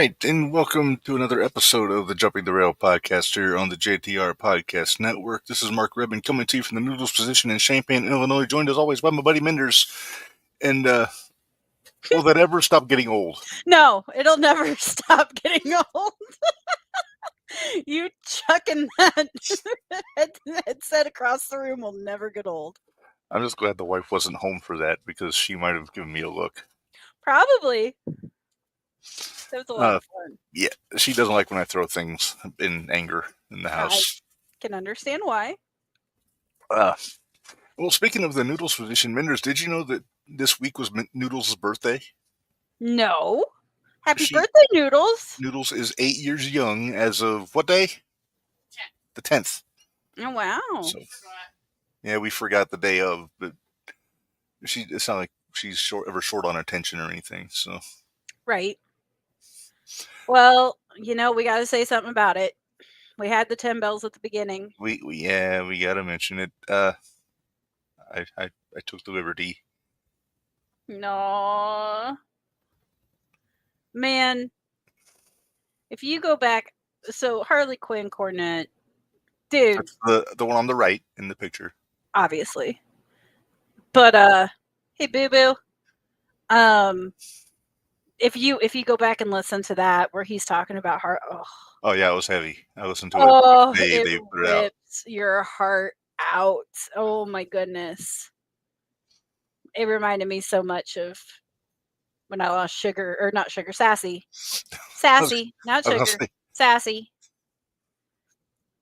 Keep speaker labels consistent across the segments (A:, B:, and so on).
A: right, and welcome to another episode of the Jumping the Rail podcast here on the JTR Podcast Network. This is Mark Reb coming to you from the Noodles position in Champaign, Illinois, joined as always by my buddy Minderz. And will that ever stop getting old?
B: No, it'll never stop getting old. You chucking that headset across the room will never get old.
A: I'm just glad the wife wasn't home for that because she might have given me a look.
B: Probably. That was a lot of fun.
A: Yeah, she doesn't like when I throw things in anger in the house.
B: I can understand why.
A: Well, speaking of the Noodles position, Minderz, did you know that this week was Noodles' birthday?
B: No. Happy birthday, Noodles.
A: Noodles is 8 years young as of what day? 10th. The 10th.
B: Oh, wow.
A: So, yeah, we forgot the day of, but it's not like she's ever short on attention or anything, so.
B: Right. Well, we got to say something about it. We had the 10 bells at the beginning.
A: We got to mention it. I took the liberty.
B: No. Man, if you go back, so Harley Quinn cornet, dude.
A: That's the one on the right in the picture.
B: Obviously. But hey boo boo. If you go back and listen to that where he's talking about heart,
A: oh yeah, it was heavy. I listened to it. They put it out.
B: Rips your heart out. Oh my goodness. It reminded me so much of when I lost Sugar, or not Sugar, Sassy. Sassy, not Sugar. Sassy.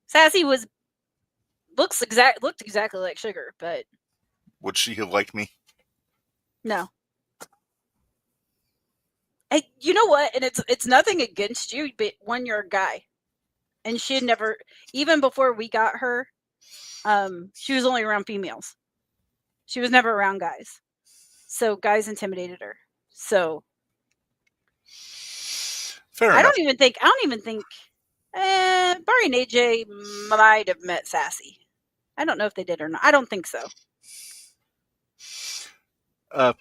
B: Sassy looked exactly like Sugar, but
A: would she have liked me?
B: No. Hey, you know what? And it's nothing against you, but one, you're a guy. And she had never, even before we got her, she was only around females. She was never around guys. So guys intimidated her. So
A: fair enough.
B: I don't even think Barry and AJ might have met Sassy. I don't know if they did or not. I don't think so.
A: I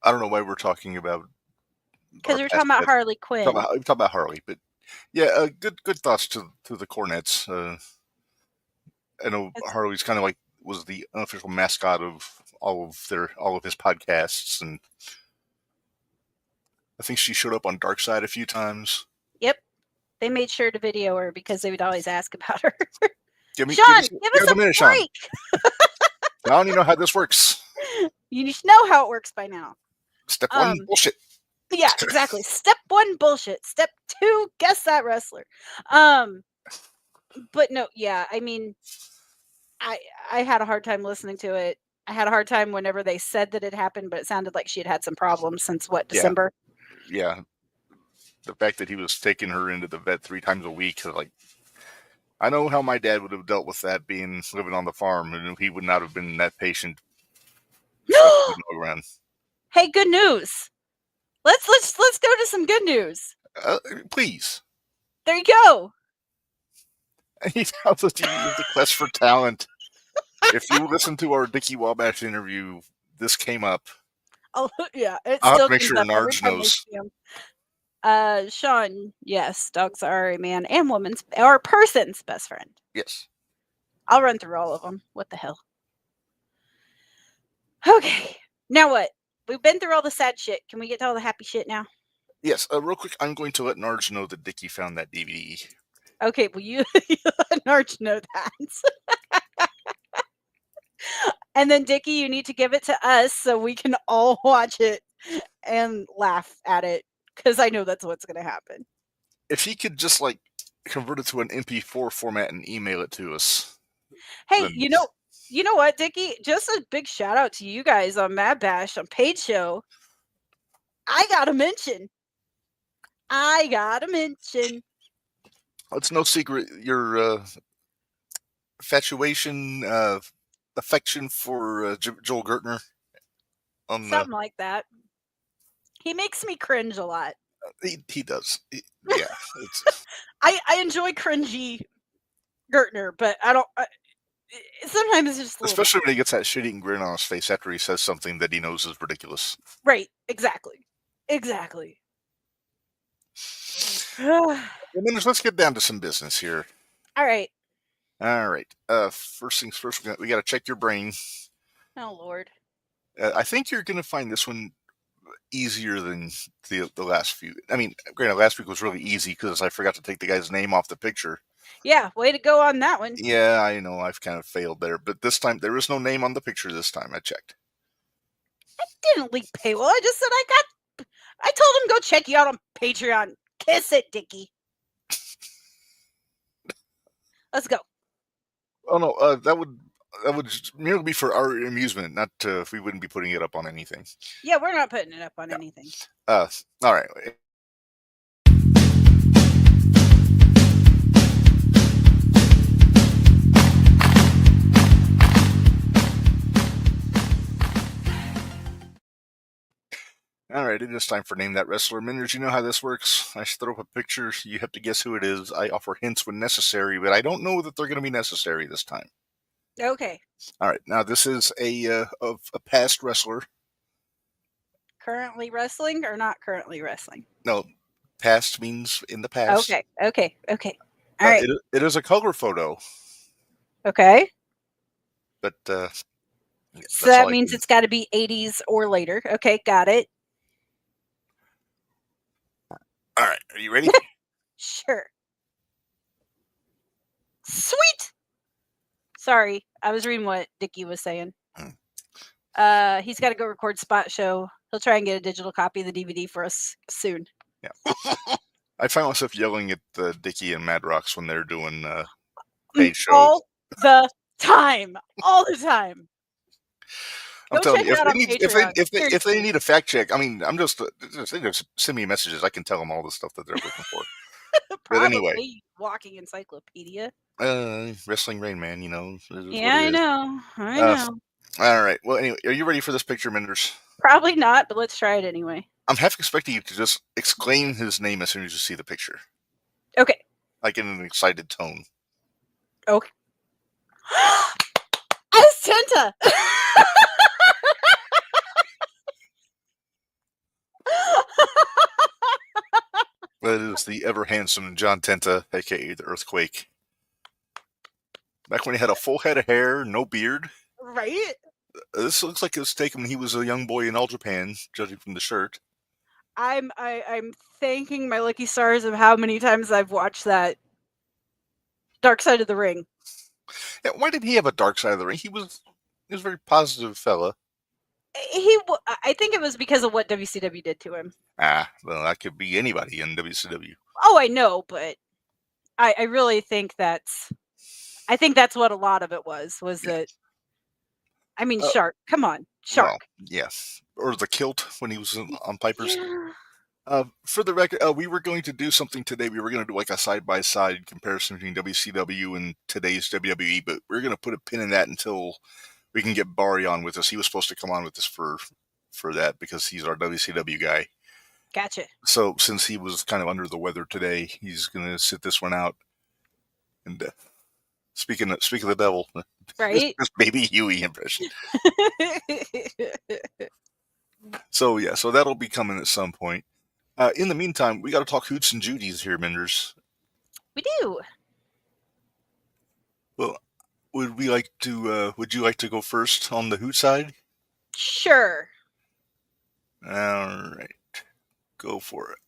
A: don't know why we're talking about.
B: Because we're talking about Harley Quinn.
A: We're talking about Harley, but yeah, good thoughts to the Cornets. I know Harley's kind of like was the unofficial mascot of all of his podcasts, and I think she showed up on Dark Side a few times.
B: Yep, they made sure to video her because they would always ask about her.
A: Give us
B: a
A: minute,
B: break.
A: Sean. I don't even know how this works.
B: You need to know how it works by now.
A: Step one, bullshit.
B: Yeah, exactly. Step 1, bullshit. Step 2, guess that wrestler. But no, yeah, I mean, I had a hard time listening to it. I had a hard time whenever they said that it happened, but it sounded like she had some problems since December?
A: Yeah. The fact that he was taking her into the vet 3 times a week, like, I know how my dad would have dealt with that living on the farm, and he would not have been that patient. Around.
B: Hey, good news. Let's go to some good news.
A: Please.
B: There you go.
A: He's out of the quest for talent. If you listen to our Dickie Wabash interview, this came up.
B: Oh yeah,
A: I'll have to make sure Narge knows.
B: Sean, yes, dogs are a man and woman's or a person's best friend.
A: Yes.
B: I'll run through all of them. What the hell? Okay. Now what? We've been through all the sad shit. Can we get to all the happy shit now?
A: Yes. Real quick, I'm going to let Narge know that Dickie found that DVD.
B: Okay, well, you let Narge know that. And then, Dickie, you need to give it to us so we can all watch it and laugh at it, because I know that's what's going to happen.
A: If he could just, convert it to an MP4 format and email it to us.
B: Hey, you know what, Dickie? Just a big shout out to you guys on Mad Bash on Paid Show. I got to mention.
A: It's no secret your affection for Joel Gertner.
B: Something like that. He makes me cringe a lot.
A: He does. Yeah.
B: I enjoy cringy Gertner, but I don't. Sometimes it's just
A: especially when he gets that shit-eating grin on his face after he says something that he knows is ridiculous.
B: Right. Exactly. All
A: Minderz, let's get down to some business here.
B: right.
A: All right. First things first, we got to check your brain.
B: Oh Lord.
A: I think you're going to find this one easier than the last few. I mean, granted, last week was really easy because I forgot to take the guy's name off the picture.
B: Yeah, way to go on that one.
A: Yeah, I know I've kind of failed there, but this time there is no name on the picture. This time I checked.
B: Didn't leak paywall. I just said I told him go check you out on Patreon. Kiss it, Dickie. Let's go.
A: Oh no, that would merely be for our amusement, not we wouldn't be putting it up on anything.
B: Yeah, we're not putting it up on anything.
A: All right. All right, it is time for Name That Wrestler. Minderz, you know how this works. I throw up a picture, you have to guess who it is. I offer hints when necessary, but I don't know that they're going to be necessary this time.
B: Okay.
A: All right, now this is a past wrestler.
B: Currently wrestling or not currently wrestling?
A: No, past means in the past.
B: Okay. All right.
A: It is a color photo,
B: Okay.
A: but
B: So that means it's got to be 80s or later. Okay, got it.
A: All right, are you ready?
B: Sure. Sweet. Sorry, I was reading what Dickie was saying. He's got to go record Spot Show. He'll try and get a digital copy of the DVD for us soon.
A: Yeah. I find myself yelling at Dickie and Mad Rocks when they're doing paid shows.
B: All the time.
A: I'm telling you, if they need a fact check, I mean, I'm just send me messages. I can tell them all the stuff that they're looking for.
B: Probably
A: But anyway,
B: walking encyclopedia.
A: Wrestling Rain Man, you know.
B: Yeah, I know. I know.
A: All right. Well, anyway, are you ready for this picture, Minderz?
B: Probably not, but let's try it anyway.
A: I'm half expecting you to just exclaim his name as soon as you see the picture.
B: Okay.
A: Like in an excited tone.
B: Okay. Aztenta!
A: That is the ever handsome John Tenta, aka the Earthquake. Back when he had a full head of hair, no beard.
B: Right?
A: This looks like it was taken when he was a young boy in All Japan, judging from the shirt.
B: I'm thanking my lucky stars of how many times I've watched that Dark Side of the Ring.
A: Yeah, why did he have a dark side of the ring? He was a very positive fella.
B: I think it was because of what WCW did to him.
A: Well, that could be anybody in WCW.
B: Oh, I know, but I really think that's what a lot of it was that. I mean, Shark. Come on, Shark.
A: Well, yes, or the kilt when he was on Piper's. Yeah. For the record, we were going to do something today. We were going to do like a side-by-side comparison between WCW and today's WWE, but we're going to put a pin in that until we can get Barry on with us. He was supposed to come on with us for that because he's our WCW guy.
B: Gotcha.
A: So since he was kind of under the weather today, he's going to sit this one out. And speaking of the devil,
B: right?
A: This baby Huey impression. So that'll be coming at some point. In the meantime, we got to talk Hoots and Judies here, Minderz.
B: We do.
A: Well, would you like to go first on the Hoot side?
B: Sure.
A: All right, go for it.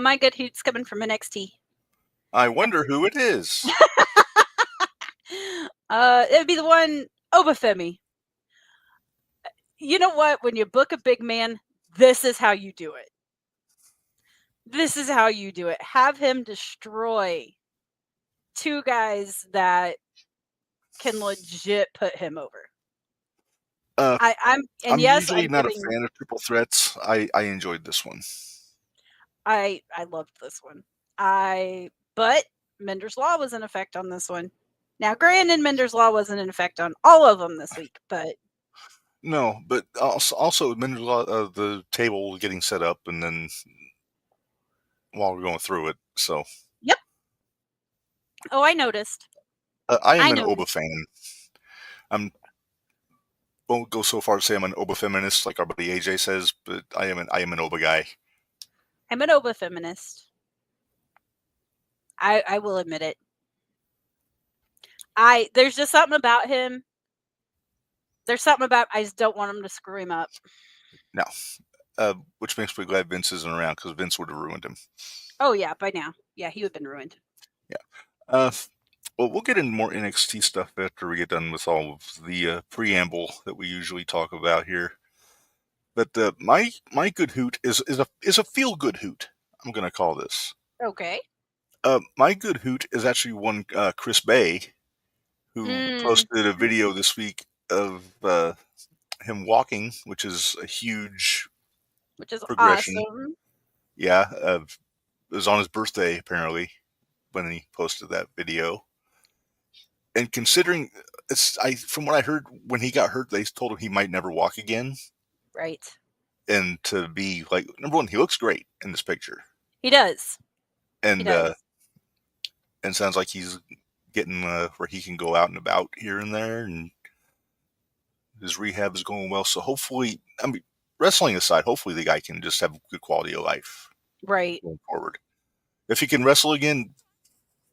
B: My good Hoot's coming from NXT.
A: I wonder who it is.
B: It'd be the one Obafemi. You know what? When you book a big man, this is how you do it. Have him destroy two guys that can legit put him over. I'm
A: usually not a fan of triple threats. I enjoyed this one.
B: I loved this one. But Minderz Law was in effect on this one. Now, granted, Minderz Law wasn't in effect on all of them this week, but
A: no, but also Minderz Law, the table getting set up, and then while we're going through it, so
B: yep. Oh, I noticed.
A: I am an Oba fan. Won't go so far to say I'm an Oba feminist, like our buddy AJ says, but I am an Oba guy.
B: I'm an Oba feminist. I will admit it. There's just something about him. There's something about I just don't want him to screw him up.
A: No. Which makes me glad Vince isn't around, because Vince would have ruined him.
B: Oh yeah, by now. Yeah, he would have been ruined.
A: Yeah. Well, we'll get into more NXT stuff after we get done with all of the preamble that we usually talk about here. But my good hoot is a feel good hoot. I'm gonna call this.
B: Okay.
A: My good hoot is actually one Chris Bay, who posted a video this week of him walking, which is a huge progression.
B: Awesome.
A: Yeah, it was on his birthday apparently when he posted that video. And considering from what I heard, when he got hurt, they told him he might never walk again.
B: Right.
A: And to be like, number one, he looks great in this picture.
B: He does.
A: And
B: he does.
A: And sounds like he's getting where he can go out and about here and there, and his rehab is going well. So hopefully, I mean, wrestling aside, hopefully the guy can just have a good quality of life.
B: Right.
A: Going forward. If he can wrestle again,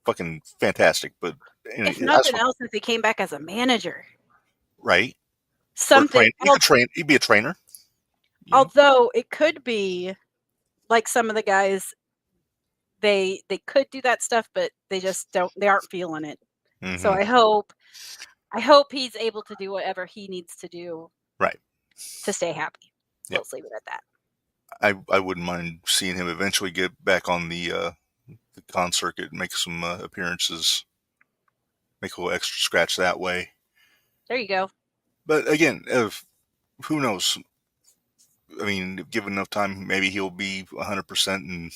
A: fucking fantastic. But
B: if nothing else, if he came back as a manager.
A: Right.
B: Something.
A: He'd be a trainer.
B: Although it could be like some of the guys, they could do that stuff, but they just don't. They aren't feeling it. Mm-hmm. So I hope he's able to do whatever he needs to do.
A: Right.
B: To stay happy. Yep. Let's leave it at that.
A: I wouldn't mind seeing him eventually get back on the con circuit and make some appearances, make a little extra scratch that way.
B: There you go.
A: But again, who knows? I mean, given enough time, maybe he'll be 100% and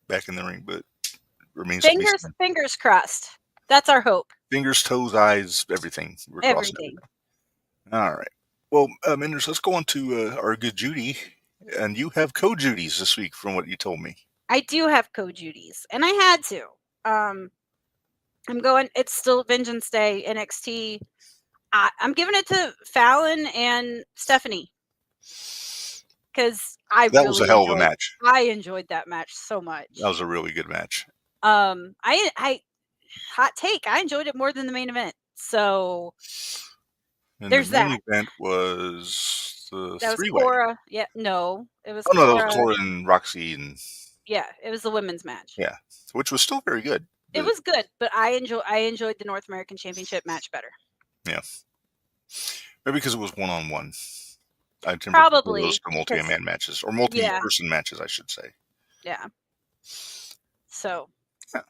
A: back in the ring. But remains
B: fingers crossed. That's our hope.
A: Fingers, toes, eyes, everything. We're crossing everything. All right. Well, Minderz, let's go on to our good Judy. And you have co-Judies this week, from what you told me.
B: I do have co-Judies, and I had to. I'm going. It's still Vengeance Day, NXT. I'm giving it to Fallon and Stephanie because that
A: was a hell of a match.
B: I enjoyed that match so much.
A: That was a really good match.
B: I hot take. I enjoyed it more than the main event. So there's that. The main
A: event was the
B: three-way. Cora. Yeah, no, it was.
A: Oh no, that was Cora and Roxy and.
B: Yeah, it was the women's match.
A: Yeah, which was still very good.
B: It was good, but I enjoyed the North American Championship match better.
A: Yeah, maybe because it was one-on-one.
B: Probably
A: those multi-man matches or multi-person matches, I should say.
B: Yeah. So. Yeah.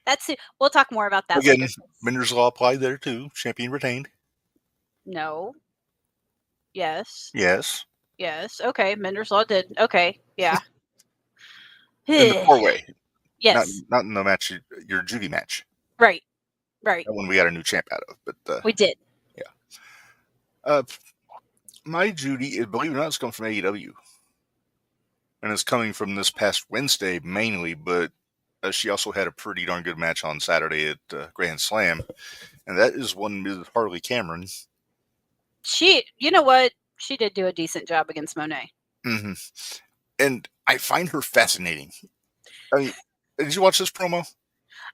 B: That's it. We'll talk more about that
A: again. Later. Minderz Law applied there too. Champion retained.
B: No. Yes.
A: Yes.
B: Yes. Okay. Minderz Law did. Okay. Yeah.
A: In the 4-way.
B: Yes.
A: Not in the match. Your Judy match.
B: Right. Right.
A: That one we got a new champ out of, but
B: we did.
A: Yeah. My Judy, believe it or not, is coming from AEW, and it's coming from this past Wednesday mainly, but she also had a pretty darn good match on Saturday at Grand Slam, and that is one Ms. Harley Cameron.
B: You know what? She did do a decent job against Monet.
A: Mm-hmm. And I find her fascinating. I mean, did you watch this promo?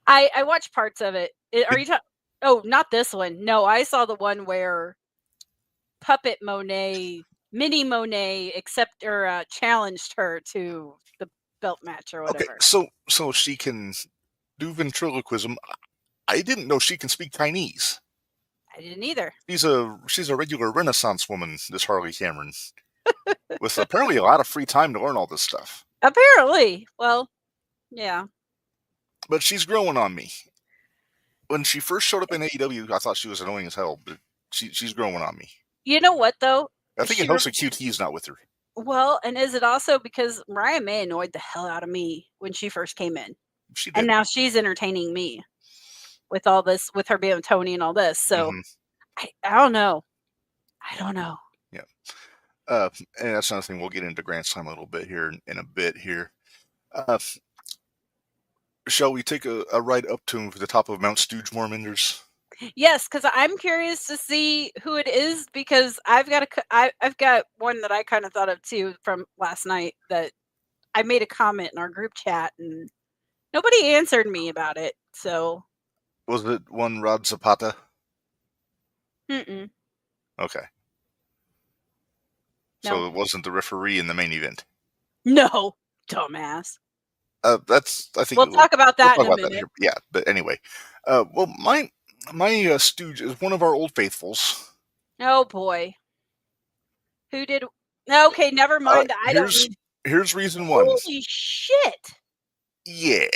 B: I watched parts of it. Are you talking? Oh, not this one. No, I saw the one where Puppet Monet, Mini Monet, challenged her to the belt match or whatever.
A: Okay, so she can do ventriloquism. I didn't know she can speak Chinese.
B: I didn't either.
A: She's a regular Renaissance woman, this Harley Cameron, with apparently a lot of free time to learn all this stuff.
B: Apparently, well, yeah.
A: But she's growing on me. When she first showed up in AEW, I thought she was annoying as hell, but she's growing on me.
B: You know what, though?
A: I think it helps that QT's not with her.
B: Well, and is it also because Mariah May annoyed the hell out of me when she first came in?
A: She did.
B: And now she's entertaining me with all this, with her being Tony and all this. So, I don't know.
A: Yeah. And that's another thing. We'll get into Grand Slam a little bit here in a bit here. Shall we take a ride up to the top of Mount Stoogemore, Minderz?
B: Yes, because I'm curious to see who it is, because I've got one that I kind of thought of too from last night that I made a comment in our group chat, and Nobody answered me about it, so.
A: Was it one Rod Zapata?
B: Mm-mm.
A: Okay.
B: No.
A: So it wasn't the referee in the main event.
B: No, dumbass.
A: That's, I think
B: We'll talk about that in a minute.
A: here. Yeah, but anyway. Well, my stooge is one of our old faithfuls.
B: Oh, boy. Who did... Okay, never mind. I don't need...
A: Here's reason one.
B: Holy shit.
A: Yeah.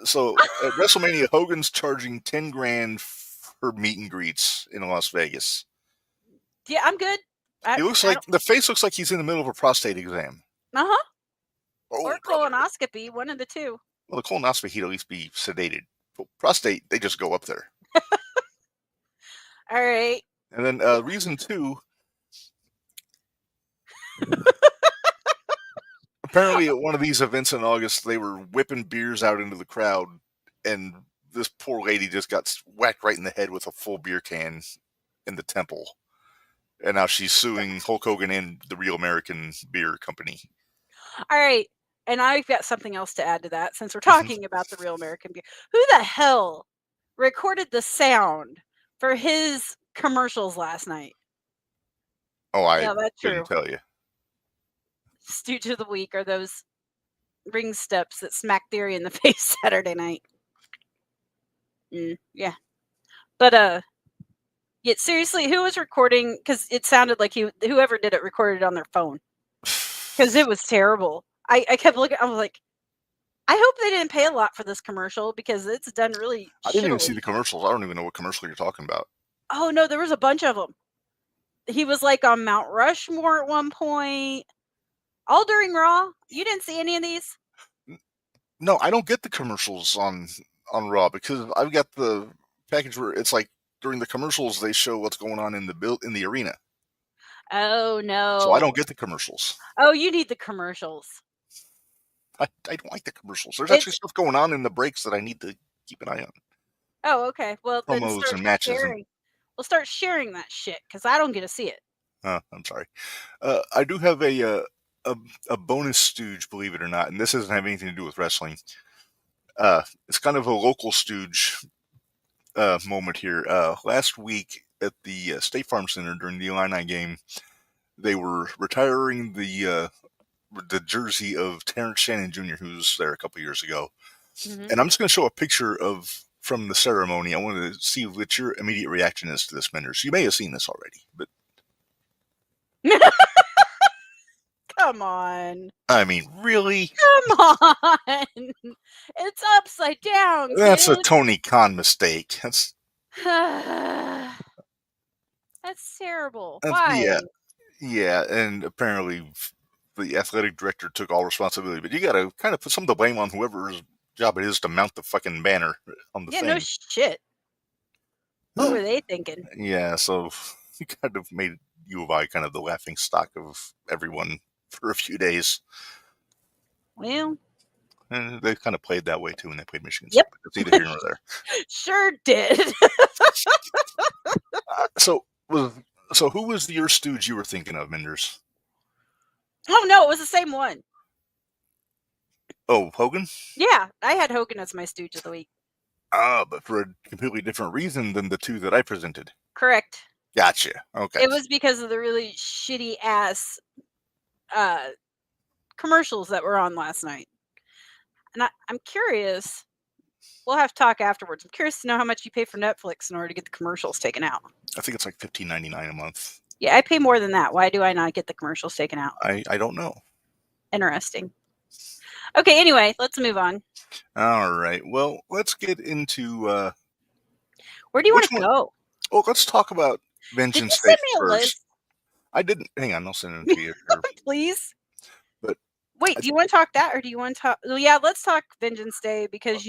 A: So at WrestleMania, Hogan's charging $10,000 for meet and greets in Las Vegas.
B: Yeah, I'm good.
A: He looks like the face looks like he's in the middle of a prostate exam.
B: Uh-huh.
A: Oh,
B: or colonoscopy, one of the two.
A: Well, the colonoscopy, he'd at least be sedated. But prostate, they just go up there.
B: All right.
A: And then reason two. Apparently, at one of these events in August, they were whipping beers out into the crowd, and this poor lady just got whacked right in the head with a full beer can in the temple. And now she's suing Hulk Hogan and the Real American Beer Company.
B: All right. And I've got something else to add to that, since we're talking about the Real American Beer. Who the hell recorded the sound for his commercials last night?
A: Oh, I couldn't tell you.
B: Stooge of the week are those ring steps that smack Theory in the face Saturday night. Yeah. But, yeah, seriously, who was recording? Because it sounded like whoever did it recorded it on their phone. Because it was terrible. I kept looking, I was like, I hope they didn't pay a lot for this commercial, because it's done really
A: I didn't even see the commercials. I don't even know what commercial you're talking about.
B: Oh, no, there was a bunch of them. He was like on Mount Rushmore at one point. All during Raw. You didn't see any of these?
A: No, I don't get the commercials on Raw, because I've got the package where it's like during the commercials they show what's going on in the arena.
B: Oh, no.
A: So I don't get the commercials.
B: Oh, you need the commercials.
A: I don't like the commercials. There's actually stuff going on in the breaks that I need to keep an eye on.
B: Oh, okay. Well,
A: promos and matches.
B: We'll start sharing that shit, because I don't get to see it.
A: I'm sorry. I do have a bonus stooge, believe it or not, and this doesn't have anything to do with wrestling. It's kind of a local stooge moment here. Last week at the State Farm Center during the Illini game, they were retiring the jersey of Terrence Shannon Jr., who was there a couple years ago. Mm-hmm. And I'm just going to show a picture from the ceremony. I wanted to see what your immediate reaction is to this, Minderz. You may have seen this already, but...
B: Come on.
A: I mean, really?
B: Come on. It's upside down, kid.
A: That's a Tony Khan mistake. That's
B: terrible. Why?
A: Yeah, and apparently the athletic director took all responsibility. But you got to kind of put some of the blame on whoever's job it is to mount the fucking banner on the thing.
B: Yeah, no shit. What were they thinking?
A: Yeah, so you kind of made U of I kind of the laughing stock of everyone for a few days.
B: Well,
A: and they kind of played that way too when they played Michigan
B: State.
A: Yep. It's either here or there.
B: Sure did.
A: So who was your stooge you were thinking of, Minderz?
B: Oh no, it was the same one.
A: Oh, Hogan?
B: Yeah, I had Hogan as my stooge of the week.
A: But for a completely different reason than the two that I presented.
B: Correct.
A: Gotcha. Okay.
B: It was because of the really shitty ass commercials that were on last night. And I'm curious. We'll have to talk afterwards. I'm curious to know how much you pay for Netflix in order to get the commercials taken out.
A: I think it's like $15.99 a month.
B: Yeah, I pay more than that. Why do I not get the commercials taken out?
A: I don't know.
B: Interesting. Okay, anyway, let's move on.
A: All right. Well, let's get into...
B: where do you want to go?
A: Oh, let's talk about Vengeance Day first. I didn't. Hang on, I'll send it to you.
B: Please.
A: But
B: wait, do you want to talk that, or do you want to talk? Well, yeah, let's talk Vengeance Day, because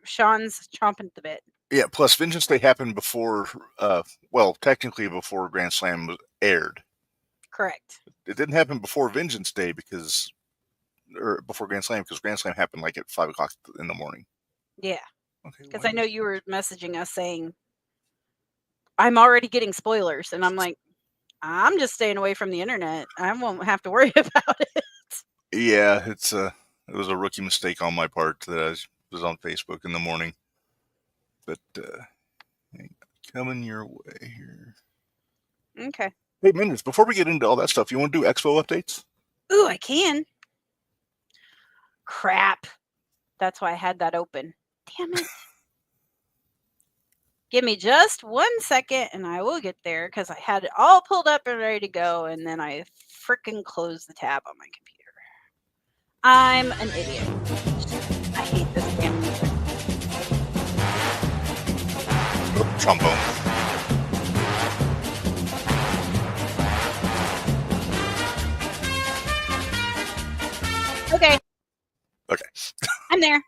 B: Sean's chomping at the bit.
A: Yeah. Plus, Vengeance Day happened before. Technically before Grand Slam was aired.
B: Correct.
A: It didn't happen before Vengeance Day before Grand Slam, because Grand Slam happened like at 5:00 in the morning.
B: Yeah. Okay. Because I know you were messaging us saying, I'm already getting spoilers, and I'm like, I'm just staying away from the internet. I won't have to worry about it.
A: Yeah, it was a rookie mistake on my part that was on Facebook in the morning. But coming your way here.
B: Okay.
A: Hey, Minderz, before we get into all that stuff, you want to do Expo updates?
B: Ooh, I can. Crap. That's why I had that open. Damn it. Give me just 1 second and I will get there because I had it all pulled up and ready to go, and then I frickin' closed the tab on my computer. I'm an idiot. I hate this damn music.
A: Trombone.
B: Okay.
A: Okay.
B: I'm there.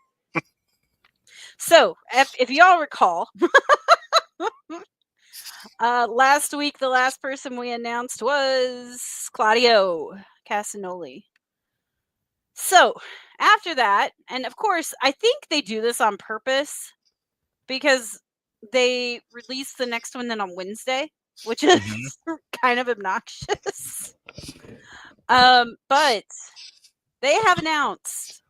B: So, if y'all recall, last week the last person we announced was Claudio Casanoli. So, after that, and of course, I think they do this on purpose because they release the next one then on Wednesday, which is kind of obnoxious. But they have announced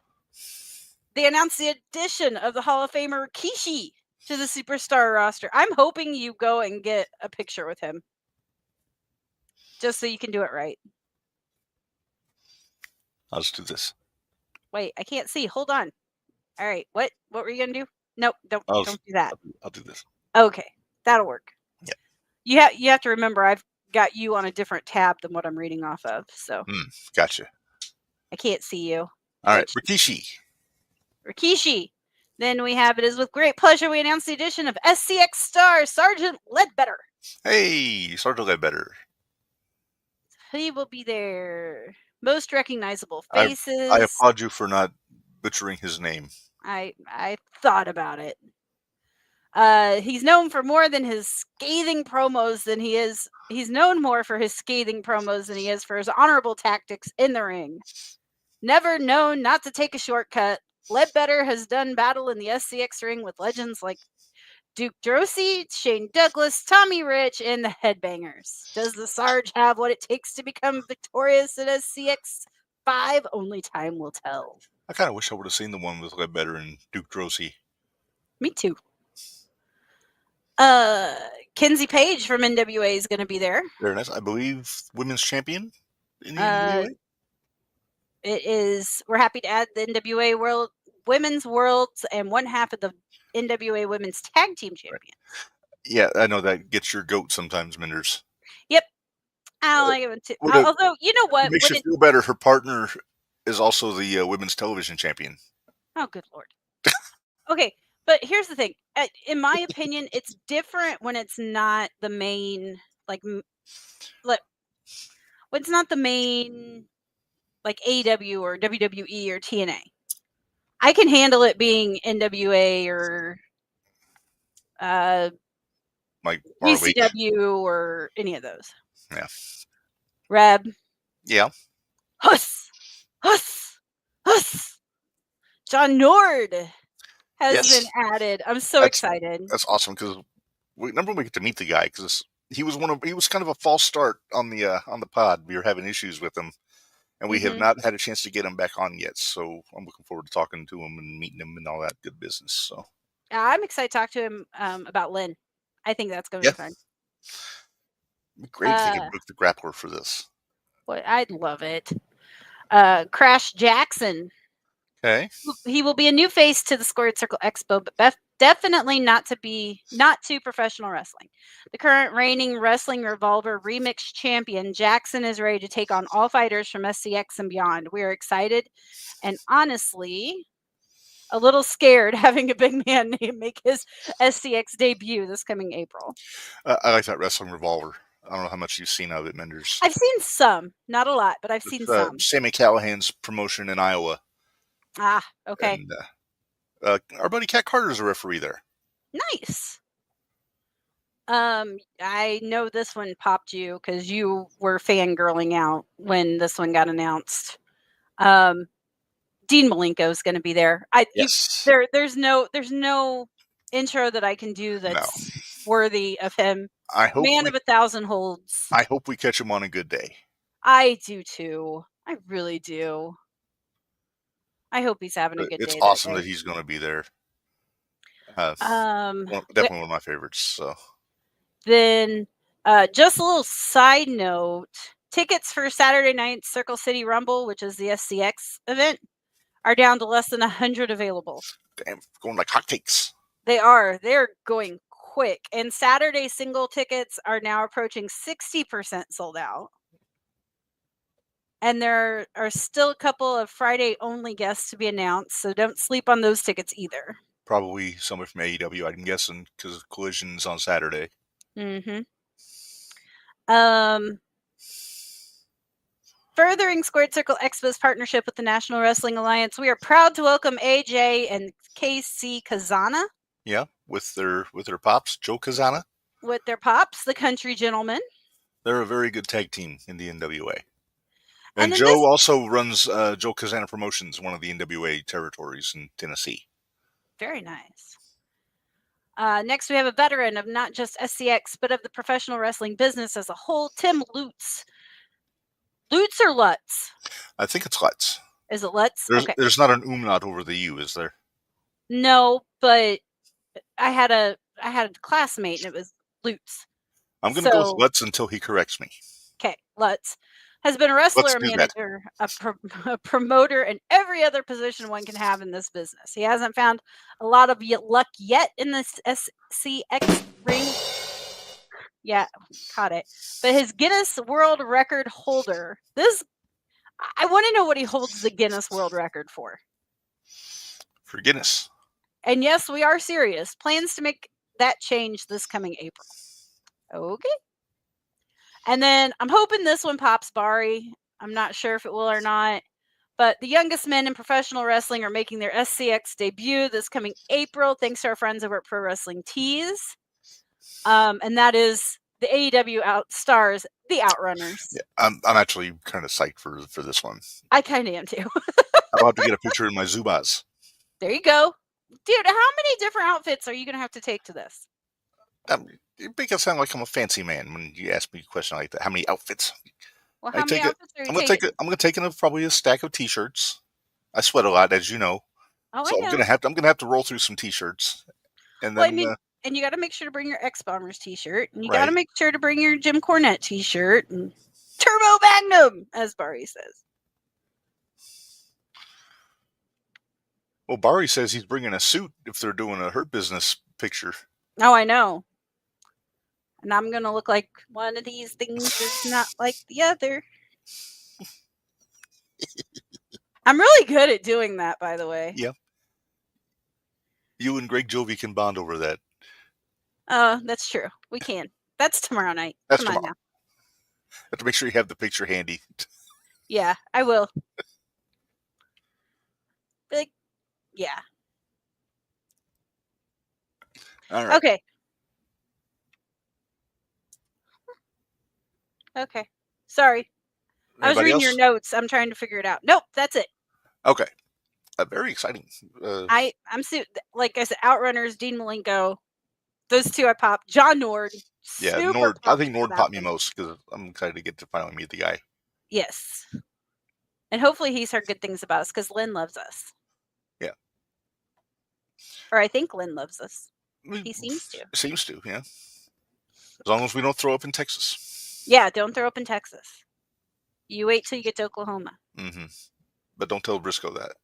B: the addition of the Hall of Famer Rikishi to the Superstar roster. I'm hoping you go and get a picture with him, just so you can do it right.
A: I'll just do this.
B: Wait, I can't see. Hold on. All right, what were you gonna do? Nope, don't do that.
A: I'll do this.
B: Okay, that'll work.
A: Yeah.
B: You have to remember I've got you on a different tab than what I'm reading off of, so
A: Gotcha.
B: I can't see you.
A: All right,
B: Rikishi. Then we have, it is with great pleasure we announce the addition of SCX star Sergeant Ledbetter.
A: Hey, Sergeant Ledbetter.
B: He will be there. Most recognizable faces.
A: I applaud you for not butchering his name.
B: I thought about it. He's known for more than his scathing promos than he is. He's known more for his scathing promos than he is for his honorable tactics in the ring. Never known not to take a shortcut, Ledbetter has done battle in the SCX ring with legends like Duke Drosy, Shane Douglas, Tommy Rich, and the Headbangers. Does the Sarge have what it takes to become victorious at SCX 5? Only time will tell.
A: I kind of wish I would have seen the one with Ledbetter and Duke Drosy.
B: Me too. Kenzie Page from NWA is going to be there.
A: Very nice. I believe women's champion in the NWA.
B: It is. We're happy to add the NWA Women's Worlds and one half of the NWA Women's Tag Team Champions.
A: Yeah, I know that gets your goat sometimes, Minderz.
B: Yep. I like it too. Although, you know what?
A: It makes you feel better. Her partner is also the women's television champion.
B: Oh, good Lord. Okay, but here's the thing. In my opinion, it's different when it's not the main, when it's not the main, like AEW or WWE or TNA. I can handle it being NWA or
A: like
B: ECW or any of those.
A: Yeah.
B: Reb.
A: Yeah.
B: Huss. John Nord has been added. I'm so excited.
A: That's awesome because number one, we get to meet the guy because he was kind of a false start on the pod. We were having issues with him, and we have not had a chance to get him back on yet. So I'm looking forward to talking to him and meeting him and all that good business. So
B: I'm excited to talk to him about Lynn. I think that's going to be fun.
A: Great if you can book the grappler for this.
B: Well, I'd love it. Crash Jackson.
A: Okay.
B: He will be a new face to the Squared Circle Expo, but definitely not to professional wrestling. The current reigning Wrestling Revolver Remix champion, Jackson is ready to take on all fighters from SCX and beyond. We are excited and honestly a little scared having a big man make his SCX debut this coming April.
A: I like that Wrestling Revolver. I don't know how much you've seen of it, Minderz.
B: I've seen some, not a lot, but I've seen some.
A: Sammy Callahan's promotion in Iowa.
B: Ah, okay.
A: And our buddy Cat Carter is a referee there.
B: Nice. I know this one popped you because you were fangirling out when this one got announced. Dean Malenko is going to be there. There's no intro that I can do that's worthy of him.
A: Of
B: 1,000 holds.
A: I hope we catch him on a good day.
B: I do too. I really do. I hope he's having a good
A: It's
B: day
A: awesome
B: that
A: that
B: day.
A: he's going to be there.
B: Um,
A: Definitely one of my favorites. So
B: then, just a little side note: tickets for Saturday night's Circle City Rumble, which is the SCX event, are down to less than 100 available.
A: damn, going like hotcakes.
B: They're going quick, and Saturday single tickets are now approaching 60% sold out. And there are still a couple of Friday only guests to be announced, so don't sleep on those tickets either.
A: Probably somebody from AEW, I'm guessing, because Collision's on Saturday.
B: Furthering Squared Circle Expo's partnership with the National Wrestling Alliance, we are proud to welcome AJ and KC Kazana.
A: Yeah, with their pops, Joe Kazana.
B: With their pops, the Country Gentlemen.
A: They're a very good tag team in the NWA.
B: And
A: Joe also runs Joe Kazana Promotions, one of the NWA territories in Tennessee.
B: Very nice. Next, we have a veteran of not just SCX, but of the professional wrestling business as a whole, Tim Lutz. Lutz or Lutz?
A: I think it's Lutz.
B: Is it Lutz? Okay.
A: There's not an umlaut over the U, is there?
B: No, but I had a classmate and it was Lutz.
A: I'm going to go with Lutz until he corrects me.
B: Okay, Lutz has been a wrestler, a manager, a promoter, and every other position one can have in this business. He hasn't found a lot of luck yet in this SCX ring. Yeah, caught it. But his Guinness World Record holder, I want to know what he holds the Guinness World Record for.
A: For Guinness.
B: And yes, we are serious. Plans to make that change this coming April. Okay. And then I'm hoping this one pops Bari. I'm not sure if it will or not. But the youngest men in professional wrestling are making their SCX debut this coming April, thanks to our friends over at Pro Wrestling Tees. And that is the AEW stars, the Outrunners.
A: Yeah, I'm actually kind of psyched for this one.
B: I kind of am too.
A: I'll have to get a picture in my Zubaz.
B: There you go. Dude, how many different outfits are you going to have to take to this?
A: You make it sound like I'm a fancy man when you ask me a question like that. How many outfits?
B: Well, how many outfits are you taking?
A: I'm gonna take probably a stack of T-shirts. I sweat a lot, as you know.
B: Oh,
A: so
B: I know.
A: I'm gonna have to roll through some T-shirts, and then.
B: And you got to make sure to bring your X-Bombers T-shirt, and you got to make sure to bring your Jim Cornette T-shirt and Turbo Magnum, as Barry says.
A: Well, Barry says he's bringing a suit if they're doing a Hurt Business picture.
B: Oh, I know. And I'm going to look like one of these things is not like the other. I'm really good at doing that, by the way.
A: Yeah. You and Greg Jovi can bond over that.
B: Oh, that's true. We can. That's tomorrow night.
A: That's tomorrow. Now. Have to make sure you have the picture handy.
B: Yeah, I will. Yeah.
A: All right.
B: Okay. Sorry. I was reading your notes. I'm trying to figure it out. Nope, that's it.
A: Okay. Very exciting.
B: I'm like I said, Outrunners, Dean Malenko. Those two I popped. John Nord.
A: Yeah, Nord. I think Nord popped me most because I'm excited to get to finally meet the guy.
B: Yes. And hopefully he's heard good things about us because Lynn loves us.
A: Yeah.
B: Or I think Lynn loves us. He seems to.
A: Seems to, yeah. As long as we don't throw up in Texas.
B: Yeah, don't throw up in Texas. You wait till you get to Oklahoma.
A: Mm-hmm. But don't tell Briscoe that.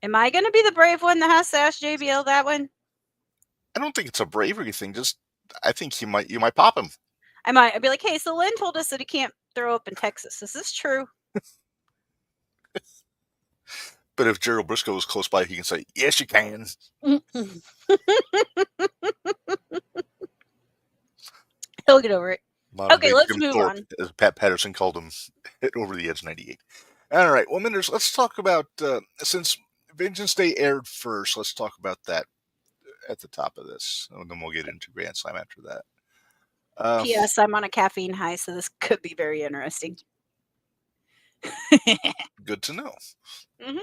B: Am I going to be the brave one that has to ask JBL that one?
A: I don't think it's a bravery thing. Just, I think you might pop him.
B: I'd be like, hey, so Lynn told us that he can't throw up in Texas. Is this true?
A: But if Gerald Briscoe is close by, he can say, yes, you can.
B: He'll get over it. Okay, let's move on.
A: As Pat Patterson called him, over the edge 98. All right, well, Minderz, let's talk about, since Vengeance Day aired first, let's talk about that at the top of this. And then we'll get into Grand Slam after that.
B: P.S. I'm on a caffeine high, so this could be very interesting.
A: Good to know.
B: Mm-hmm.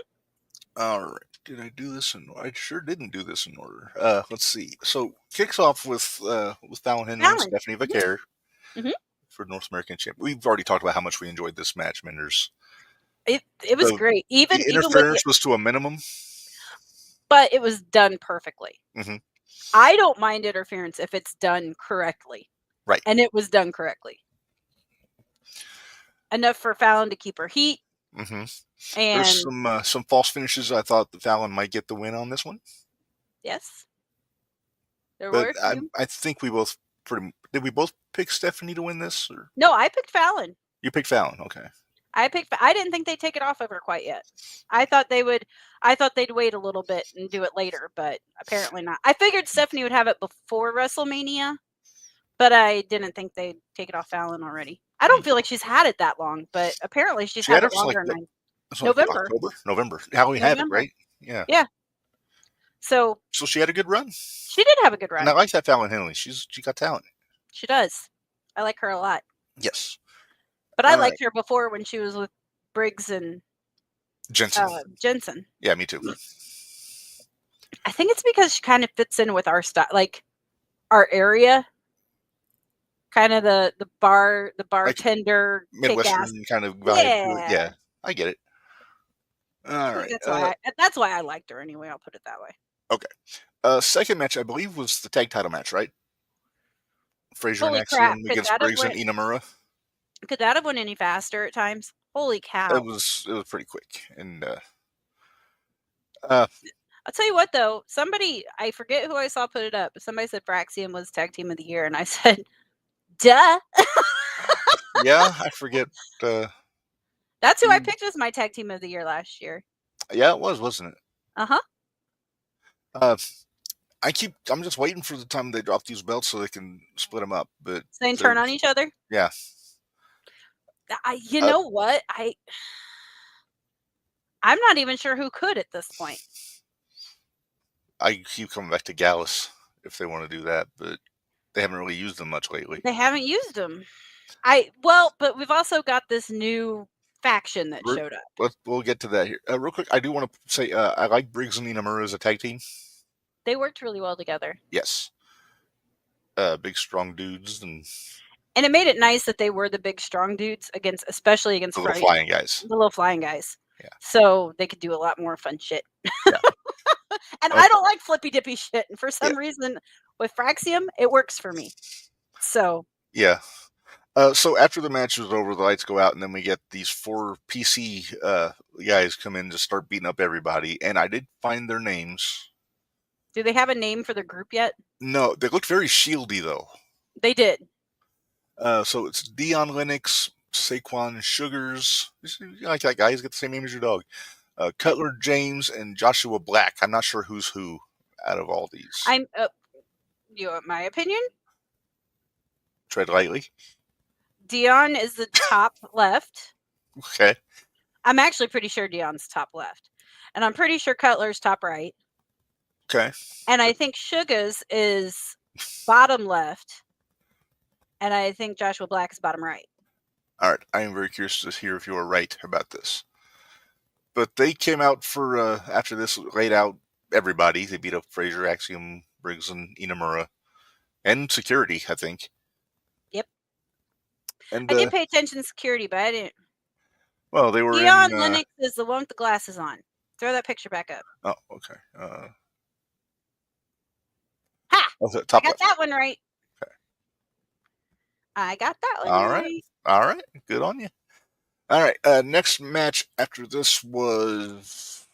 A: All right. Did I do this in order? I sure didn't do this in order. Let's see. So, kicks off with Fallon Henry and Stephanie Vaquer for North American Champion. We've already talked about how much we enjoyed this match, Minderz.
B: It was great. Even
A: The
B: even with
A: interference was to a minimum.
B: but it was done perfectly.
A: Mm-hmm.
B: I don't mind interference if it's done correctly.
A: Right.
B: And it was done correctly. Enough for Fallon to keep her heat.
A: Mm-hmm.
B: And
A: There's some false finishes. I thought that Fallon might get the win on this one.
B: yes. There
A: But
B: were a few.
A: I think we both did we both pick Stephanie to win this? Or?
B: No, I picked Fallon.
A: You picked Fallon, okay.
B: I didn't think they'd take it off of her quite yet. I thought they'd wait a little bit and do it later, but apparently not. I figured Stephanie would have it before WrestleMania, but I didn't think they'd take it off Fallon already. I don't feel like she's had it that long, but apparently she's had it longer than November.
A: November. How we had it, right? Yeah.
B: Yeah. So
A: she had a good run.
B: She did have a good run.
A: And I like that Fallon Henley. She got talent.
B: She does. I like her a lot.
A: Yes.
B: But I liked her before when she was with Briggs and
A: Jensen. Yeah, me too.
B: I think it's because she kind of fits in with our style, like our area. Kind of the bartender,
A: like Midwestern kind of vibe. Yeah, I get it. All right.
B: That's why I liked her anyway. I'll put it that way.
A: Okay. Second match, I believe, was the tag title match, right? Fraser and Axiom against Briggs and Inamura.
B: Could that have went any faster at times? Holy cow!
A: It was pretty quick, and
B: I'll tell you what, though. I forget who I saw put it up, but somebody said Fraxium was Tag Team of the Year, and I said, duh.
A: Yeah, I forget.
B: That's who I picked as my Tag Team of the Year last year.
A: Yeah, it was, wasn't it?
B: Uh-huh.
A: I'm just waiting for the time they drop these belts so they can split them up. But
B: so they turn on each other?
A: Yeah.
B: You know what? I'm not even sure who could at this point.
A: I keep coming back to Gallus if they want to do that, but they haven't really used them much lately.
B: They haven't used them. But we've also got this new faction that showed up.
A: We'll get to that here. Real quick, I do want to say I like Briggs and Inamura as a tag team.
B: They worked really well together.
A: Yes. Big, strong dudes.
B: And it made it nice that they were the big, strong dudes, especially against
A: the little flying guys.
B: The little flying guys.
A: Yeah.
B: So they could do a lot more fun shit. Yeah. And I don't like flippy dippy shit. And for some reason, with Fraxium, it works for me. So.
A: Yeah. So after the match was over, the lights go out, and then we get these 4 PC guys come in to start beating up everybody. And I did find their names.
B: Do they have a name for the group yet?
A: No, they looked very shieldy, though.
B: They did.
A: So it's Dion Lennox, Saquon Sugars. You like that guy? He's got the same name as your dog. Cutler James and Joshua Black. I'm not sure who's who out of all these.
B: You want my opinion?
A: Tread lightly.
B: Dion is the top left.
A: Okay.
B: I'm actually pretty sure Dion's top left. And I'm pretty sure Cutler's top right.
A: Okay.
B: And I think Sugas is bottom left. And I think Joshua Black is bottom right.
A: All right. I am very curious to hear if you are right about this. But they came out for, after this, laid out everybody. They beat up Fraser, Axiom, Briggs, and Inamura. And security, I think.
B: Yep. And I did pay attention to security, but I didn't.
A: Well, they were
B: Dion Lennox is the one with the glasses on. Throw that picture back up.
A: Oh, okay.
B: Ha!
A: I
B: got that one right.
A: Okay.
B: I got that one right.
A: All right. Good on you. All right. Next match after this was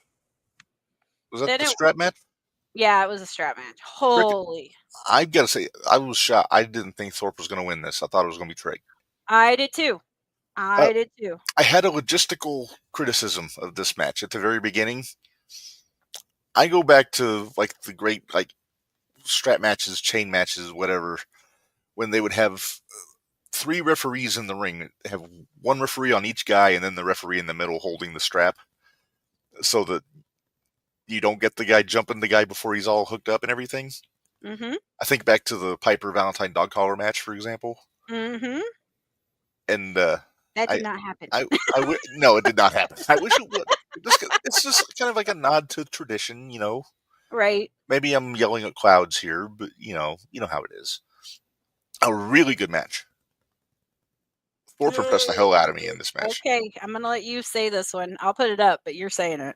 A: that the strap match?
B: Yeah, it was a strap match. Holy.
A: I got to say, I was shocked. I didn't think Thorpe was going to win this. I thought it was going to be Trey.
B: I did too. I
A: had a logistical criticism of this match at the very beginning. I go back to like the great like strap matches, chain matches, whatever, when they would have 3 referees in the ring. They have 1 referee on each guy and then the referee in the middle holding the strap so that you don't get the guy jumping the guy before he's all hooked up and everything.
B: Mm-hmm.
A: I think back to the Piper Valentine dog collar match, for example.
B: Mm-hmm.
A: And
B: that did not happen.
A: No, it did not happen. I wish it would. It's just kind of like a nod to tradition, you know.
B: Right.
A: Maybe I'm yelling at clouds here, but you know how it is. A really good match. Ford impressed the hell out of me in this match.
B: Okay, I'm gonna let you say this one. I'll put it up, but you're saying it.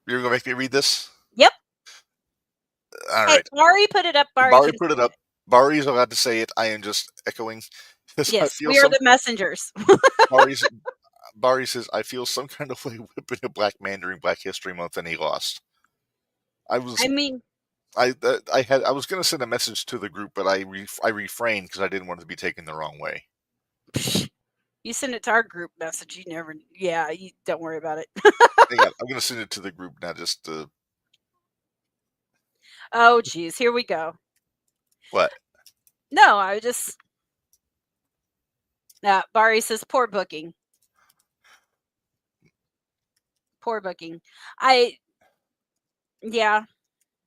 A: You're gonna make me read this?
B: Yep.
A: All
B: Hey,
A: right.
B: Bari put it up. Bari
A: Bari
B: can
A: put it
B: say
A: up. Bari's allowed to say it. I am just echoing.
B: Yes, we are the messengers.
A: Bari says, I feel some kind of way whipping a black man during Black History Month, and he lost. I
B: mean,
A: was going to send a message to the group, but I refrained because I didn't want it to be taken the wrong way.
B: You send it to our group message. You don't worry about it.
A: Hang on, I'm going to send it to the group now. Just
B: Oh, geez, here we go.
A: What?
B: No, I just. Bari says poor booking. Poor booking. I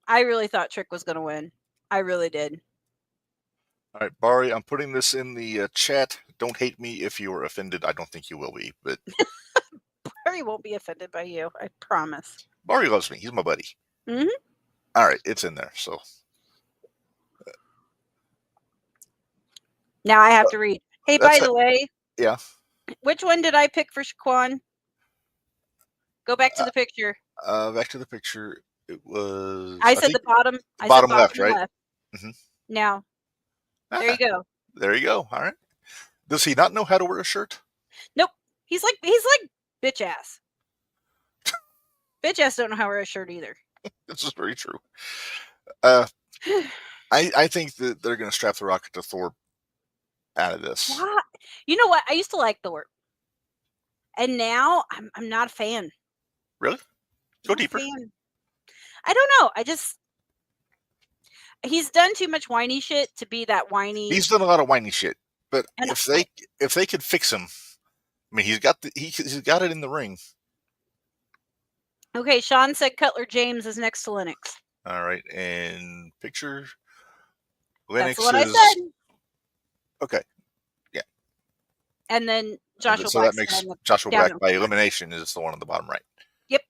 B: really thought Trick was going to win. I really did.
A: All right, Bari, I'm putting this in the chat. Don't hate me if you are offended. I don't think you will be, but
B: Bari won't be offended by you. I promise.
A: Bari loves me. He's my buddy.
B: Mm-hmm.
A: All right, it's in there. So
B: now I have to read. Hey, by the way,
A: yeah.
B: Which one did I pick for Shaquan? Go back to the picture.
A: Back to the picture. It was.
B: I said the bottom.
A: Bottom left, right?
B: Mm-hmm. Now, there you go.
A: There you go. All right. Does he not know how to wear a shirt?
B: Nope. He's like bitch ass. Bitch ass don't know how to wear a shirt either.
A: This is very true. I think that they're going to strap the rocket to Thor out of this.
B: What? You know what? I used to like Thor, and now I'm not a fan.
A: Really? Go deeper.
B: I don't know. He's done too much whiny shit to be that whiny.
A: He's done a lot of whiny shit, but if they could fix him, I mean, he's got it in the ring.
B: Okay, Sean said Cutler James is next to Lennox.
A: All right, and picture Lennox.
B: That's what I said.
A: Okay, yeah.
B: And then Joshua.
A: So that makes Joshua Black by elimination is the one on the bottom right.
B: Yep.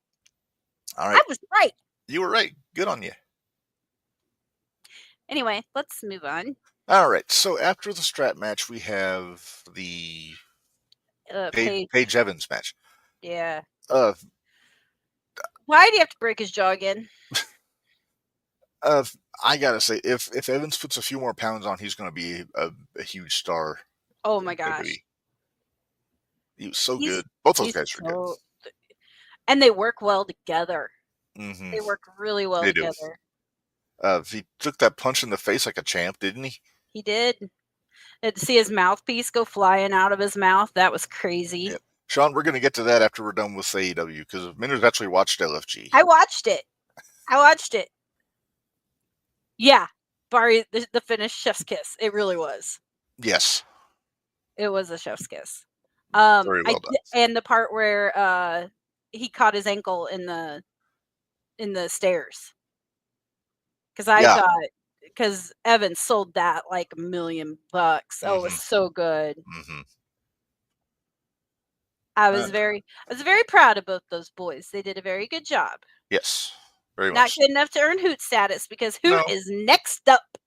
A: All right.
B: I was right.
A: You were right. Good on you.
B: Anyway, let's move on.
A: All right. So after the strap match, we have the Paige Evans match.
B: Yeah. Why do you have to break his jaw again?
A: I gotta say, if Evans puts a few more pounds on, he's going to be a huge star.
B: Oh my gosh.
A: He was so good. Both those guys are good.
B: And they work well together.
A: Mm-hmm.
B: They work really well together.
A: He took that punch in the face like a champ, didn't he?
B: He did. And to see his mouthpiece go flying out of his mouth, that was crazy.
A: Yeah. Sean, we're going to get to that after we're done with AEW, because Minderz actually watched LFG.
B: I watched it. Yeah. Bari, the finish, chef's kiss. It really was.
A: Yes.
B: It was a chef's kiss.
A: Very well done.
B: And the part where he caught his ankle in the stairs. Because Evans sold that like $1 million. Mm-hmm. Oh, it was so good.
A: Mm-hmm.
B: I was very proud of both those boys. They did a very good job.
A: Yes, very much.
B: Not good enough to earn Hoot status, because Hoot is next up.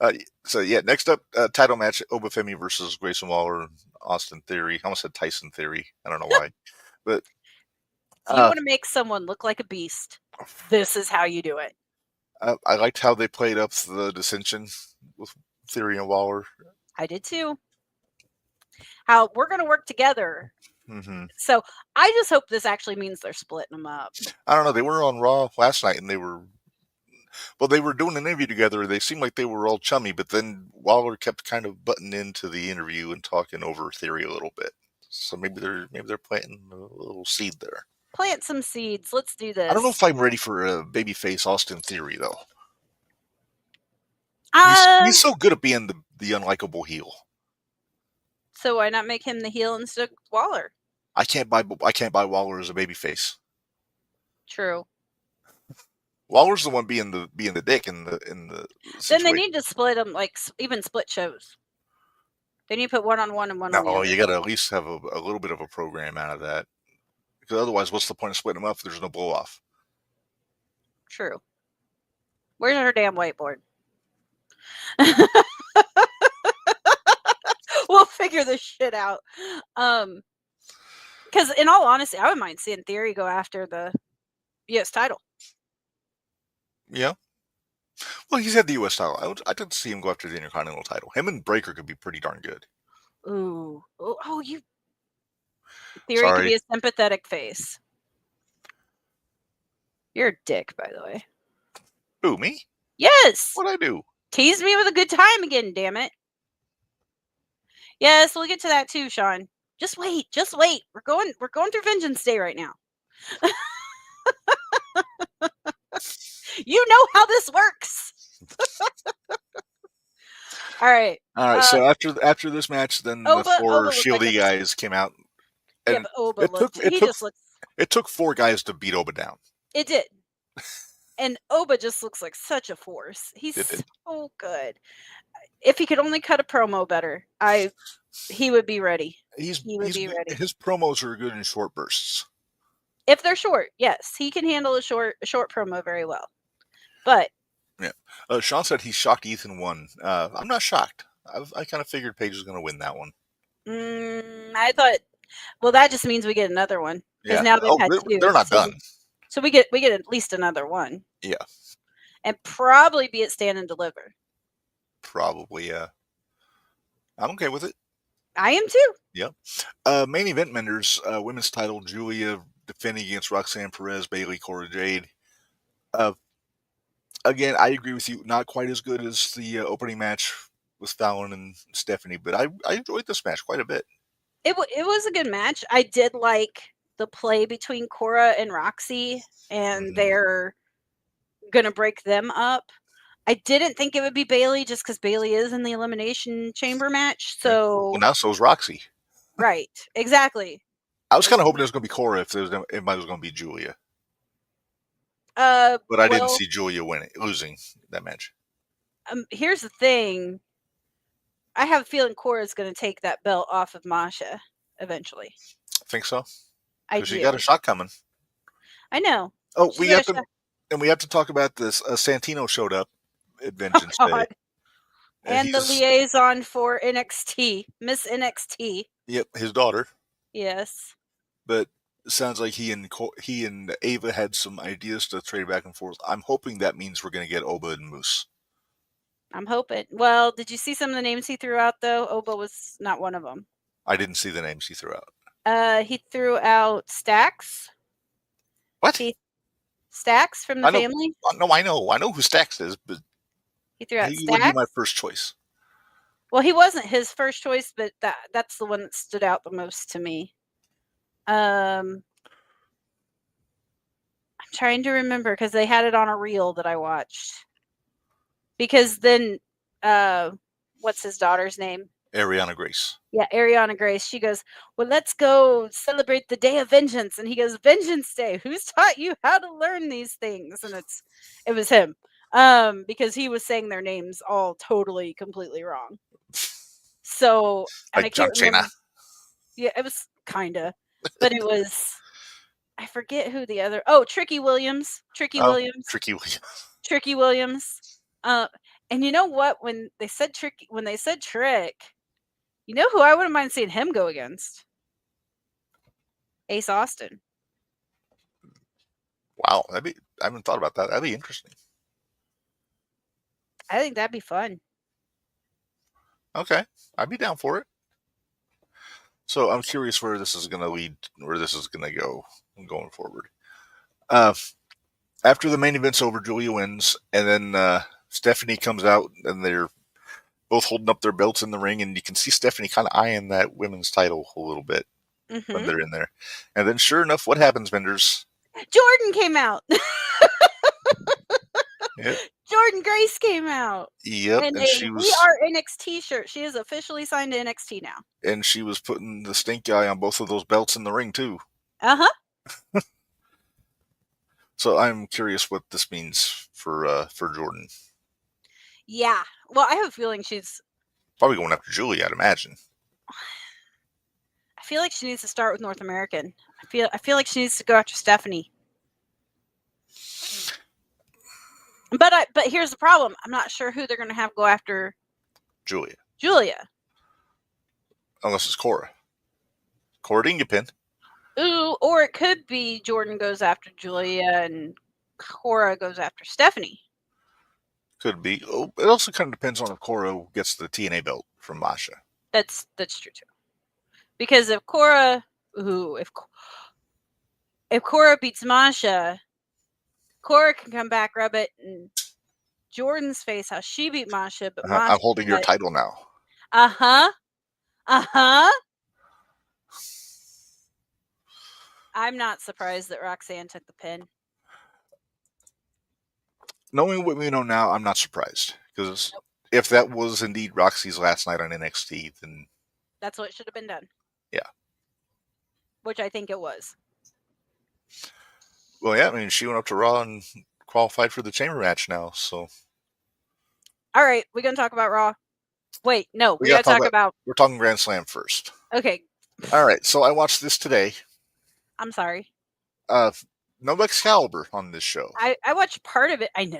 A: Next up, title match: Obafemi versus Grayson Waller, Austin Theory. I almost said Tyson Theory. I don't know why, but
B: you want to make someone look like a beast. This is how you do it.
A: I liked how they played up the dissension with Theory and Waller.
B: I did too. How we're going to work together.
A: Mm-hmm.
B: So I just hope this actually means they're splitting them up.
A: I don't know. They were on Raw last night, and they were doing an interview together. They seemed like they were all chummy, but then Waller kept kind of butting into the interview and talking over Theory a little bit. So maybe they're planting a little seed there.
B: Plant some seeds. Let's do this.
A: I don't know if I'm ready for a babyface Austin Theory, though. He's so good at being the unlikable heel.
B: So why not make him the heel instead of Waller?
A: I can't buy Waller as a babyface.
B: True.
A: Waller's the one being the dick in the situation.
B: Then they need to split them, like even split shows. They need to put one on one and one on the other.
A: No, you got to at least have a little bit of a program out of that. Because otherwise, what's the point of splitting them up if there's no blow off?
B: True. Where's her damn whiteboard? We'll figure this shit out. Because in all honesty, I wouldn't mind seeing Theory go after the U.S. title.
A: Yeah. Well, he's had the U.S. title. I'd like to see him go after the Intercontinental title. Him and Breaker could be pretty darn good.
B: Ooh. Oh, you. Theory could
A: Sorry.
B: be a sympathetic face. You're a dick, by the way.
A: Who, me?
B: Yes.
A: What'd I do?
B: Tease me with a good time again, damn it. Yes, we'll get to that too, Sean. Just wait. We're going through Vengeance Day right now. You know how this works. All right.
A: So after this match, then the four Shieldy guys came out.
B: Yeah, but Oba
A: it took four guys to beat Oba down.
B: It did. And Oba just looks like such a force. He's so good. If he could only cut a promo better, he would be ready. He would be ready.
A: His promos are good in short bursts.
B: If they're short, yes, he can handle a short promo very well. But
A: yeah, Sean said he shocked Ethan won. I'm not shocked. I kind of figured Paige was going to win that one.
B: I thought, well, that just means we get another one because now they've had two.
A: They're not done.
B: So we get at least another one.
A: Yeah,
B: and probably be at Stand and Deliver.
A: Probably, yeah. I'm okay with it.
B: I am too.
A: Yep. Main event Minderz, women's title, Julia defending against Roxanne Perez, Bayley, Cora Jade. Again, I agree with you. Not quite as good as the opening match with Fallon and Stephanie, but I enjoyed this match quite a bit.
B: It was a good match. I did like the play between Cora and Roxy, and they're gonna break them up. I didn't think it would be Bayley just because Bayley is in the Elimination Chamber match. So
A: now so's Roxy.
B: Right, exactly.
A: I was kind of hoping it was going to be Cora if it was going to be Julia. But I didn't see Julia losing that match.
B: Here's the thing. I have a feeling Cora is going to take that belt off of Masha eventually.
A: I think so.
B: I do.
A: She got a shot coming.
B: I know.
A: Oh, we have to talk about this. Santino showed up at Vengeance Day.
B: And the liaison for NXT, Miss NXT.
A: Yep, his daughter.
B: Yes.
A: But it sounds like he and Ava had some ideas to trade back and forth. I'm hoping that means we're going to get Oba and Moose.
B: I'm hoping. Well, did you see some of the names he threw out, though? Oba was not one of them.
A: I didn't see the names he threw
B: out. He threw out Stax.
A: What?
B: Stax from the family?
A: No, I know who Stax is, but
B: he threw out Stax?
A: He wouldn't be my first choice.
B: Well, he wasn't his first choice, but that's the one that stood out the most to me. I'm trying to remember because they had it on a reel that I watched. Because then, what's his daughter's name?
A: Ariana Grace.
B: Yeah, Ariana Grace. She goes, well, let's go celebrate the Day of Vengeance. And he goes, Vengeance Day. Who's taught you how to learn these things? And it was him. Because he was saying their names all totally, completely wrong. So, and
A: like John Cena.
B: Yeah, it was kind of. But it was, I forget who the other, Tricky Williams. Tricky Williams. And you know what? When they said Trick, you know who I wouldn't mind seeing him go against? Ace Austin.
A: Wow, I haven't thought about that. That'd be interesting.
B: I think that'd be fun.
A: Okay, I'd be down for it. So I'm curious where this is going to lead, where this is going to go going forward. After the main event's over, Julia wins, and then Stephanie comes out, and they're both holding up their belts in the ring, and you can see Stephanie kind of eyeing that women's title a little bit when they're in there. And then, sure enough, what happens, Minderz?
B: Jordan came out.
A: Yep.
B: Jordan Grace came out.
A: Yep,
B: and she was. We are NXT shirt. She is officially signed to NXT now.
A: And she was putting the stink eye on both of those belts in the ring too. So I'm curious what this means for Jordan.
B: Yeah, well, I have a feeling she's
A: probably going after Julie, I'd imagine.
B: I feel like she needs to start with North American. I feel like she needs to go after Stephanie. But here's the problem. I'm not sure who they're going to have go after
A: Julia. Unless it's Cora. Cora didn't get pinned.
B: Ooh, or it could be Jordan goes after Julia and Cora goes after Stephanie.
A: Could be. Oh, it also kind of depends on if Cora gets the TNA belt from Masha.
B: That's true too. Because if Cora beats Masha, Cora can come back, rub it in Jordan's face how she beat Masha, but Masha,
A: I'm holding your title now.
B: I'm not surprised that Roxanne took the pin.
A: Knowing what we know now, I'm not surprised. Because if that was indeed Roxy's last night on NXT, then
B: that's what should have been done.
A: Yeah.
B: Which I think it was.
A: Well, yeah, I mean, she went up to Raw and qualified for the Chamber match now, so.
B: All right, we're going to talk about Raw. Wait, no, we got to talk about...
A: We're talking Grand Slam first.
B: Okay.
A: All right, so I watched this today.
B: I'm sorry.
A: No Excalibur on this show.
B: I watched part of it. I know.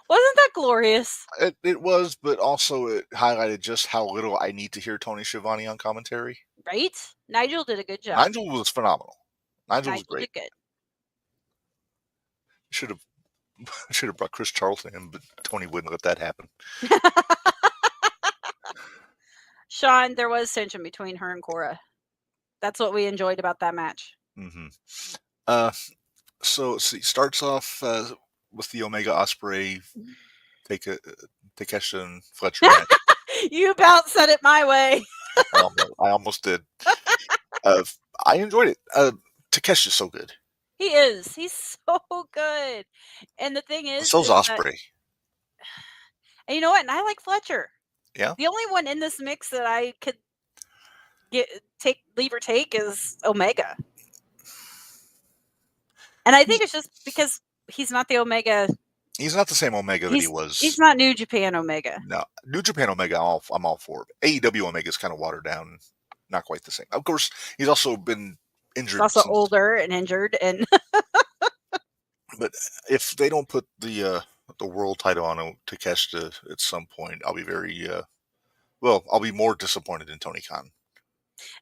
B: Wasn't that glorious?
A: It was, but also it highlighted just how little I need to hear Tony Schiavone on commentary.
B: Right? Nigel did a good job.
A: Nigel was phenomenal. Nigel was great.
B: Did good.
A: Should have brought Chris Charlton in, but Tony wouldn't let that happen.
B: Sean, there was tension between her and Cora. That's what we enjoyed about that match.
A: Mm-hmm. So it starts off with the Omega Ospreay, Takeshita and Fletcher match.
B: You about said it my way.
A: I almost did. I enjoyed it. Takeshi's so good.
B: He is. He's so good. And the thing is,
A: so's Ospreay.
B: And you know what? And I like Fletcher.
A: Yeah.
B: The only one in this mix that I could leave or take is Omega. And I think it's just because he's not the Omega.
A: He's not the same Omega that he was.
B: He's not New Japan Omega.
A: No, New Japan Omega, I'm all for it. AEW Omega is kind of watered down, not quite the same. Of course, he's also been injured.
B: He's also older and injured, and.
A: But if they don't put the world title on Takeshita at some point, I'll be very I'll be more disappointed in Tony Khan.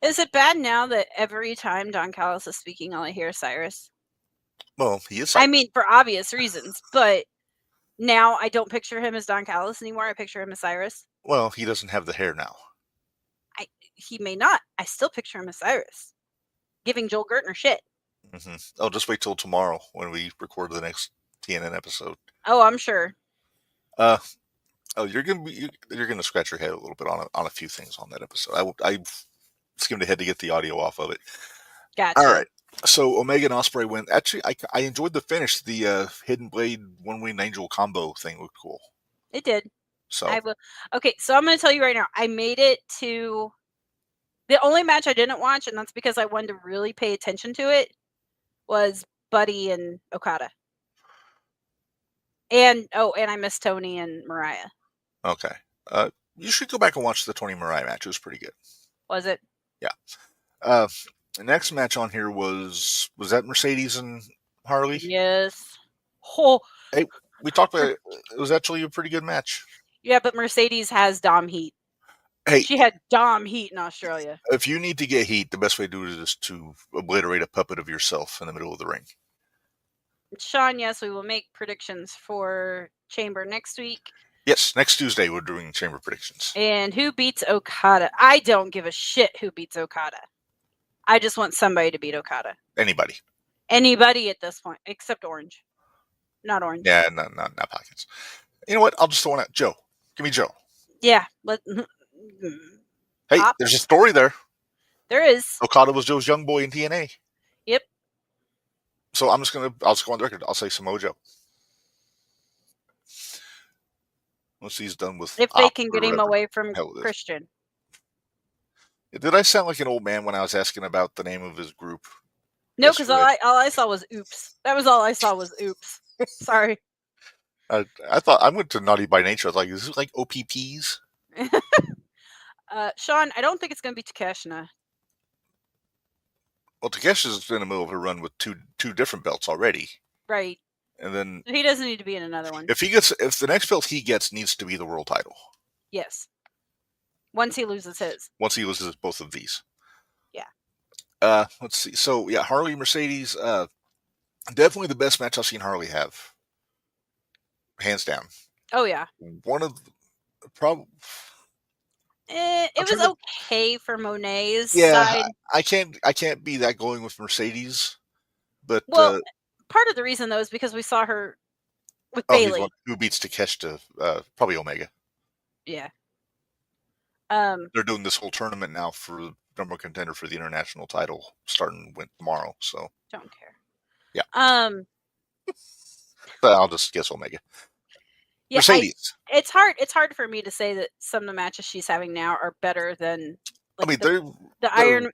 B: Is it bad now that every time Don Callis is speaking, all I hear is Cyrus?
A: Well, he is.
B: I mean, for obvious reasons, but now I don't picture him as Don Callis anymore. I picture him as Cyrus.
A: Well, he doesn't have the hair now.
B: He may not. I still picture him as Cyrus, giving Joel Gertner shit.
A: Mm-hmm. I'll just wait till tomorrow when we record the next TNN episode.
B: Oh, I'm sure.
A: You're gonna scratch your head a little bit on a few things on that episode. I skimmed ahead to get the audio off of it.
B: Gotcha.
A: All right. So Omega and Ospreay went. Actually, I enjoyed the finish. The Hidden Blade One-Winged Angel combo thing looked cool.
B: It did.
A: So
B: okay, so I'm going to tell you right now. I made it to the only match I didn't watch, and that's because I wanted to really pay attention to it, was Buddy and Okada. And I missed Tony and Mariah.
A: Okay. You should go back and watch the Tony Mariah match. It was pretty good.
B: Was it?
A: Yeah. The next match on here was that Mercedes and Harley?
B: Yes. Oh.
A: Hey, we talked about it. It was actually a pretty good match.
B: Yeah, but Mercedes has Dom heat.
A: Hey,
B: she had Dom heat in Australia.
A: If you need to get heat, the best way to do it is to obliterate a puppet of yourself in the middle of the ring.
B: Sean, yes, we will make predictions for Chamber next week.
A: Yes, next Tuesday we're doing Chamber predictions.
B: And who beats Okada? I don't give a shit who beats Okada. I just want somebody to beat Okada.
A: Anybody
B: at this point, except Orange. Not Orange.
A: Yeah, not Pockets. You know what? I'll just throw one out. Joe. Give me Joe.
B: Yeah.
A: Hey, there's a story there.
B: There is.
A: Okada was Joe's young boy in TNA.
B: Yep.
A: So I'll just go on the record. I'll say Samoa Joe. Once he's done with...
B: If they can get him away from Christian.
A: Did I sound like an old man when I was asking about the name of his group?
B: No, because all I saw was oops. That was all I saw was oops. Sorry.
A: I thought I went to Naughty by Nature. I was like, is this like OPPs?
B: Sean, I don't think it's going to be Takeshita.
A: Well, Takeshi's in the middle of a run with two different belts already.
B: Right.
A: And then
B: He doesn't need to be in another one.
A: if the next belt he gets needs to be the world title.
B: Yes. Once he loses his.
A: Once he loses both of these.
B: Yeah.
A: Let's see. So yeah, Harley Mercedes, definitely the best match I've seen Harley have. Hands down.
B: Oh yeah.
A: One of the probably.
B: It was okay for Monet's side.
A: I can't be that going with Mercedes, but
B: well, part of the reason though is because we saw her with Bailey,
A: who beats Takeshita, probably Omega.
B: Yeah.
A: They're doing this whole tournament now for number one contender for the international title starting tomorrow. So
B: don't care.
A: Yeah. But I'll just guess Omega.
B: Yeah,
A: Mercedes.
B: It's hard for me to say that some of the matches she's having now are better than. Like, the Iron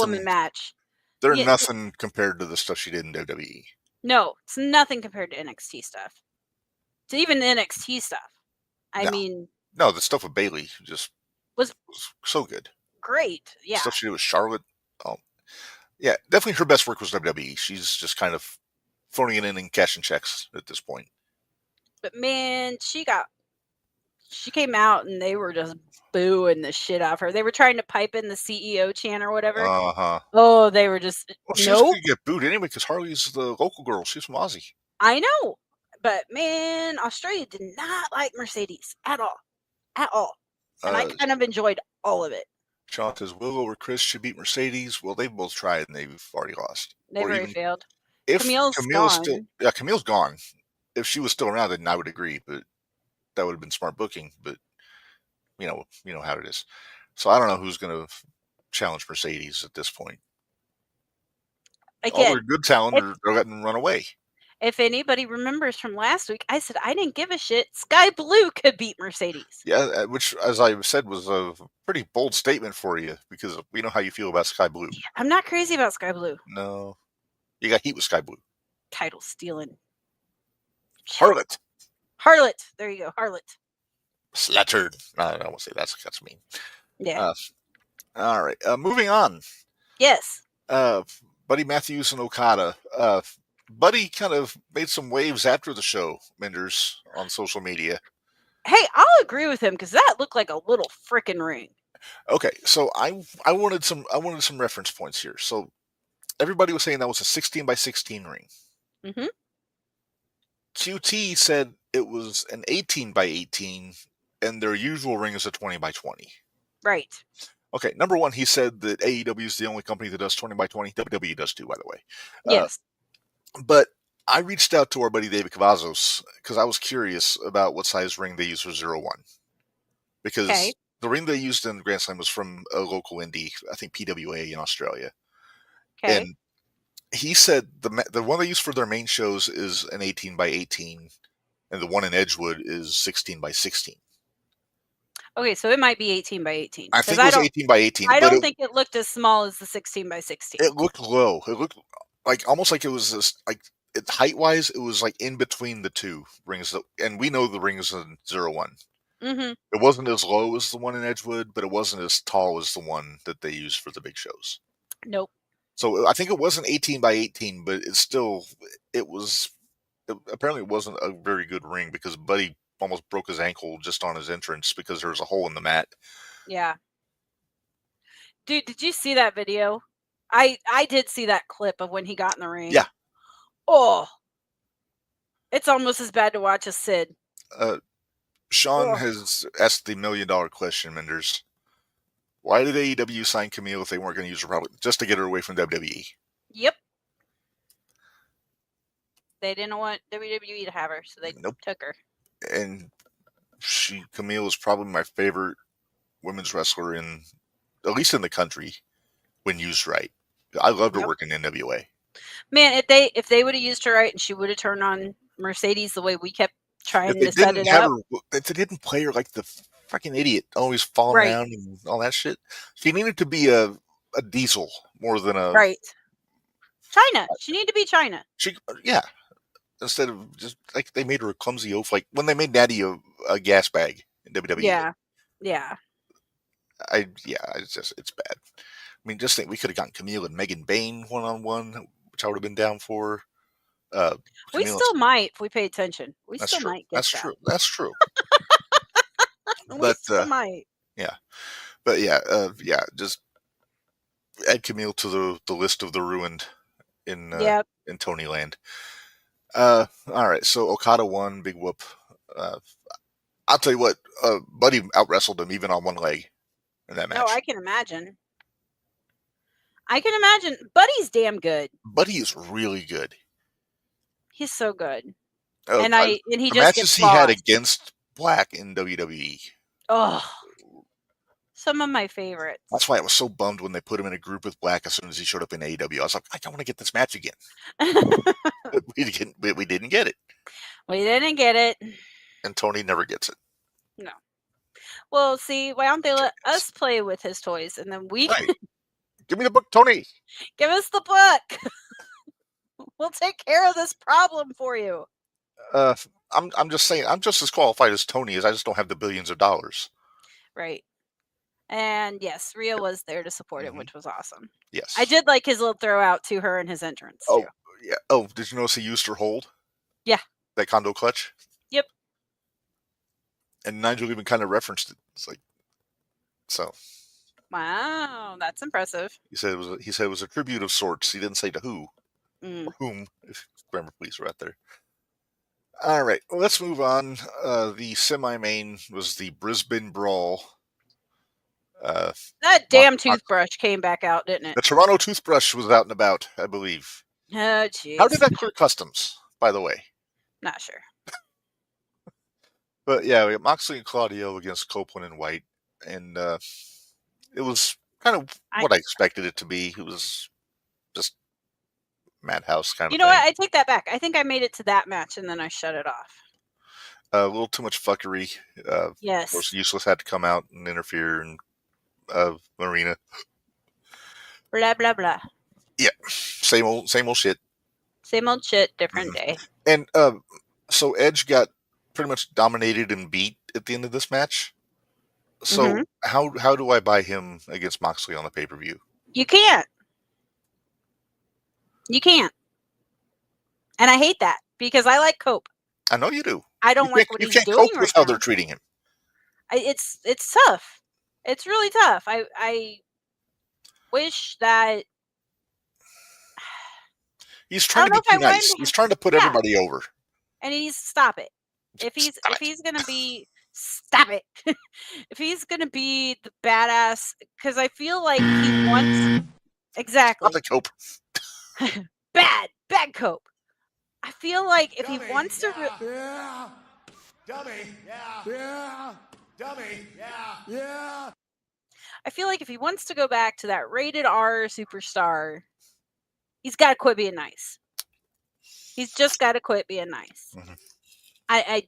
B: Woman match.
A: They're nothing compared to the stuff she did in WWE.
B: No, it's nothing compared to NXT stuff. To even NXT stuff. I mean,
A: no, the stuff with Bailey just was so good.
B: Great, yeah.
A: The stuff she did with Charlotte. Oh, yeah, definitely her best work was WWE. She's just kind of phoning it in and cashing checks at this point.
B: But man, she came out and they were just booing the shit out of her. They were trying to pipe in the CEO chant or whatever. Oh, they were just
A: she's gonna get booed anyway because Harley's the local girl. She's from Aussie.
B: I know, but man, Australia did not like Mercedes at all, and I kind of enjoyed all of it.
A: Sean says Willow or Chris should beat Mercedes. Well, they've both tried and they've already lost.
B: They've already failed.
A: If
B: Camille's gone.
A: Camille's gone. If she was still around, then I would agree, but that would have been smart booking. But you know how it is. So I don't know who's going to challenge Mercedes at this point.
B: Again,
A: all their good talent are letting run away.
B: If anybody remembers from last week, I said I didn't give a shit. Sky Blue could beat Mercedes.
A: Yeah, which, as I said, was a pretty bold statement for you because we know how you feel about Sky Blue.
B: I'm not crazy about Sky Blue.
A: No. You got heat with Sky Blue.
B: Title stealing.
A: Harlot.
B: There you go. Harlot.
A: Slaughtered. I won't say that's mean.
B: Yeah.
A: All right. Moving on.
B: Yes.
A: Buddy Matthews and Okada. Buddy kind of made some waves after the show, Minderz, on social media.
B: Hey, I'll agree with him because that looked like a little frickin' ring.
A: Okay, so I wanted some reference points here. So everybody was saying that was a 16 by 16 ring.
B: Mm-hmm.
A: QT said it was an 18 by 18, and their usual ring is a 20 by 20.
B: Right.
A: Okay, number one, he said that AEW is the only company that does 20 by 20. WWE does too, by the way.
B: Yes.
A: But I reached out to our buddy David Cavazos because I was curious about what size ring they use for 01. Because the ring they used in Grand Slam was from a local indie, I think PWA in Australia.
B: Okay.
A: And he said the one they use for their main shows is an 18 by 18, and the one in Edgewood is 16 by 16.
B: Okay, so it might be 18 by 18.
A: I think it was 18 by 18.
B: I don't think it looked as small as the 16 by 16.
A: It looked low. It looked like almost like it was this, like height wise, it was like in between the two rings. And we know the rings in 01.
B: Mm-hmm.
A: It wasn't as low as the one in Edgewood, but it wasn't as tall as the one that they used for the big shows.
B: Nope.
A: So I think it wasn't 18 by 18, but apparently it wasn't a very good ring because Buddy almost broke his ankle just on his entrance because there was a hole in the mat.
B: Yeah. Dude, did you see that video? I did see that clip of when he got in the ring.
A: Yeah.
B: Oh. It's almost as bad to watch as Sid.
A: Sean has asked the $1 million question, Minderz. Why did AEW sign Camille if they weren't going to use her product just to get her away from WWE?
B: Yep. They didn't want WWE to have her, so they took her.
A: And Camille is probably my favorite women's wrestler at least in the country, when used right. I loved her working in NWA. Man,
B: if they would have used her right and she would have turned on Mercedes the way we kept trying to set it up.
A: If they didn't play her like the fucking idiot, always falling down and all that shit, she needed to be a diesel more than a...
B: Right. China. She needed to be China.
A: Yeah. Instead of just, like, they made her a clumsy oaf, like when they made Natty a gas bag in WWE.
B: Yeah. Yeah.
A: It's bad. I mean, just think we could have gotten Camille and Megan Bain one-on-one, which I would have been down for.
B: We still might if we pay attention. We
A: That's
B: still
A: true.
B: might get
A: That's
B: that.
A: true. That's true.
B: We still might.
A: Yeah. But yeah, just add Camille to the list of the ruined in Tony Land. All right, so Okada won, big whoop. I'll tell you what, Buddy out wrestled him even on one leg in that match.
B: No, I can imagine. Buddy's damn good.
A: Buddy is really good.
B: He's so good.
A: And
B: he
A: the
B: just
A: matches
B: gets
A: he had
B: lost.
A: against Black in WWE.
B: Oh, some of my favorites.
A: That's why I was so bummed when they put him in a group with Black as soon as he showed up in AEW. I was like, I don't want to get this match again. we didn't get it.
B: We didn't get it.
A: And Tony never gets it.
B: No. Well, see, why don't they let us play with his toys and then we
A: right. Give me the book, Tony.
B: Give us the book. We'll take care of this problem for you.
A: I'm just saying, I'm just as qualified as Tony is. I just don't have the billions of dollars.
B: Right. And yes, Rhea was there to support him, which was awesome.
A: Yes.
B: I did like his little throw out to her in his entrance.
A: Oh,
B: too.
A: yeah. Oh, did you notice he used her hold?
B: Yeah.
A: That Kondo clutch?
B: Yep.
A: And Nigel even kind of referenced it. It's like, so.
B: Wow, that's impressive.
A: He said it was a tribute of sorts. He didn't say to who or whom, if grammar police were out there. All right, well, let's move on. The semi-main was the Brisbane Brawl.
B: That damn toothbrush came back out, didn't it?
A: The Toronto toothbrush was out and about, I believe.
B: Oh, jeez.
A: How did that clear customs, by the way?
B: Not sure.
A: But yeah, we got Moxley and Claudio against Copeland and White, and it was kind of what I expected it to be. It was just madhouse kind of thing.
B: You know what? I take that back. I think I made it to that match, and then I shut it off.
A: A little too much fuckery.
B: Yes.
A: Of course, Useless had to come out and interfere, and Marina.
B: Blah, blah, blah.
A: Yeah, same old shit.
B: Same old shit, different day.
A: And so Edge got pretty much dominated and beat at the end of this match. So how do I buy him against Moxley on the pay-per-view?
B: You can't. You can't. And I hate that because I like Cope.
A: I know you do.
B: I don't like what he's doing. You
A: can't cope with how they're treating him.
B: It's tough. It's really tough. I wish that
A: he's trying to be too nice. He's trying to put everybody over.
B: And he needs to stop it. If he's gonna be stop it. If he's gonna be the badass, because I feel like he wants exactly
A: not the Cope.
B: bad Cope. I feel like if he wants to I feel like if he wants to go back to that rated R superstar, he's got to quit being nice. He's just got to quit being nice. I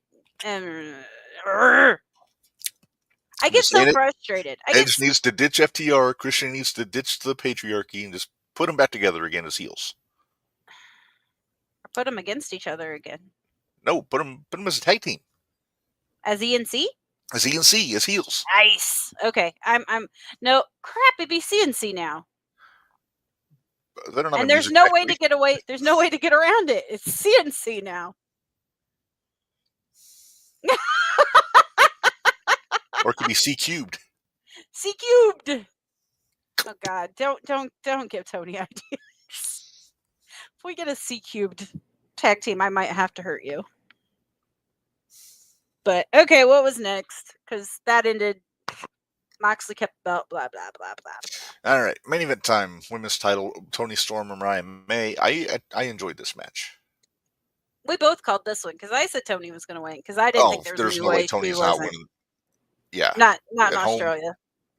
B: get so frustrated.
A: Edge needs to ditch FTR. Christian needs to ditch the patriarchy and just put them back together again as heels.
B: Or put them against each other again.
A: No, put them as a tag team.
B: As ENC?
A: As ENC, as heels.
B: Nice. Okay. I'm no crap. It'd be CNC now. And there's no way to get away. There's no way to get around it. It's CNC now.
A: Or it could be C cubed.
B: C cubed. Oh God! Don't give Tony ideas. If we get a C cubed tag team, I might have to hurt you. But okay, what was next? Because that ended. Moxley kept the belt. Blah blah blah blah.
A: All right, main event time. Women's title. Toni Storm and Mariah May. I enjoyed this match.
B: We both called this one because I said Tony was going to win because I didn't think there was
A: no way Tony's not winning. Yeah,
B: not in Australia. Home.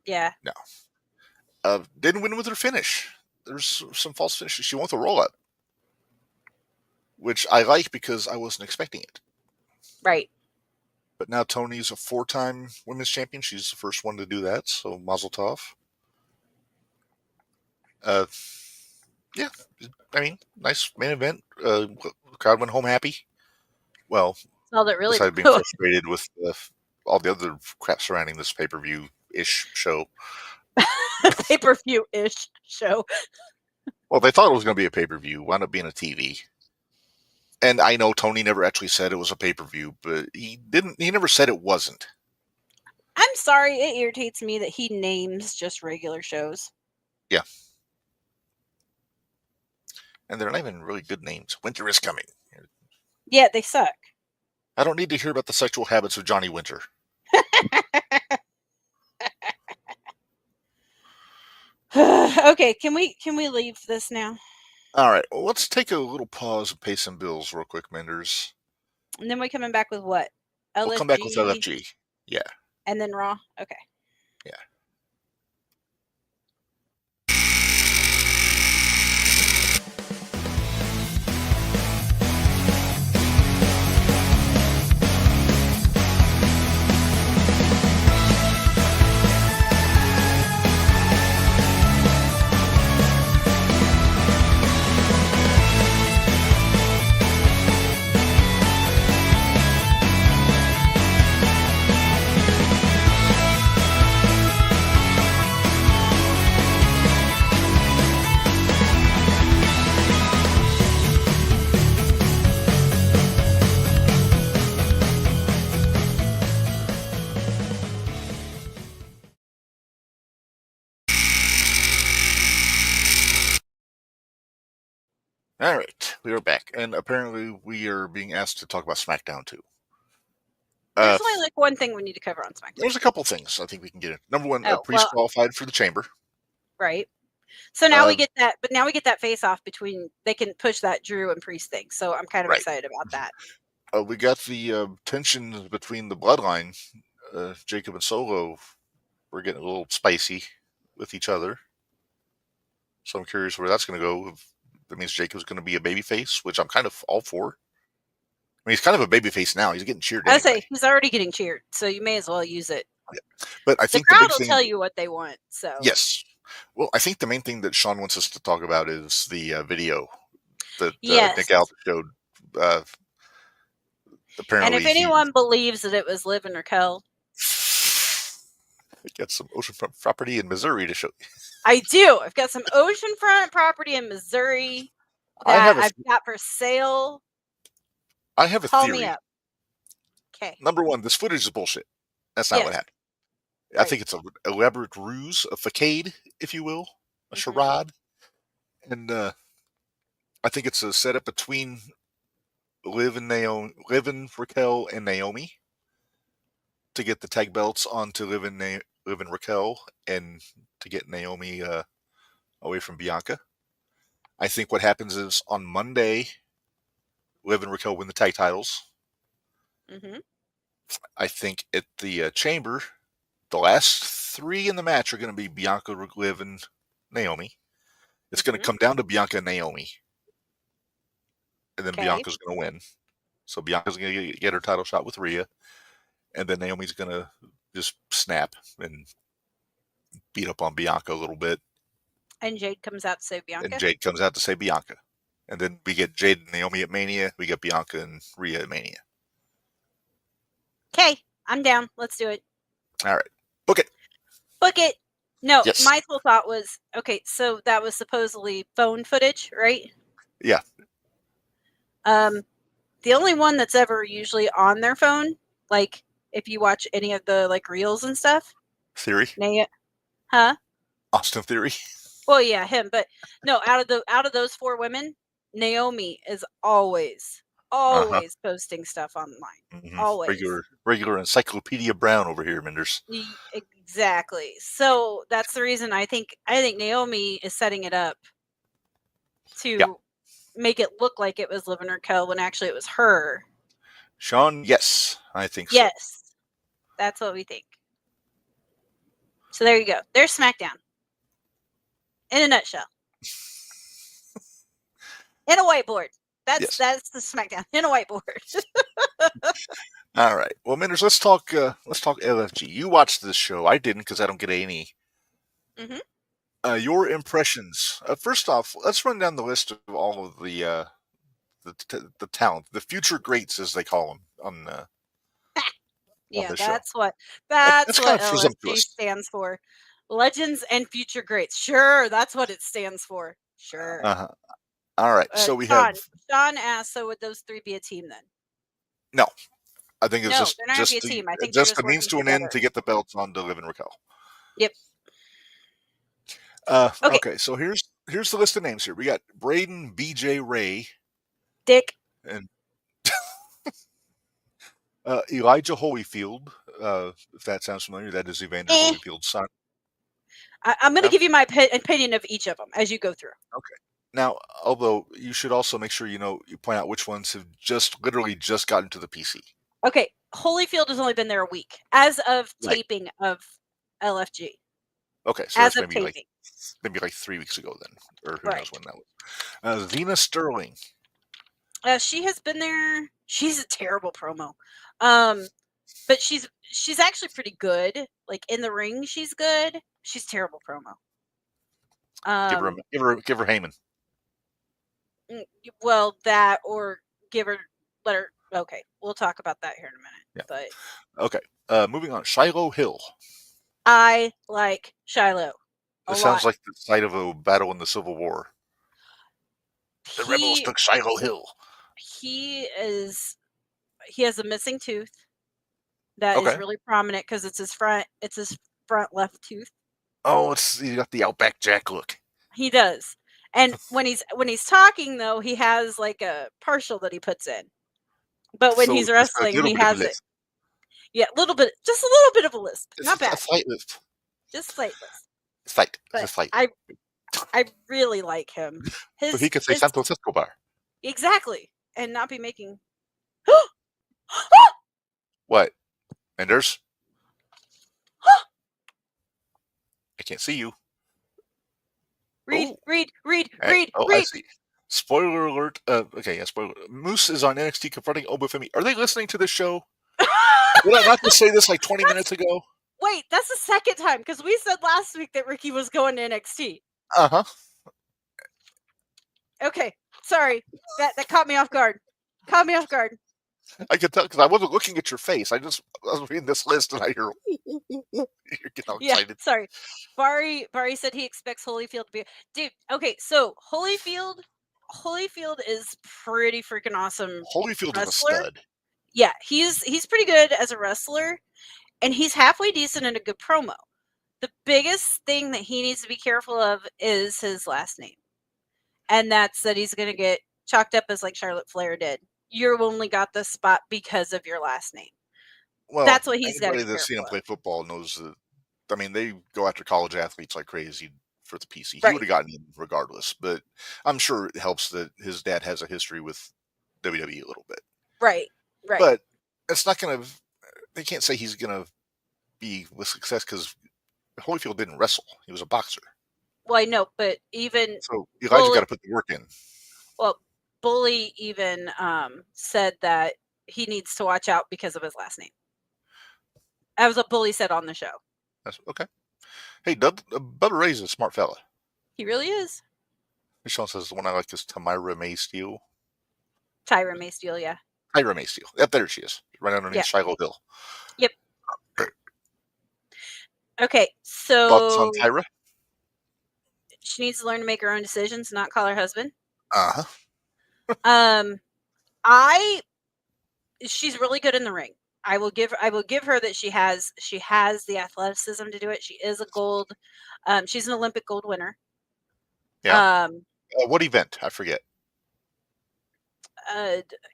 B: Yeah,
A: no. Didn't win with her finish. There's some false finishes. She went with a roll up, which I like because I wasn't expecting it.
B: Right.
A: But now Tony's a 4-time women's champion. She's the first one to do that, so mazel tov. Yeah, I mean, nice main event. The crowd went home happy. Well,
B: that's all that really.
A: Besides being frustrated with all the other crap surrounding this pay-per-view-ish show.
B: Pay-per-view-ish show.
A: Well, they thought it was going to be a pay-per-view. Wound up being a TV. And I know Tony never actually said it was a pay-per-view, but he never said it wasn't.
B: I'm sorry, it irritates me that he names just regular shows.
A: Yeah. And they're not even really good names. Winter is coming.
B: Yeah, they suck.
A: I don't need to hear about the sexual habits of Johnny Winter.
B: Okay, can we leave this now?
A: All right, well, let's take a little pause and pay some bills real quick, Minderz.
B: And then we coming back with what? LFG?
A: We'll come back with LFG. Yeah.
B: And then Raw? Okay.
A: Yeah. All right, we are back, and apparently we are being asked to talk about SmackDown too.
B: There's only like one thing we need to cover on SmackDown.
A: There's a couple things I think we can get in. Number one, Priest qualified for the Chamber.
B: Right. So now we get that, but now we get that face off between. They can push that Drew and Priest thing. So I'm kind of excited about that.
A: We got the tension between the Bloodline, Jacob and Solo. We're getting a little spicy with each other. So I'm curious where that's going to go. That means Jacob's going to be a babyface, which I'm kind of all for. I mean, he's kind of a babyface now. He's getting cheered.
B: I say he's already getting cheered, so you may as well use it.
A: Yeah. But I think
B: the crowd will tell you what they want. So
A: yes, well, I think the main thing that Sean wants us to talk about is the video that Nick Aldis showed. Apparently,
B: and if anyone believes that it was Liv and Raquel,
A: I got some oceanfront property in Missouri to show you.
B: I do. I've got some oceanfront property in Missouri that I've got for sale.
A: I have a
B: theory.
A: Call me
B: up. Okay.
A: Number one, this footage is bullshit. That's not what happened. Right. I think it's an elaborate ruse, a facade, if you will, a charade. And I think it's a setup between Liv and Raquel and Naomi to get the tag belts onto Liv and Raquel and to get Naomi away from Bianca. I think what happens is on Monday, Liv and Raquel win the tag titles.
B: Mm-hmm.
A: I think at the Chamber, the last three in the match are going to be Bianca, Liv, and Naomi. It's going to come down to Bianca and Naomi. And then Bianca's going to win. So Bianca's going to get her title shot with Rhea. And then Naomi's going to just snap and beat up on Bianca a little bit.
B: And Jade comes out to say Bianca.
A: And then we get Jade and Naomi at Mania. We get Bianca and Rhea at Mania.
B: Okay, I'm down. Let's do it.
A: All right. Book it.
B: Book it. No, my whole thought was, okay, so that was supposedly phone footage, right?
A: Yeah.
B: The only one that's ever usually on their phone, like if you watch any of the like reels and stuff.
A: Theory.
B: Huh?
A: Austin Theory.
B: Well, yeah, him. But no, out of those four women, Naomi is always posting stuff online.
A: Mm-hmm.
B: Always.
A: Regular Encyclopedia Brown over here, Minderz.
B: Exactly. So that's the reason I think Naomi is setting it up to make it look like it was Liv and Raquel when actually it was her.
A: Sean, yes, I think so.
B: Yes, that's what we think. So there you go. There's SmackDown. In a nutshell. In a whiteboard. That's the SmackDown. In a whiteboard.
A: All right. Well, Minderz, let's talk LFG. You watched this show. I didn't because I don't get any. Mm-hmm. Your impressions. First off, let's run down the list of all of the talent, the future greats as they call them on.
B: Yeah, that's what LFG stands for. Legends and future greats. Sure, that's what it stands for. Sure.
A: All right. So we have
B: Sean asked, so would those three be a team then?
A: no. I think it's
B: No, they're not gonna be a team. I think they're just
A: a means
B: working
A: to an end
B: together.
A: to get the belts on to Liv and Raquel.
B: Yep.
A: Okay. Okay. So here's the list of names here. We got Braden, BJ Ray,
B: Dick.
A: and Elijah Holyfield. If that sounds familiar, that is Evander Holyfield's son.
B: I'm going to give you my opinion of each of them as you go through.
A: Okay. Now, although you should also make sure you point out which ones have literally just gotten to the PC.
B: Okay, Holyfield has only been there a week as of taping of LFG.
A: Okay, so that's maybe like 3 weeks ago then, or who knows when that was. Zena Sterling.
B: She has been there. She's a terrible promo, but she's actually pretty good. Like in the ring, she's good. She's terrible promo.
A: Give her Heyman.
B: Well, that or let her. Okay, we'll talk about that here in a minute.
A: Yeah. But okay, moving on. Shiloh Hill.
B: I like Shiloh.
A: It sounds like the site of a battle in the Civil War. The rebels took Shiloh Hill. He
B: has a missing tooth that is really prominent because it's his front left tooth.
A: Oh, he's got the Outback Jack look.
B: He does. And when he's talking though, he has like a partial that he puts in. But when he's wrestling, he has it. Yeah, just a little bit of a lisp. Not bad.
A: A slight lisp.
B: Just slight lisp.
A: Slight.
B: But
A: slight.
B: I really like him.
A: So he could say Santos Escobar.
B: Exactly. And not be making
A: What? Minderz? I can't see you.
B: Read.
A: Oh, I see. Spoiler alert. Okay, yeah, spoiler. Moose is on NXT confronting Obafemi. Are they listening to this show? Did I not just say this like 20 minutes ago?
B: Wait, that's the second time, because we said last week that Ricky was going to NXT.
A: Uh-huh.
B: Okay, sorry. That caught me off guard.
A: I could tell, because I wasn't looking at your face. I was reading this list, and I hear, you're getting all excited.
B: Yeah, sorry. Bari said he expects Holyfield to be... Dude, okay, so Holyfield is pretty freaking awesome.
A: Holyfield is a stud.
B: Yeah, he's pretty good as a wrestler, and he's halfway decent in a good promo. The biggest thing that he needs to be careful of is his last name. And that's that he's going to get chalked up as like Charlotte Flair did. You only got this spot because of your last name.
A: Well,
B: that's what he's got to be
A: anybody that's seen him play football knows that, I mean, they go after college athletes like crazy for the PC. He would have gotten in regardless, but I'm sure it helps that his dad has a history with WWE a little bit.
B: Right.
A: But it's not going to, they can't say he's going to be with success because Holyfield didn't wrestle. He was a boxer.
B: Well, I know, but even...
A: So Elijah got to put the work in.
B: Well, Bully even said that he needs to watch out because of his last name. That was what Bully said on the show.
A: That's okay. Hey, Bubba Ray's a smart fella.
B: He really is.
A: Sean says the one I like is Tyra May Steele.
B: Tyra May Steele, yeah.
A: Tyra May Steele. Yep, there she is. Right underneath Shiloh Hill.
B: Yep. Okay, so...
A: Thoughts on Tyra?
B: She needs to learn to make her own decisions, not call her husband.
A: Uh-huh.
B: She's really good in the ring. I will give her that she has the athleticism to do it. She is a gold. She's an Olympic gold winner.
A: Yeah. What event? I forget.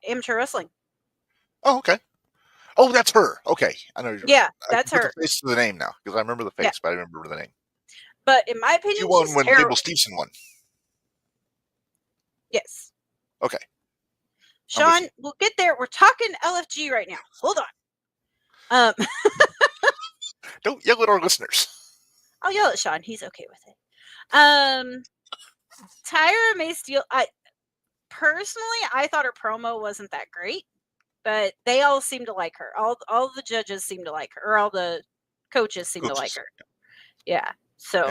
B: Amateur wrestling.
A: Oh, okay. Oh, that's her. Okay, I know.
B: Yeah, that's her.
A: I put the face to the name now because I remember the face, but I didn't remember the name.
B: But in my opinion,
A: she won when Gable Stevenson won.
B: Yes.
A: Okay.
B: Sean, we'll get there. We're talking LFG right now. Hold on.
A: Don't yell at our listeners.
B: I'll yell at Sean. He's okay with it. Tyra May Steele. Personally, I thought her promo wasn't that great, but they all seem to like her. All the judges seem to like her, or all the coaches seem to like her. Yeah. So.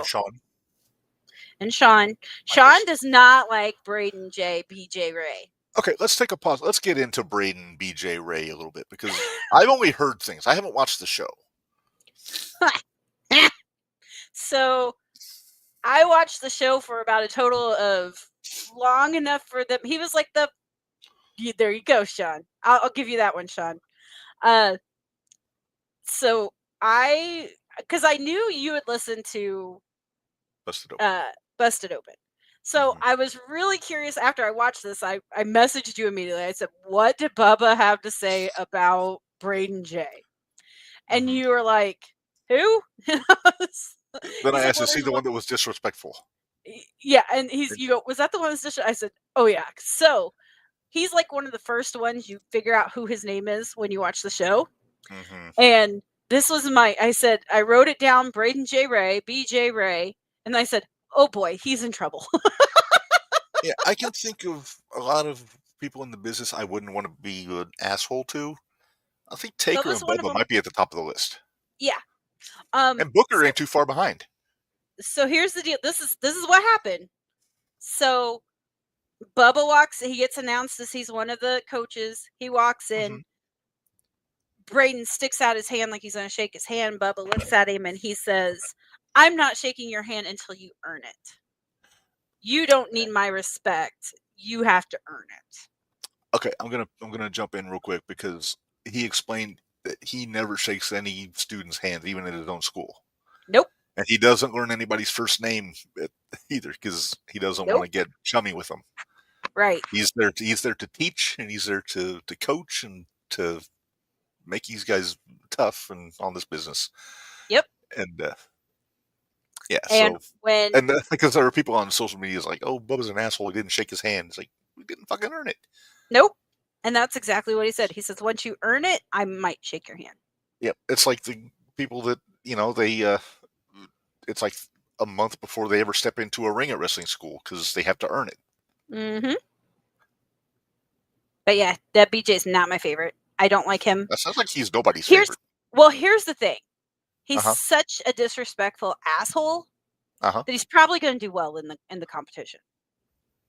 B: And Sean. Sean does not like Braden BJ Ray.
A: Okay, let's take a pause. Let's get into Braden BJ Ray a little bit because I've only heard things. I haven't watched the show.
B: So I watched the show for about a total of long enough for them. He was like there you go, Sean. I'll give you that one, Sean. So because I knew you would listen to Busted Open. So I was really curious after I watched this. I messaged you immediately. I said, "What did Bubba have to say about Braden J?" And you were like, "Who?"
A: Then I asked, "Is he the one that was disrespectful?"
B: Yeah, and you go, "Was that the one that was disrespectful?" I said, "Oh yeah." So he's like one of the first ones you figure out who his name is when you watch the show. And this was I said, I wrote it down, Braden J. Ray, BJ Ray, and I said, oh boy, he's in trouble.
A: Yeah, I can think of a lot of people in the business I wouldn't want to be an asshole to. I think Taker
B: Bubba's
A: and
B: one of
A: Bubba
B: them.
A: might be at the top of the list.
B: Yeah.
A: And Booker ain't too far behind.
B: So here's the deal. This is what happened. So Bubba he gets announced as he's one of the coaches. He walks in. Braden sticks out his hand like he's going to shake his hand. Bubba looks at him and he says, I'm not shaking your hand until you earn it. You don't need my respect. You have to earn it.
A: Okay, I'm gonna jump in real quick because he explained that he never shakes any student's hand, even at his own school.
B: Nope.
A: And he doesn't learn anybody's first name either because he doesn't want to get chummy with them.
B: Right.
A: He's there to teach, and he's there to coach and to make these guys tough and on this business.
B: Yep.
A: And yeah,
B: and
A: because there are people on social media like, oh, Bubba's an asshole. He didn't shake his hand. It's like, we didn't fucking earn it.
B: Nope. And that's exactly what he said. He says, once you earn it, I might shake your hand.
A: Yep. It's like the people that, it's like a month before they ever step into a ring at wrestling school because they have to earn it.
B: Mm-hmm. But yeah, that BJ is not my favorite. I don't like him.
A: That sounds like he's nobody's favorite.
B: Well, here's the thing. He's such a disrespectful asshole that he's probably going to do well in the competition.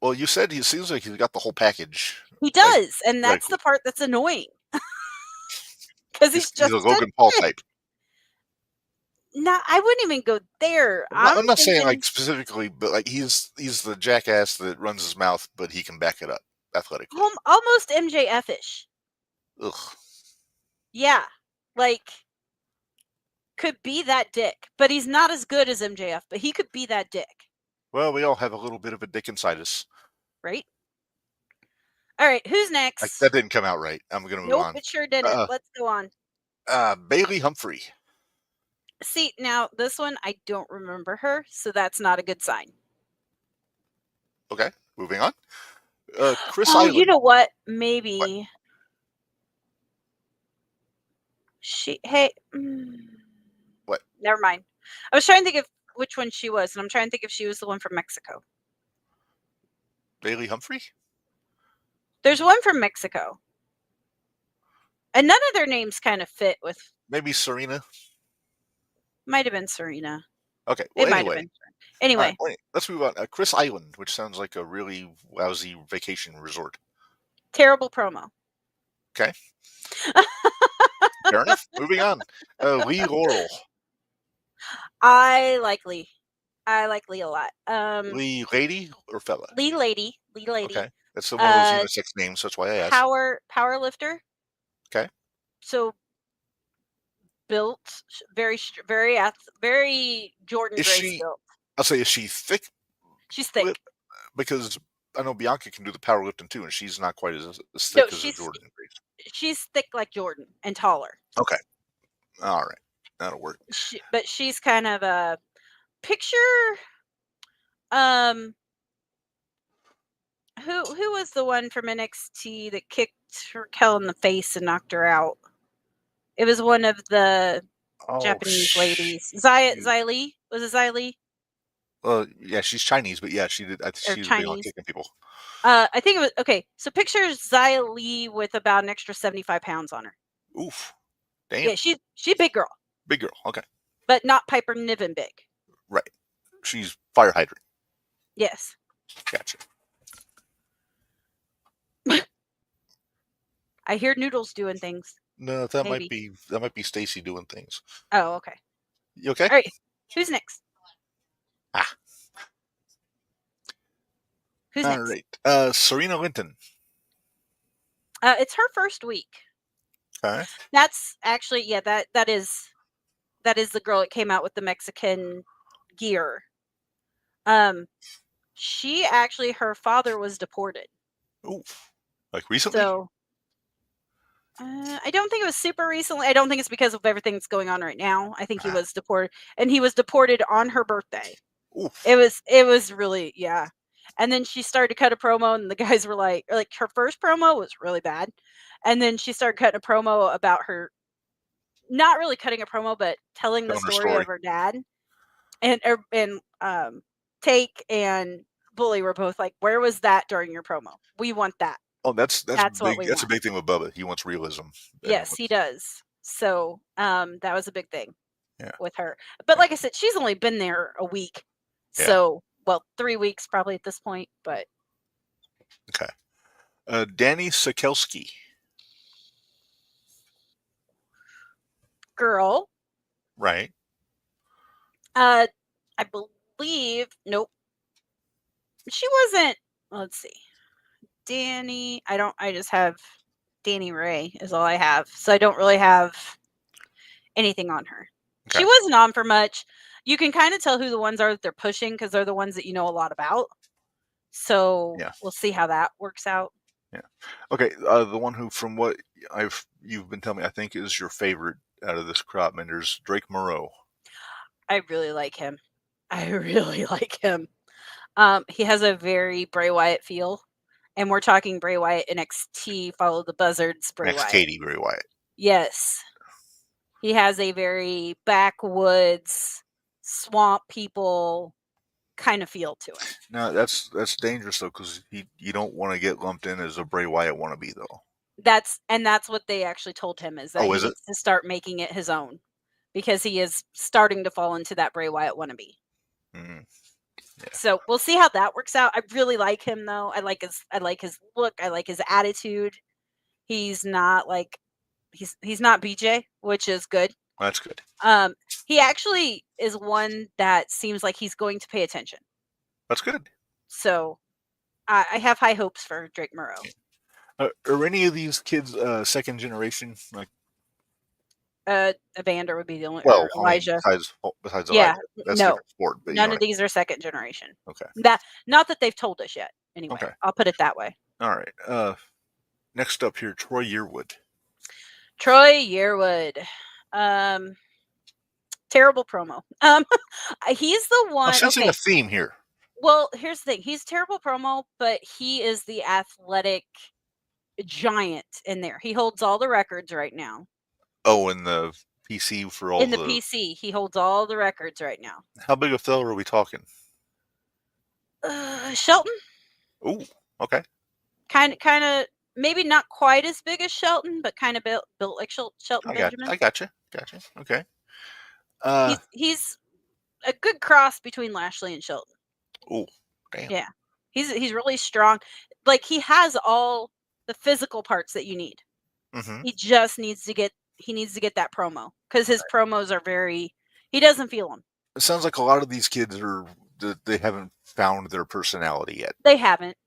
A: Well, you said he seems like he's got the whole package.
B: He does, and that's the part that's annoying. Because he's just
A: a Logan Paul type.
B: No, I wouldn't even go there.
A: I'm not saying like specifically, but like he's the jackass that runs his mouth, but he can back it up athletically.
B: Almost MJF-ish.
A: Ugh.
B: Yeah, like could be that dick, but he's not as good as MJF. But he could be that dick.
A: Well, we all have a little bit of a dick inside us,
B: right? All right, who's next?
A: Like, that didn't come out right. I'm gonna move on.
B: Nope, it sure didn't. Let's go on.
A: Bailey Humphrey.
B: See, now this one I don't remember her, so that's not a good sign.
A: Okay, moving on. Chris Island.
B: You know what? Maybe
A: What?
B: Never mind. I was trying to think of which one she was, and I'm trying to think if she was the one from Mexico.
A: Bailey Humphrey?
B: There's one from Mexico. And none of their names kind of fit with...
A: Maybe Serena?
B: Might have been Serena.
A: Okay, well,
B: it might have been. Anyway.
A: Right, let's move on. Chris Island, which sounds like a really lousy vacation resort.
B: Terrible promo.
A: Okay. Fair enough. Moving on. Lee Laurel.
B: I like Lee. I like Lee a lot.
A: Lee lady or fella?
B: Lee lady.
A: Okay. That's one of those unisex names. That's why I asked.
B: Power lifter.
A: Okay.
B: So built, very Jordan Grace built.
A: I'll say, is she thick?
B: She's thick.
A: Because I know Bianca can do the powerlifting too, and she's not quite as thick as Jordan Grace.
B: She's thick like Jordan and taller.
A: Okay. All right. That'll work.
B: But she's kind of a picture. Who was the one from NXT that kicked Raquel in the face and knocked her out? It was one of the Japanese ladies. Xia Li? Was it Xia Li?
A: Well, yeah, she's Chinese, but yeah, she did. I think she was big on kicking people.
B: I think it was okay. So picture Xia Li with about an extra 75 pounds on her.
A: Oof, damn.
B: Yeah, she's a big girl.
A: Big girl, okay.
B: But not Piper Niven big.
A: Right. She's fire hydrant.
B: Yes.
A: Gotcha.
B: I hear Noodles doing things.
A: No, that might be Stacy doing things.
B: Oh, okay.
A: You okay?
B: All right. Who's next? Who's
A: All
B: next?
A: right. Serena Linton.
B: It's her first week.
A: Okay.
B: That's actually that is the girl that came out with the Mexican gear. She actually her father was deported.
A: Ooh. Like recently?
B: So I don't think it was super recently. I don't think it's because of everything that's going on right now. I think he was deported, and he was deported on her birthday.
A: Oof.
B: It was really, yeah. And then she started to cut a promo, and the guys were like her first promo was really bad, and then she started cutting a promo about her, not really cutting a promo, but telling the
A: Telling her
B: story
A: story.
B: of her dad, and Take and Bully were both like, "Where was that during your promo? We want that.
A: Oh, that's
B: That's what
A: big.
B: we
A: That's a
B: want."
A: big thing with Bubba. He wants realism. And
B: Yes, he does. So, that was a big thing
A: yeah.
B: with her. But
A: Yeah.
B: like I said, she's only been there a week.
A: Yeah.
B: So, well, 3 weeks probably at this point, but
A: Okay. Danny Sikelski.
B: girl,
A: Right.
B: I believe nope. She wasn't, let's see. Danny, I just have Danny Ray is all I have. So I don't really have anything on her. She
A: Okay.
B: wasn't on for much. You can kind of tell who the ones are that they're pushing because they're the ones that you know a lot about. So
A: Yeah.
B: we'll see how that works out.
A: Yeah. Okay. The one who, from what you've been telling me, I think is your favorite out of this crop, Minderz, Drake Moreau.
B: I really like him. I really like him. He has a very Bray Wyatt feel, and we're talking Bray Wyatt NXT, Follow the Buzzards Bray
A: Next,
B: Wyatt.
A: Katie Bray Wyatt.
B: Yes, he has a very backwoods, swamp people kind of feel to him.
A: No, that's dangerous though, because you don't want to get lumped in as a Bray Wyatt wannabe though.
B: That's what they actually told him, is that
A: Oh,
B: he
A: is it?
B: needs to start making it his own because he is starting to fall into that Bray Wyatt wannabe.
A: Mm, yeah.
B: So we'll see how that works out. I really like him though. I like his look. I like his attitude. He's not like he's not BJ, which is good.
A: Well, that's good.
B: He actually is one that seems like he's going to pay attention.
A: That's good.
B: So I have high hopes for Drake Murrow.
A: Are any of these kids second generation? Like,
B: Evander would be the only,
A: well,
B: or
A: I mean,
B: Elijah.
A: besides
B: Yeah,
A: Elijah, that's a
B: no,
A: different sport. But you know
B: none
A: what
B: of these are second generation.
A: Okay.
B: Not that they've told us yet. Anyway,
A: Okay.
B: I'll put it that way.
A: All right. Next up here, Troy Yearwood.
B: Troy Yearwood. Terrible promo. He's the
A: I'm
B: one.
A: sensing
B: Okay.
A: a theme here.
B: Well, here's the thing. He's terrible promo, but he is the athletic giant in there. He holds all the records right now.
A: Oh, in the PC for all
B: In the PC, he holds all the records right now.
A: How big a fella are we talking?
B: Shelton.
A: Ooh, okay.
B: Kind of, maybe not quite as big as Shelton, but kind of built like Shelton Benjamin.
A: I gotcha. Okay.
B: He's a good cross between Lashley and Shelton.
A: Ooh, damn.
B: Yeah, he's really strong. Like, he has all the physical parts that you need.
A: Mm-hmm.
B: He just needs to get that promo, because his promos are very. He doesn't feel them.
A: It sounds like a lot of these kids they haven't found their personality yet.
B: They haven't.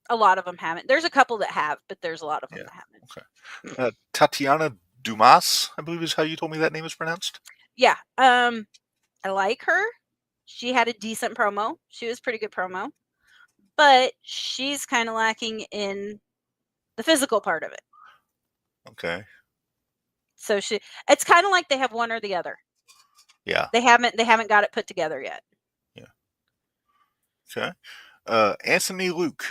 B: A lot of them haven't. There's a couple that have, but there's a lot of them that haven't.
A: Okay. Tatiana Dumas, I believe is how you told me that name is pronounced.
B: Yeah. I like her. She had a decent promo. She was pretty good promo, but she's kind of lacking in the physical part of it.
A: Okay.
B: So it's kind of like they have one or the other.
A: Yeah.
B: They haven't got it put together yet.
A: Yeah. Okay. Anthony Luke.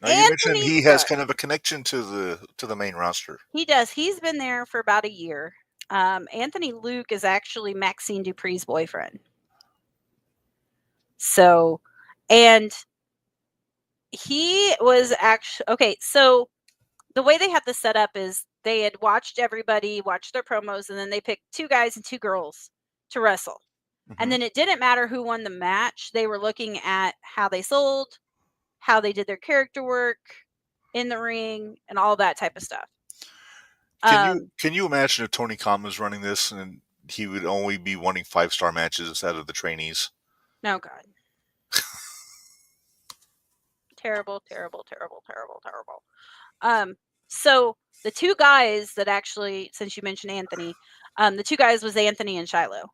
A: Now, you mentioned he has kind of a connection to the main roster.
B: He does. He's been there for about a year. Anthony Luke is actually Maxine Dupree's boyfriend. So, and he was actually okay. So the way they had this set up is they had watched their promos, and then they picked 2 guys and 2 girls to wrestle.
A: Mm-hmm.
B: And then it didn't matter who won the match. They were looking at how they sold, how they did their character work in the ring, and all that type of stuff.
A: Can you imagine if Tony Khan was running this and he would only be wanting 5-star matches out of the trainees?
B: No, God. Terrible, terrible, terrible, terrible, terrible. So the two guys that actually, since you mentioned Anthony, the two guys was Anthony and Shiloh.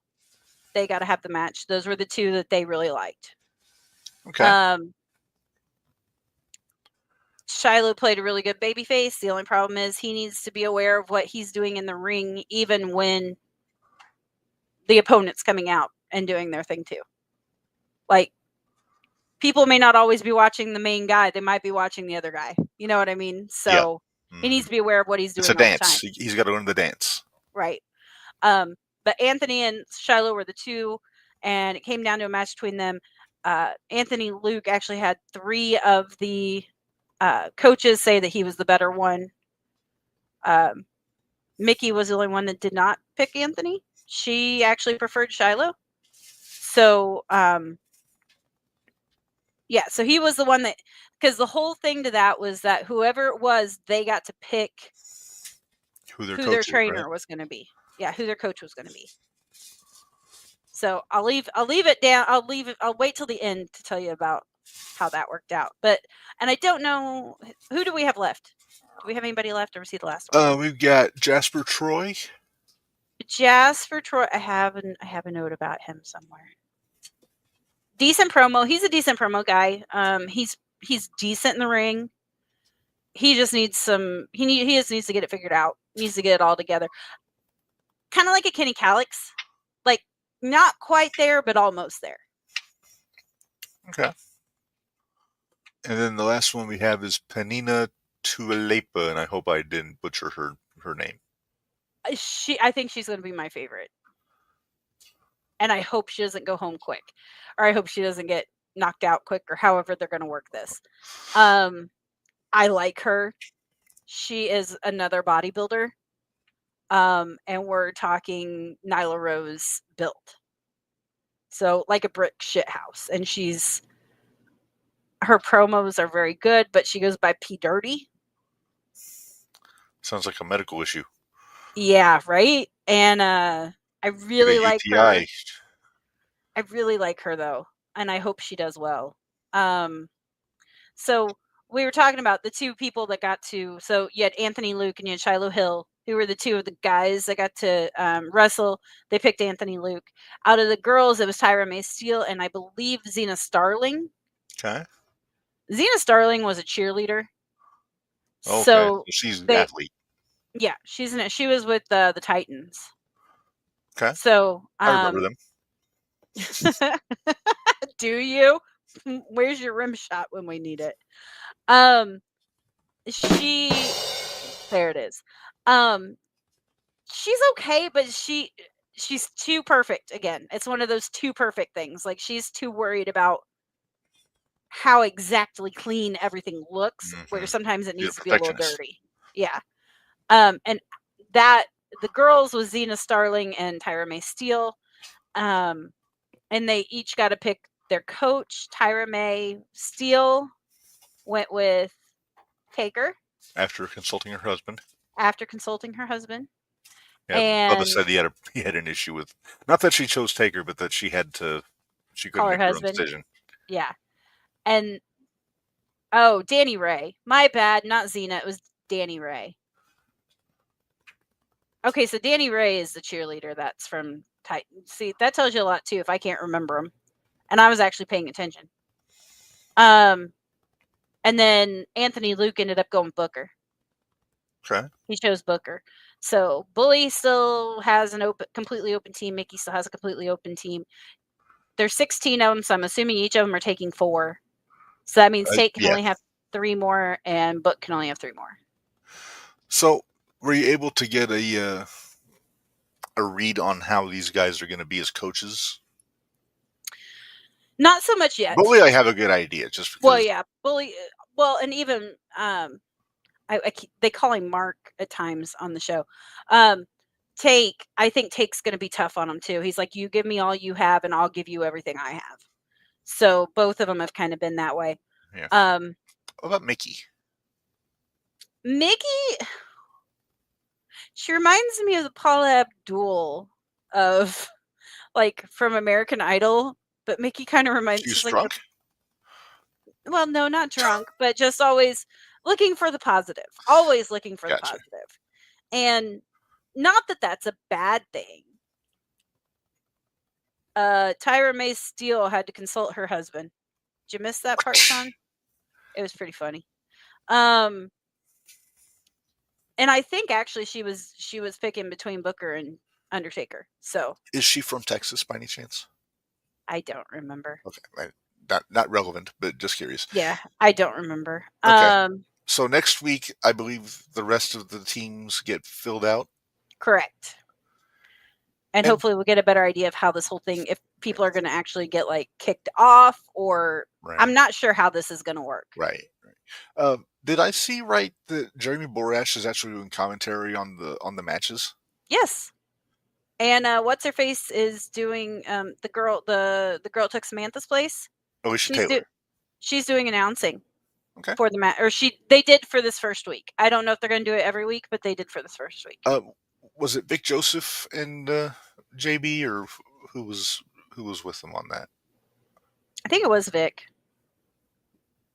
B: They got to have the match. Those were the two that they really liked.
A: Okay.
B: Shiloh played a really good babyface. The only problem is he needs to be aware of what he's doing in the ring, even when the opponent's coming out and doing their thing too. Like, people may not always be watching the main guy. They might be watching the other guy. You know what I mean? So he needs to be aware of what he's doing
A: It's a
B: all the
A: dance.
B: time.
A: He's got to learn the dance.
B: Right. But Anthony and Shiloh were the two, and it came down to a match between them. Anthony Luke actually had 3 of the coaches say that he was the better one. Mickey was the only one that did not pick Anthony. She actually preferred Shiloh. So, yeah, so he was the one that, because the whole thing to that was that whoever it was, they got to pick
A: Who their
B: who
A: coach
B: their
A: is,
B: trainer
A: right?
B: was going to be. Yeah, who their coach was going to be. So I'll leave it down. I'll wait till the end to tell you about how that worked out. But, and I don't know, who do we have left? Do we have anybody left, or was he the last one?
A: We've got Jasper Troy.
B: Jasper Troy. I have a note about him somewhere. Decent promo. He's a decent promo guy. He's decent in the ring. He just needs some. He just needs to get it figured out. He needs to get it all together. Kind of like a Kenny Calix, like not quite there, but almost there.
A: Okay. And then the last one we have is Penina Tuilepa, and I hope I didn't butcher her name.
B: I think she's going to be my favorite, and I hope she doesn't go home quick, or I hope she doesn't get knocked out quick, or however they're going to work this. I like her. She is another bodybuilder. And we're talking Nyla Rose built. So like a brick shit house. And her promos are very good, but she goes by P Dirty.
A: Sounds like a medical issue.
B: Yeah, right? And I really like her. I really like her though. And I hope she does well. So we were talking about the two people that got to, so you had Anthony Luke and you had Shiloh Hill, who were the two of the guys that got to wrestle. They picked Anthony Luke. Out of the girls, it was Tyra May Steele and I believe Xena Starling.
A: Okay.
B: Xena Starling was a cheerleader.
A: Okay.
B: So
A: she's an athlete.
B: Yeah, she was with the Titans.
A: Okay.
B: So
A: I remember them.
B: Do you? Where's your rim shot when we need it? There it is. She's okay, but she's too perfect again. It's one of those too perfect things. Like, she's too worried about how exactly clean everything looks, where sometimes it needs to be a little dirty. Yeah. And that the girls was Xena Starling and Tyra May Steele. And they each got to pick their coach. Tyra May Steele went with Taker.
A: After consulting her husband. Yeah,
B: and
A: Bubba said he had an issue with, not that she chose Taker, but that she couldn't make her own decision.
B: Yeah. And Danny Ray. My bad, not Xena. It was Danny Ray. Okay, so Danny Ray is the cheerleader that's from Titan. See, that tells you a lot too if I can't remember them. And I was actually paying attention. And then Anthony Luke ended up going Booker.
A: Okay.
B: He chose Booker. So Bully still has completely open team. Mickey still has a completely open team. There's 16 of them, so I'm assuming each of them are taking 4. So that means Tate can only have 3 more, and Book can only have 3 more.
A: So, were you able to get a read on how these guys are going to be as coaches?
B: Not so much yet.
A: Bully, I have a good idea. Just because.
B: Well, yeah, Bully. Well, and even they call him Mark at times on the show. I think Take's going to be tough on him too. He's like, you give me all you have, and I'll give you everything I have. So both of them have kind of been that way.
A: Yeah. What about Mickey?
B: She reminds me of the Paula Abdul of, like, from American Idol, but Mickey kind of reminds me.
A: She's drunk?
B: Well, no, not drunk, but just always looking for the positive. Always looking for the
A: Gotcha.
B: positive. And not that that's a bad thing. Tyra May Steele had to consult her husband. Did you miss that part, Sean? It was pretty funny. And I think actually she was picking between Booker and Undertaker. So
A: Is she from Texas by any chance?
B: I don't remember.
A: Okay, not relevant, but just curious.
B: Yeah, I don't remember.
A: Okay. So next week, I believe the rest of the teams get filled out.
B: Correct. And hopefully we'll get a better idea of how this whole thing, if people are going to actually get like kicked off, or
A: Right.
B: I'm not sure how this is going to work.
A: Right. Did I see right that Jeremy Borash is actually doing commentary on the matches?
B: Yes. And what's her face is doing the girl took Samantha's place.
A: Alicia Taylor.
B: She's doing announcing.
A: Okay.
B: For the match, or they did for this first week. I don't know if they're going to do it every week, but they did for this first week.
A: Was it Vic Joseph and JB, or who was with them on that?
B: I think it was Vic.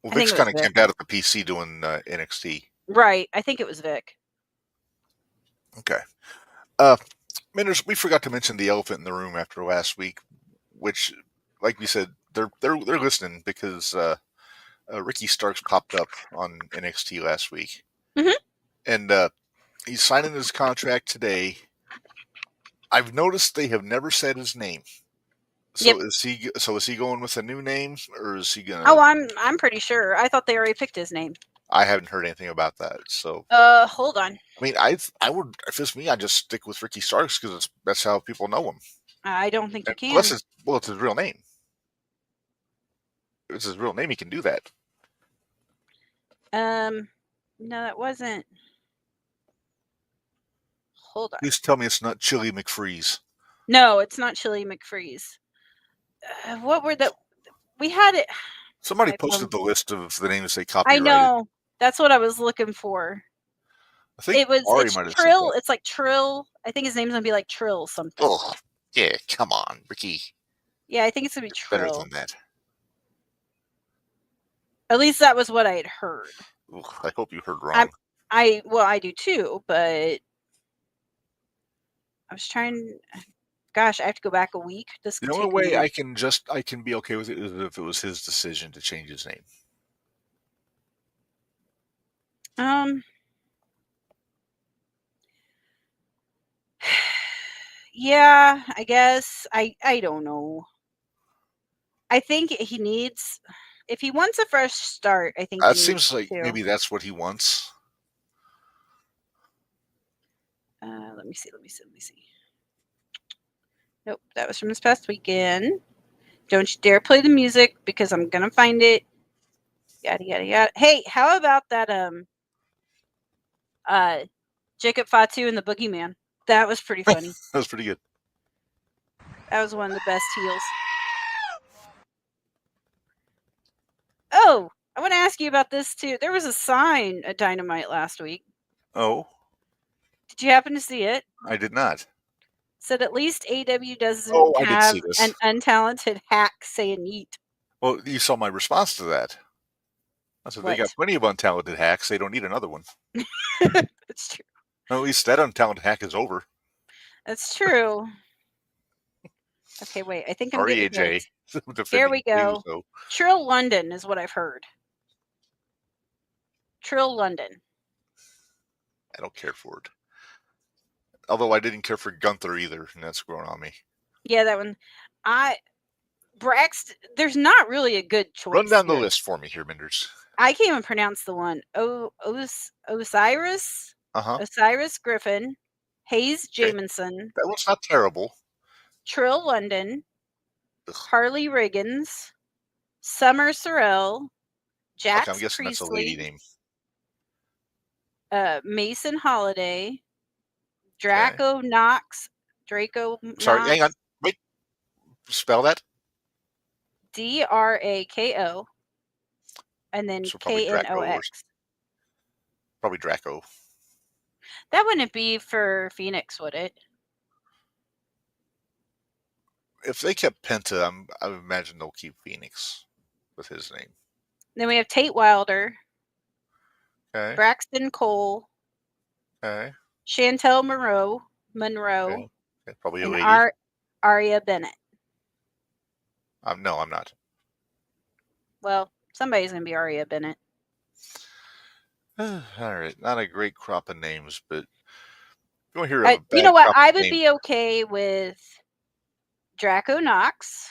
A: Well, Vic's kind of camped out at the PC doing NXT.
B: Right. I think it was Vic.
A: Okay. Minderz, we forgot to mention the elephant in the room after last week, which, like we said, they're listening because Ricky Starks popped up on NXT last week, and he's signing his contract today. I've noticed they have never said his name. So is he going with a new name, or is he gonna?
B: Oh, I'm pretty sure. I thought they already picked his name.
A: I haven't heard anything about that. So
B: hold on.
A: I mean, I would, if it's me, I'd just stick with Ricky Starks because that's how people know him.
B: I don't think you can.
A: Unless it's his real name. If it's his real name, he can do that.
B: No, that wasn't. Hold on.
A: Please tell me it's not Chili McFreeze.
B: No, it's not Chili McFreeze. What were the? We had it.
A: Somebody posted the list of the names they copyrighted.
B: I know. That's what I was looking for.
A: I think
B: it's Trill. It's like Trill. I think his name's gonna be like Trill something.
A: Oh, yeah, come on, Ricky.
B: Yeah, I think it's gonna be Trill.
A: Better than that.
B: At least that was what I had heard.
A: Ugh, I hope you heard wrong.
B: I do too, but I was trying. Gosh, I have to go back a week.
A: The only way I can be okay with it is if it was his decision to change his name.
B: Yeah, I guess. I don't know. I think he needs, if he wants a fresh start, I think
A: that seems like maybe that's what he wants.
B: Let me see. Nope, that was from this past weekend. Don't you dare play the music because I'm gonna find it. Yada yada yada. Hey, how about that Jacob Fatu and the Boogeyman? That was pretty funny.
A: That was pretty good.
B: That was one of the best heels. Oh, I want to ask you about this too. There was a sign at Dynamite last week.
A: Oh.
B: Did you happen to see it?
A: I did not.
B: Said at least AW doesn't have an untalented hack saying yeet.
A: Well, you saw my response to that. I said they got plenty of untalented hacks. They don't need another one.
B: That's true.
A: Well, at least that untalented hack is over.
B: That's true. Okay, wait. I think I'm
A: getting
B: AJ. There we go. Trill London is what I've heard. Trill London.
A: I don't care for it. Although I didn't care for Gunther either, and that's growing on me.
B: Yeah, that one. Braxton, there's not really a good choice.
A: Run down the list for me here, Minderz.
B: I can't even pronounce the one. Osiris? Osiris Griffin. Hayes Jamison.
A: That one's not terrible.
B: Trill London. Ugh. Harley Riggins. Summer Sorrell. Jax
A: I'm guessing
B: Priestley,
A: that's a lady name.
B: Mason Holiday. Draco Knox.
A: Sorry, hang on. Wait. Spell that.
B: Drako. And then Knox.
A: Probably Draco.
B: That wouldn't be for Phoenix, would it?
A: If they kept Penta, I would imagine they'll keep Phoenix with his name.
B: Then we have Tate Wilder,
A: Okay.
B: Braxton Cole,
A: Okay.
B: Chantel Monroe,
A: Okay. Probably a
B: and
A: lady.
B: Aria Bennett.
A: No, I'm not.
B: Well, somebody's gonna be Aria Bennett.
A: All right. Not a great crop of names, but if you want to hear of a
B: You know
A: bad
B: what?
A: crop
B: I
A: of
B: would
A: names,
B: be okay with Draco Knox.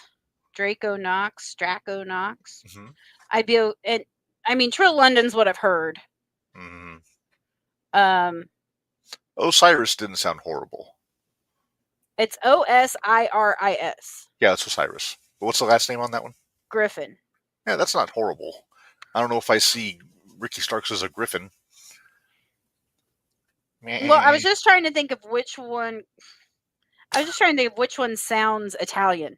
A: mm-hmm.
B: I'd be, and I mean, Trill London's what I've heard.
A: Mm-hmm.
B: Um,
A: Osiris didn't sound horrible.
B: it's Osiris.
A: Yeah, it's Osiris. But what's the last name on that one?
B: Griffin.
A: Yeah, that's not horrible. I don't know if I see Ricky Starks as a Griffin.
B: Well, I was just trying to think of which one. I was just trying to think of which one sounds Italian.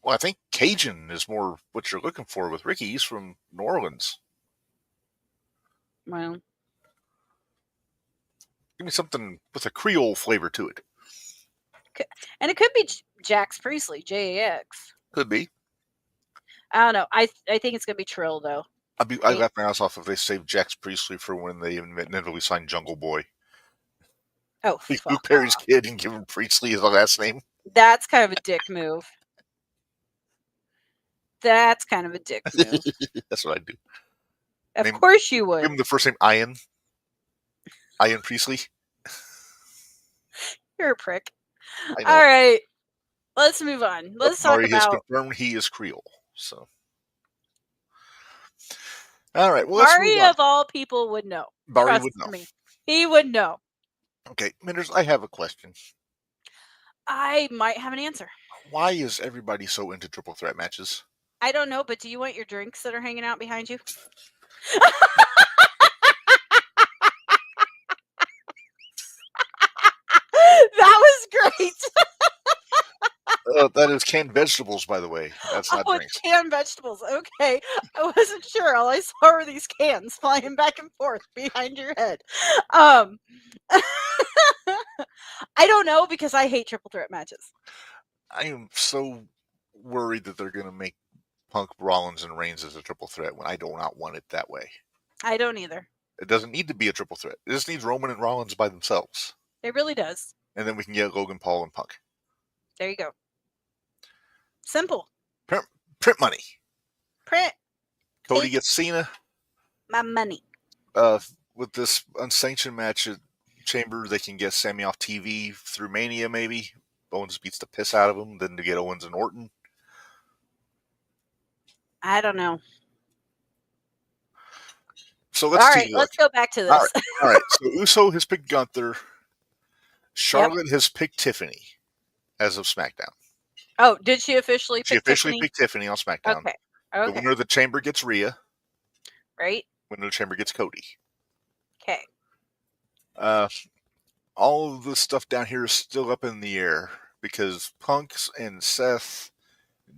A: Well, I think Cajun is more what you're looking for with Ricky. He's from New Orleans.
B: Well,
A: Give me something with a Creole flavor to it.
B: and it could be Jax Priestley, JAX.
A: Could be.
B: I don't know. I think it's gonna be Trill though.
A: I laugh my ass off if they saved Jax Priestley for when they inevitably signed Jungle Boy.
B: Oh,
A: Like
B: fuck
A: Luke Perry's
B: off.
A: kid and give him Priestley as the last name.
B: That's kind of a dick move. That's kind of a dick move.
A: That's what I do.
B: Of course you would.
A: Give him the first name Ian. Ian Priestley.
B: You're a prick. All right. Let's move on. Let's talk
A: Barry
B: about.
A: has confirmed he is Creole. So. All right. Well,
B: Barry of all people would know.
A: Barry would know.
B: Me. He would know.
A: Okay, Minderz, I have a question.
B: I might have an answer.
A: Why is everybody so into triple threat matches?
B: I don't know, but do you want your drinks that are hanging out behind you? That was great.
A: That is canned vegetables, by the way. That's not drinks.
B: Canned vegetables. Okay. I wasn't sure. All I saw were these cans flying back and forth behind your head. I don't know because I hate triple threat matches.
A: I am so worried that they're going to make Punk, Rollins, and Reigns as a triple threat when I do not want it that way.
B: I don't either.
A: It doesn't need to be a triple threat. It just needs Roman and Rollins by themselves.
B: It really does.
A: And then we can get Logan Paul and Punk.
B: There you go. Simple.
A: Print money.
B: Print.
A: Cody gets Cena.
B: My money.
A: With this unsanctioned match at Chamber, they can get Sammy off TV through Mania, maybe. Owens beats the piss out of him, then to get Owens and Orton.
B: I don't know.
A: So let's
B: let's go back to this.
A: All right. So Uso has picked Gunther. Charlotte has picked Tiffany as of SmackDown.
B: Oh, did she officially pick Tiffany?
A: She officially picked Tiffany on SmackDown.
B: Okay.
A: The winner of the Chamber gets Rhea.
B: Right.
A: Winner of the Chamber gets Cody.
B: Okay.
A: All of this stuff down here is still up in the air because Punks and Seth,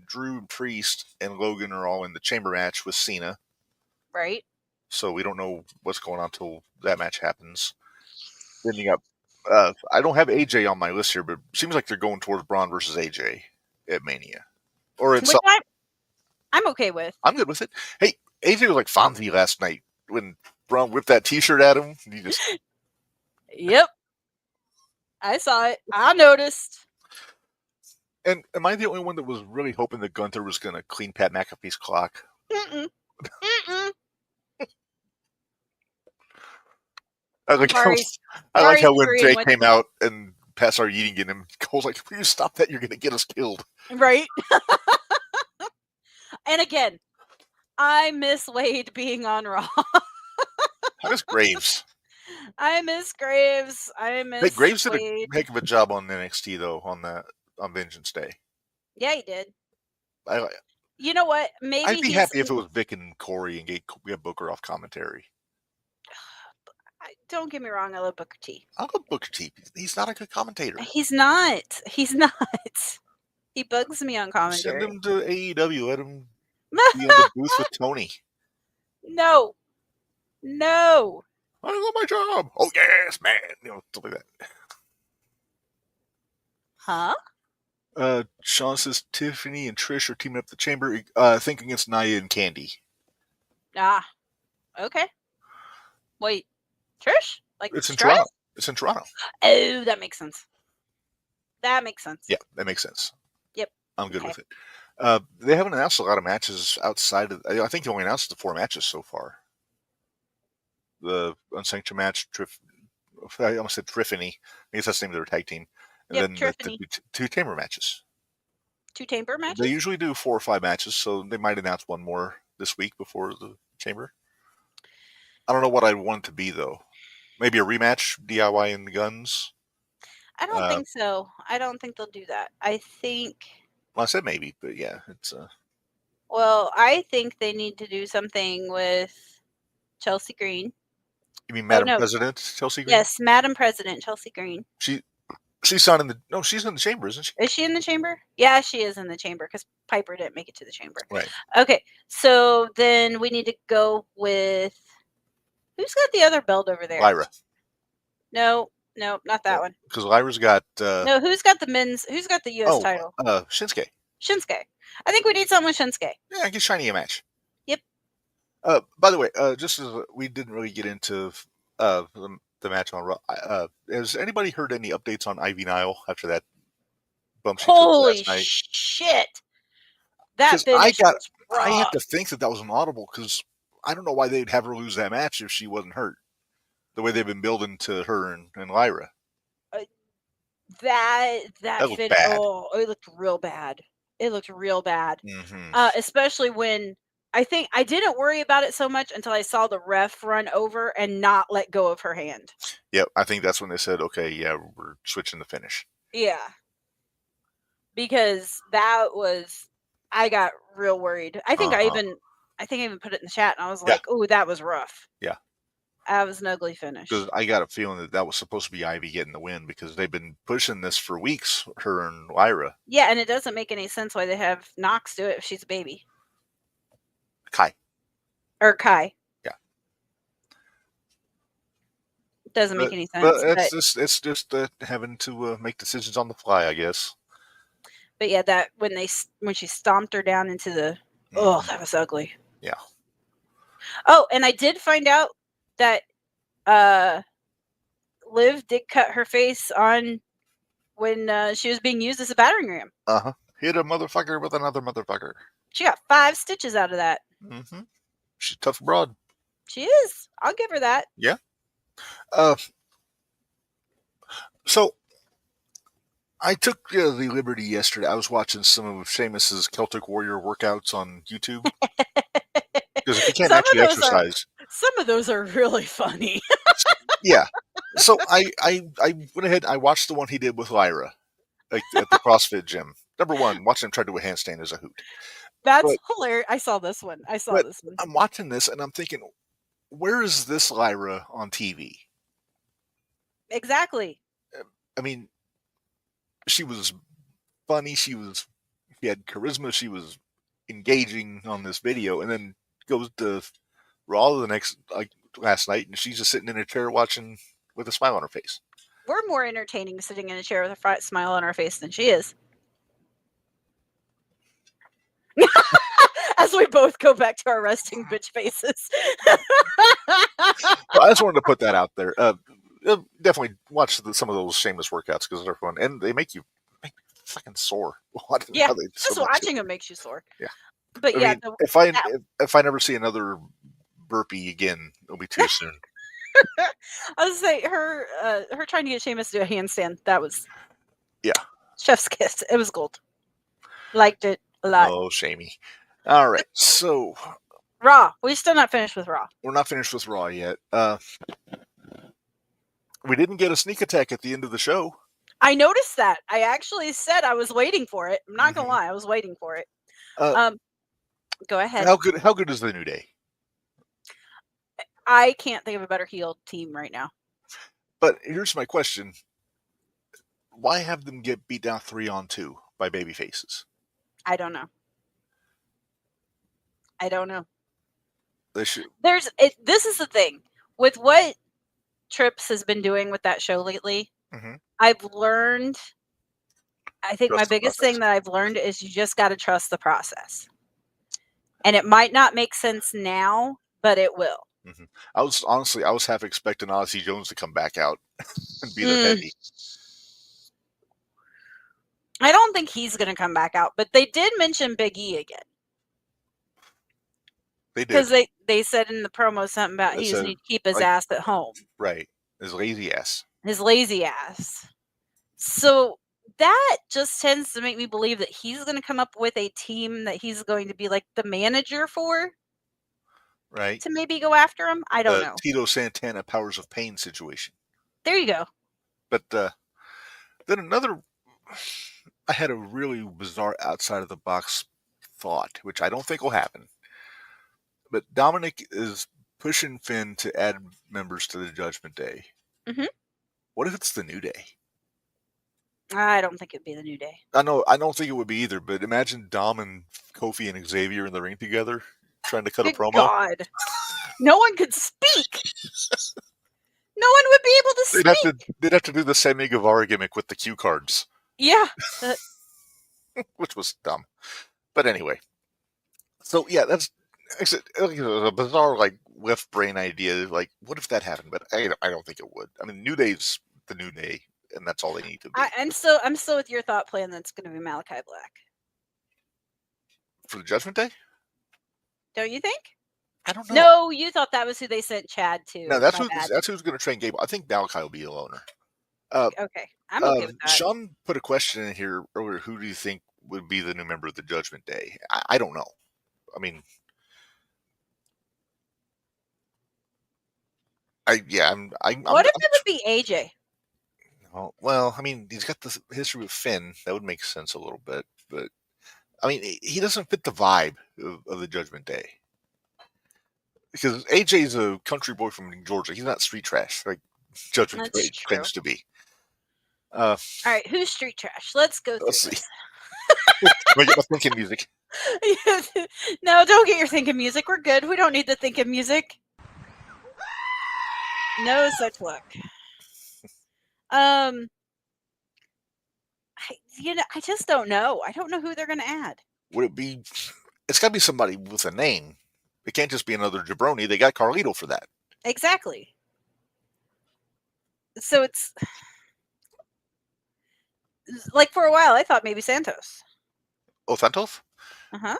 A: Drew and Priest, and Logan are all in the Chamber match with Cena.
B: Right.
A: So we don't know what's going on until that match happens. Then you got, I don't have AJ on my list here, but it seems like they're going towards Braun versus AJ at Mania. Or it's
B: I'm okay with.
A: I'm good with it. Hey, AJ was like Fonzie last night when Braun whipped that T-shirt at him. He just.
B: Yep. I saw it. I noticed.
A: And am I the only one that was really hoping that Gunther was going to clean Pat McAfee's clock?
B: Mm-mm. Mm-mm.
A: I like how when Jay came out and Pat started eating at him, Cole's like, "Will you stop that? You're going to get us killed."
B: Right. And again, I miss Wade being on Raw.
A: I miss Graves.
B: I miss Graves. I miss
A: Graves
B: Wade.
A: did a heck of a job on NXT though on Vengeance Day.
B: Yeah, he did.
A: I
B: You know what? Maybe
A: I'd be happy if it was Vic and Corey and get Booker off commentary.
B: Don't get me wrong, I love Booker T.
A: I love Booker T. He's not a good commentator.
B: He's not. He's not. He bugs me on commentary.
A: Send him to AEW. Let him be on the booth with Tony.
B: No. No.
A: I love my job. Oh yes, man. You know, stuff like that.
B: Huh?
A: Sean says Tiffany and Trish are teaming up the chamber. I think against Nia and Candy.
B: Ah, okay. Wait, Trish? Like
A: It's in
B: Stratus?
A: Toronto. It's in Toronto.
B: Oh, that makes sense. That makes sense.
A: Yeah, that makes sense.
B: Yep.
A: I'm good
B: Okay.
A: with it. They haven't announced a lot of matches outside of. I think they only announced the 4 matches so far. The unsanctioned match, I almost said Triffany. I guess that's the name of their tag team. And
B: Yep,
A: then
B: Tiffany.
A: the 2 chamber matches.
B: 2 chamber
A: They
B: matches?
A: usually do 4 or 5 matches, so they might announce one more this week before the chamber. I don't know what I'd want it to be, though. Maybe a rematch, DIY and the Guns.
B: I don't think so. I don't think they'll do that. I think.
A: Well, I said maybe, but yeah, it's.
B: Well, I think they need to do something with Chelsea Green.
A: You mean
B: Oh,
A: Madam
B: no.
A: President Chelsea Green?
B: Yes, Madam President Chelsea Green.
A: She's not in the. No, she's in the chamber, isn't she?
B: Is she in the chamber? Yeah, she is in the chamber because Piper didn't make it to the chamber.
A: Right.
B: Okay, so then we need to go with who's got the other belt over there?
A: Lyra.
B: No, not that one.
A: Because Lyra's got.
B: No, who's got the men's? Who's got the U.S. title?
A: Shinsuke.
B: Shinsuke. I think we need someone with Shinsuke.
A: Yeah, get Shiny a match.
B: Yep.
A: By the way, just as we didn't really get into the match on Raw, has anybody heard any updates on Ivy Nile after that bump she took
B: Holy
A: last night?
B: shit! That
A: 'Cause
B: finish was
A: I
B: rough.
A: have to think that was an audible because I don't know why they'd have her lose that match if she wasn't hurt. The way they've been building to her and Lyra.
B: That
A: looked
B: finish.
A: bad.
B: Oh, it looked real bad. It looked real bad.
A: Mm-hmm.
B: Especially when I think I didn't worry about it so much until I saw the ref run over and not let go of her hand.
A: Yep, I think that's when they said, "Okay, yeah, we're switching the finish."
B: Yeah, because that was I got real worried. I think I even put it in the chat and I was like, "Oh, that was rough."
A: Yeah.
B: That was an ugly finish.
A: Because I got a feeling that was supposed to be Ivy getting the win because they've been pushing this for weeks, her and Lyra.
B: Yeah, and it doesn't make any sense why they have Nox do it if she's a baby.
A: Kai.
B: Yeah. It doesn't make any sense.
A: But it's just having to make decisions on the fly, I guess.
B: But yeah, that when she stomped her down into the that was ugly.
A: Yeah.
B: Oh, and I did find out that Liv did cut her face on when she was being used as a battering ram.
A: Hit a motherfucker with another motherfucker.
B: She got 5 stitches out of that.
A: Mm-hmm. She's tough broad.
B: She is. I'll give her that.
A: Yeah. So I took the liberty yesterday. I was watching some of Sheamus's Celtic Warrior workouts on YouTube. Because if you can't actually exercise,
B: some of those are really funny.
A: Yeah. So I went ahead. I watched the one he did with Lyra, like at the CrossFit gym. Number one, watching him try to do a handstand is a hoot.
B: That's hilarious. I saw this one.
A: I'm watching this and I'm thinking, where is this Lyra on TV?
B: Exactly.
A: I mean, she was funny. She had charisma. She was engaging on this video, and then goes to Raw last night, and she's just sitting in a chair watching with a smile on her face.
B: We're more entertaining sitting in a chair with a smile on our face than she is. As we both go back to our resting bitch faces.
A: Well, I just wanted to put that out there. Definitely watch some of those Sheamus workouts because they're fun, and they make you fucking sore.
B: Yeah, just watching them makes you sore.
A: Yeah,
B: but
A: I mean, if I never see another burpee again, it'll be too soon.
B: I was say her trying to get Sheamus to do a handstand. That was chef's kiss. It was gold. Liked it a lot.
A: Oh, shamey. All right, so
B: Raw. We're still not finished with Raw.
A: We're not finished with Raw yet. We didn't get a sneak attack at the end of the show.
B: I noticed that. I actually said I was waiting for it. I'm not gonna lie, I was waiting for it. Go ahead.
A: How good is the New Day?
B: I can't think of a better heel team right now.
A: But here's my question: why have them get beat down 3-on-2 by baby faces?
B: I don't know.
A: They should.
B: This is the thing with what Trips has been doing with that show lately.
A: Mm-hmm.
B: I've learned I think
A: Trust
B: my
A: the
B: biggest
A: process.
B: thing that I've learned is you just got to trust the process. And it might not make sense now, but it will.
A: I was half expecting Odyssey Jones to come back out and be their
B: Mm,
A: heavy.
B: I don't think he's going to come back out, but they did mention Big E again.
A: They did.
B: Because they said in the promo something about he just need to keep his ass at home.
A: Right. His lazy ass.
B: His lazy ass. So that just tends to make me believe that he's going to come up with a team that he's going to be like the manager for.
A: Right.
B: To maybe go after him. I don't know.
A: Tito Santana Powers of Pain situation.
B: There you go.
A: But then I had a really bizarre outside of the box thought, which I don't think will happen. But Dominic is pushing Finn to add members to the Judgment Day.
B: Mm-hmm.
A: What if it's the New Day?
B: I don't think it'd be the New Day.
A: I don't think it would be either, but imagine Dom and Kofi and Xavier in the ring together trying to cut a promo.
B: God. No one could speak. No one would be able to speak.
A: They'd have to do the Sammy Guevara gimmick with the cue cards.
B: Yeah.
A: Which was dumb. But anyway. So yeah, that's a bizarre left brain idea. Like, what if that happened? But I don't think it would. I mean, New Day's the New Day, and that's all they need to be.
B: I'm still with your thought plan that's going to be Malachi Black
A: For the Judgment Day.
B: Don't you think?
A: I don't know.
B: No, you thought that was who they sent Chad to.
A: No, that's who's going to train Gable. I think Malachi will be a loner.
B: Okay, I'm okay with that.
A: Sean put a question in here earlier. Who do you think would be the new member of the Judgment Day? I don't know. I mean, what
B: if it would be AJ?
A: Well, I mean, he's got the history with Finn. That would make sense a little bit, but I mean, he doesn't fit the vibe of the Judgment Day. Because AJ's a country boy from Georgia. He's not street trash like Judgment Day claims to be.
B: All right, who's street trash? Let's go through
A: Let's see. I get my thinking music.
B: No, don't get your thinking music. We're good. We don't need the thinking music. No such luck. I just don't know. I don't know who they're going to add.
A: Would it be? It's got to be somebody with a name. It can't just be another jabroni. They got Carlito for that.
B: Exactly. So it's like for a while I thought maybe Santos.
A: Oh, Santos?
B: Uh-huh.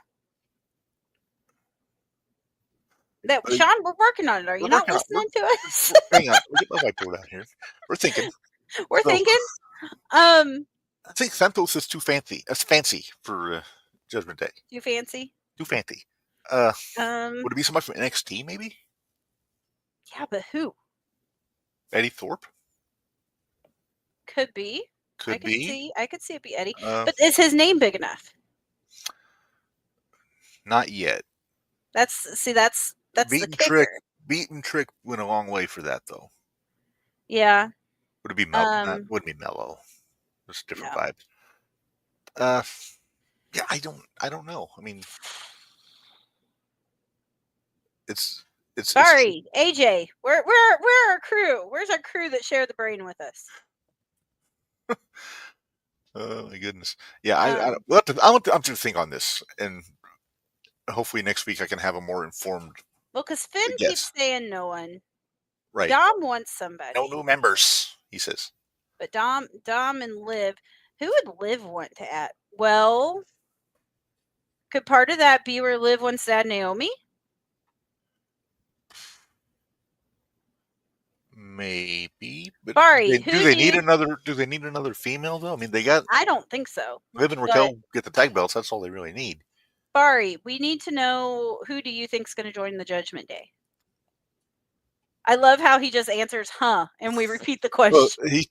B: Sean, we're working on it. Are you not listening to us?
A: Hang on. Let me get my whiteboard out here. We're thinking. I think Santos is too fancy. That's fancy for Judgment Day.
B: Too fancy?
A: Too fancy. Would it be somebody from NXT, maybe?
B: Yeah, but who?
A: Eddie Thorpe?
B: Could be. I could see it be Eddie. But is his name big enough?
A: Not yet.
B: That's the kicker.
A: Beat and Trick went a long way for that, though.
B: Yeah.
A: Would it be Mellow? Wouldn't be Mellow. It's a different vibe. Yeah, I don't know. I mean, it's
B: sorry, AJ. Where are our crew? Where's our crew that share the brain with us?
A: Oh my goodness. Yeah, I want to think on this, and hopefully next week I can have a more informed.
B: Well, because Finn keeps saying no one.
A: Right.
B: Dom wants somebody.
A: No new members, he says.
B: But Dom and Liv, who would Liv want to add? Well, could part of that be where Liv wants to add Naomi?
A: Maybe. But
B: Barry,
A: do they need another female though? I mean, they got.
B: I don't think so.
A: Liv and Raquel get the tag belts. That's all they really need.
B: Barry, we need to know, who do you think's going to join the Judgment Day? I love how he just answers, "Huh," and we repeat the question.
A: Well,
B: he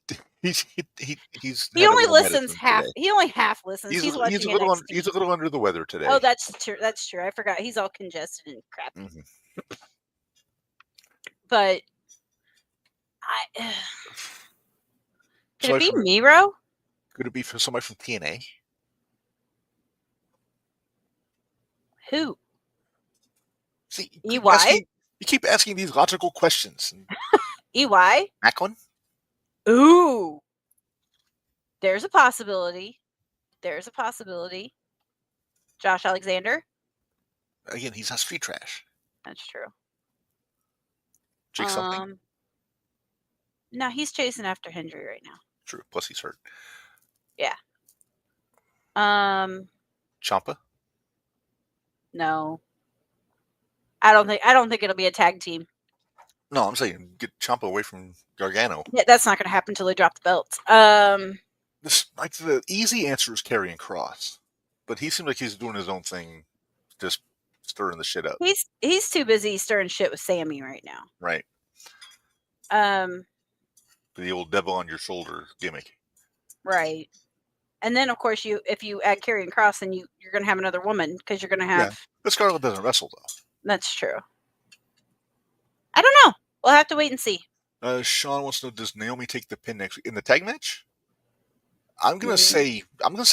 B: only listens half. Today. He only half listens. He's a
A: little under the weather today.
B: Oh, that's true. That's true. I forgot. He's all congested and crap. Mm-hmm. But could it be Miro?
A: Could it be for somebody from TNA?
B: Who?
A: See,
B: EY?
A: You keep asking these logical questions.
B: EY?
A: Macklin?
B: Ooh. There's a possibility. There's a possibility. Josh Alexander.
A: Again, he's not street trash.
B: That's true.
A: Jake something.
B: No, he's chasing after Hendry right now.
A: True. Plus he's hurt.
B: Yeah.
A: Ciampa.
B: No. I don't think it'll be a tag team.
A: No, I'm saying get Ciampa away from Gargano.
B: Yeah, that's not going to happen until they drop the belts.
A: The easy answer is Karrion Kross, but he seems like he's doing his own thing, just stirring the shit up.
B: He's too busy stirring shit with Sammy right now.
A: Right. The old devil on your shoulder gimmick.
B: Right. And then, of course, if you add Karrion Kross, then you're going to have another woman because you're going to have.
A: Yeah, but Scarlett doesn't wrestle though.
B: That's true. I don't know. We'll have to wait and see.
A: Sean wants to know: does Naomi take the pin next week in the tag match? I'm gonna say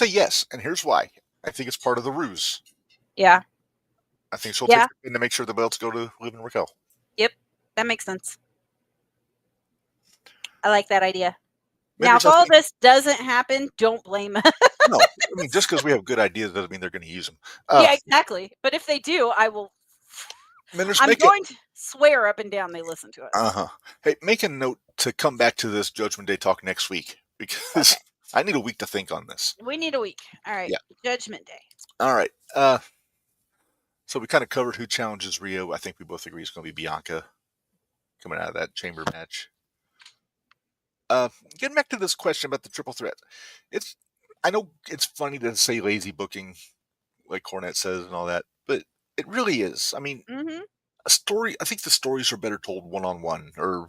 A: yes, and here's why. I think it's part of the ruse.
B: Yeah.
A: I think she'll take the pin to make sure the belts go to Liv and Raquel.
B: Yep, that makes sense. I like that idea. Now, if all this doesn't happen, don't blame us.
A: No, I mean, just because we have good ideas doesn't mean they're going to use them.
B: Yeah, exactly. But if they do, I will. I'm going to swear up and down they listen to us.
A: Hey, make a note to come back to this Judgment Day talk next week because I need a week to think on this.
B: We need a week. All right. Yeah. Judgment Day.
A: All right. So we kind of covered who challenges Rio. I think we both agree it's going to be Bianca coming out of that chamber match. Getting back to this question about the triple threat. I know it's funny to say lazy booking, like Cornette says and all that, but it really is. I mean, a story. I think the stories are better told 1-on-1 or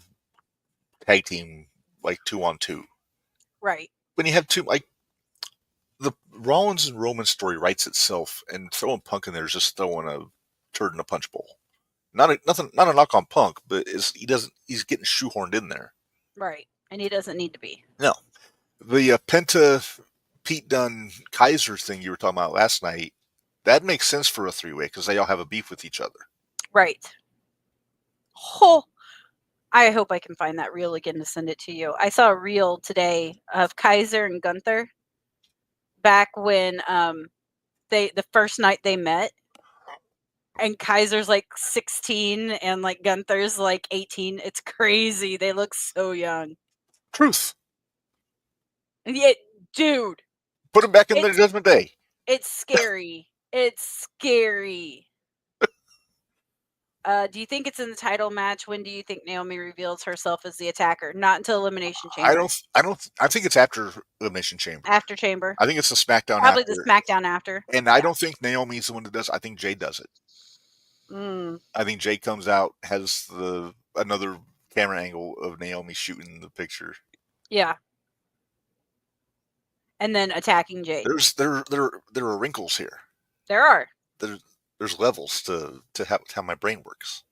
A: tag team, like 2-on-2.
B: Right.
A: When you have two, like the Rollins and Roman story writes itself, and throwing Punk in there is just throwing a turd in a punch bowl. Not a knock on Punk, but he's getting shoehorned in there.
B: Right. And he doesn't need to be.
A: No. The Penta Pete Dunne Kaiser thing you were talking about last night, that makes sense for a three-way because they all have a beef with each other.
B: Right. Oh, I hope I can find that reel again to send it to you. I saw a reel today of Kaiser and Gunther back when the first night they met. And Kaiser's like 16 and like Gunther's like 18. It's crazy. They look so young.
A: Truth.
B: Yeah, dude.
A: Put him back in the Judgment Day.
B: It's scary. It's scary. Do you think it's in the title match? When do you think Naomi reveals herself as the attacker? Not until Elimination Chamber.
A: I think it's after Elimination Chamber.
B: After Chamber.
A: I think it's the SmackDown
B: Probably
A: after.
B: the SmackDown after.
A: And I don't think Naomi's the one that does it. I think Jay does it. I think Jay comes out, has another camera angle of Naomi shooting the picture.
B: Yeah. And then attacking Jay.
A: There are wrinkles here.
B: There are.
A: There's levels to how my brain works.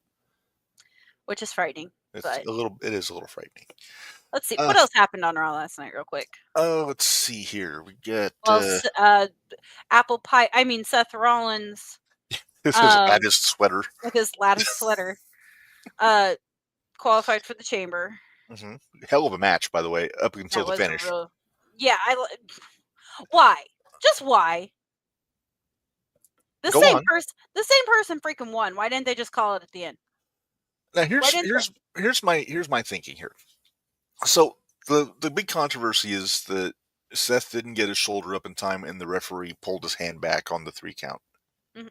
B: Which is frightening.
A: It is a little frightening.
B: Let's see. What else happened on Raw last night real quick?
A: Let's see here. We get
B: Seth Rollins.
A: This is lattice sweater.
B: With his lattice sweater. Qualified for the chamber.
A: Mm-hmm. Hell of a match, by the way, up until the finish.
B: Why? Just why? The same person freaking won. Why didn't they just call it at the end?
A: Now here's my thinking here. So the big controversy is that Seth didn't get his shoulder up in time, and the referee pulled his hand back on the 3 count.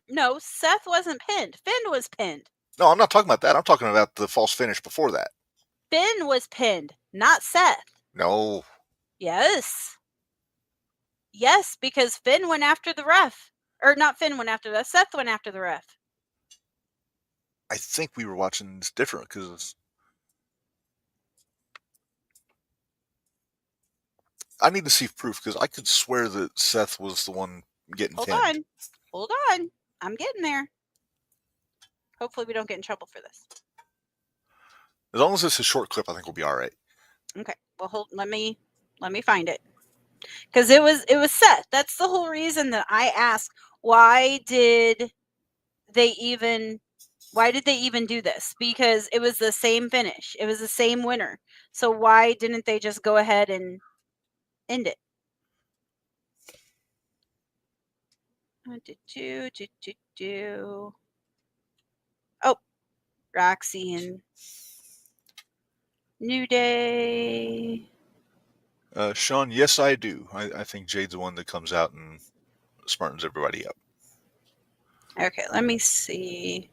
B: No, Seth wasn't pinned. Finn was pinned.
A: No, I'm not talking about that. I'm talking about the false finish before that.
B: Finn was pinned, not Seth.
A: No.
B: Yes. Yes, because Finn went after the ref. Or not Finn went after the Seth went after the ref.
A: I think we were watching this different because I need to see proof because I could swear that Seth was the one getting pinned.
B: Hold on. I'm getting there. Hopefully we don't get in trouble for this.
A: As long as it's a short clip, I think we'll be all right.
B: Okay. Well, let me find it. Because it was Seth. That's the whole reason that I asked, why did they even do this? Because it was the same finish. It was the same winner. So why didn't they just go ahead and end it? Oh, Roxy and New Day.
A: Sean, yes, I do. I think Jade's the one that comes out and smartens everybody up.
B: Okay, let me see.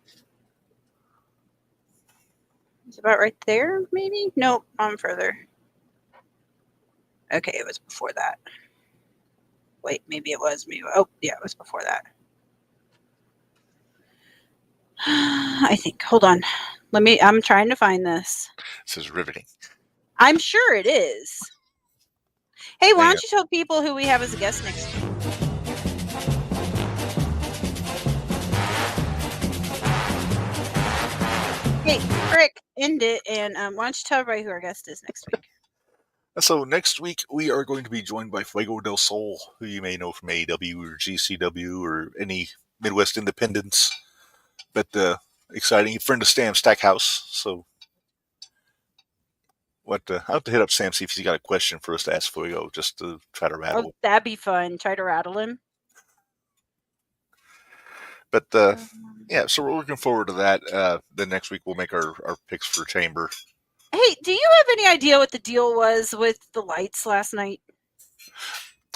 B: It's about right there, maybe? Nope, further. Okay, it was before that. Wait, maybe it was. Oh, yeah, it was before that. I think. Hold on. I'm trying to find this.
A: This is riveting.
B: I'm sure it is. Hey, why
A: Hang
B: don't you tell people who we have as a guest next week? Hey, Rick, end it, and why don't you tell everybody who our guest is next week?
A: So next week we are going to be joined by Fuego del Sol, who you may know from AEW or GCW or any Midwest independents. But exciting friend of Sam Stackhouse. So I'll have to hit up Sam, see if he's got a question for us to ask Fuego, just to try to rattle.
B: Oh, that'd be fun. Try to rattle him.
A: But yeah, so we're looking forward to that. Then next week we'll make our picks for Chamber.
B: Hey, do you have any idea what the deal was with the lights last night?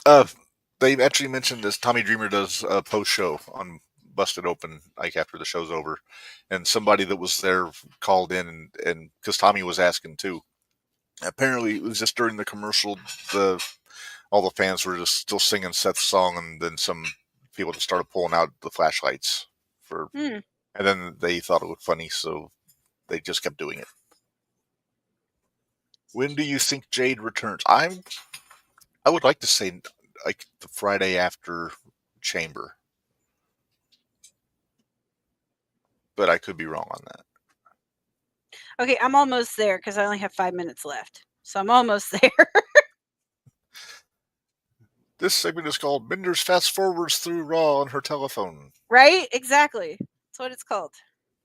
A: They actually mentioned this. Tommy Dreamer does a post show on Busted Open, like after the show's over, and somebody that was there called in and because Tommy was asking too. Apparently, it was just during the commercial. All the fans were just still singing Seth's song, and then some people just started pulling out the flashlights and then they thought it looked funny, so they just kept doing it. When do you think Jade returns? I would like to say like the Friday after Chamber, but I could be wrong on that.
B: Okay, I'm almost there because I only have 5 minutes left, so I'm almost there.
A: This segment is called Minderz Fast Forwards Through Raw on her telephone.
B: Right? Exactly. That's what it's called.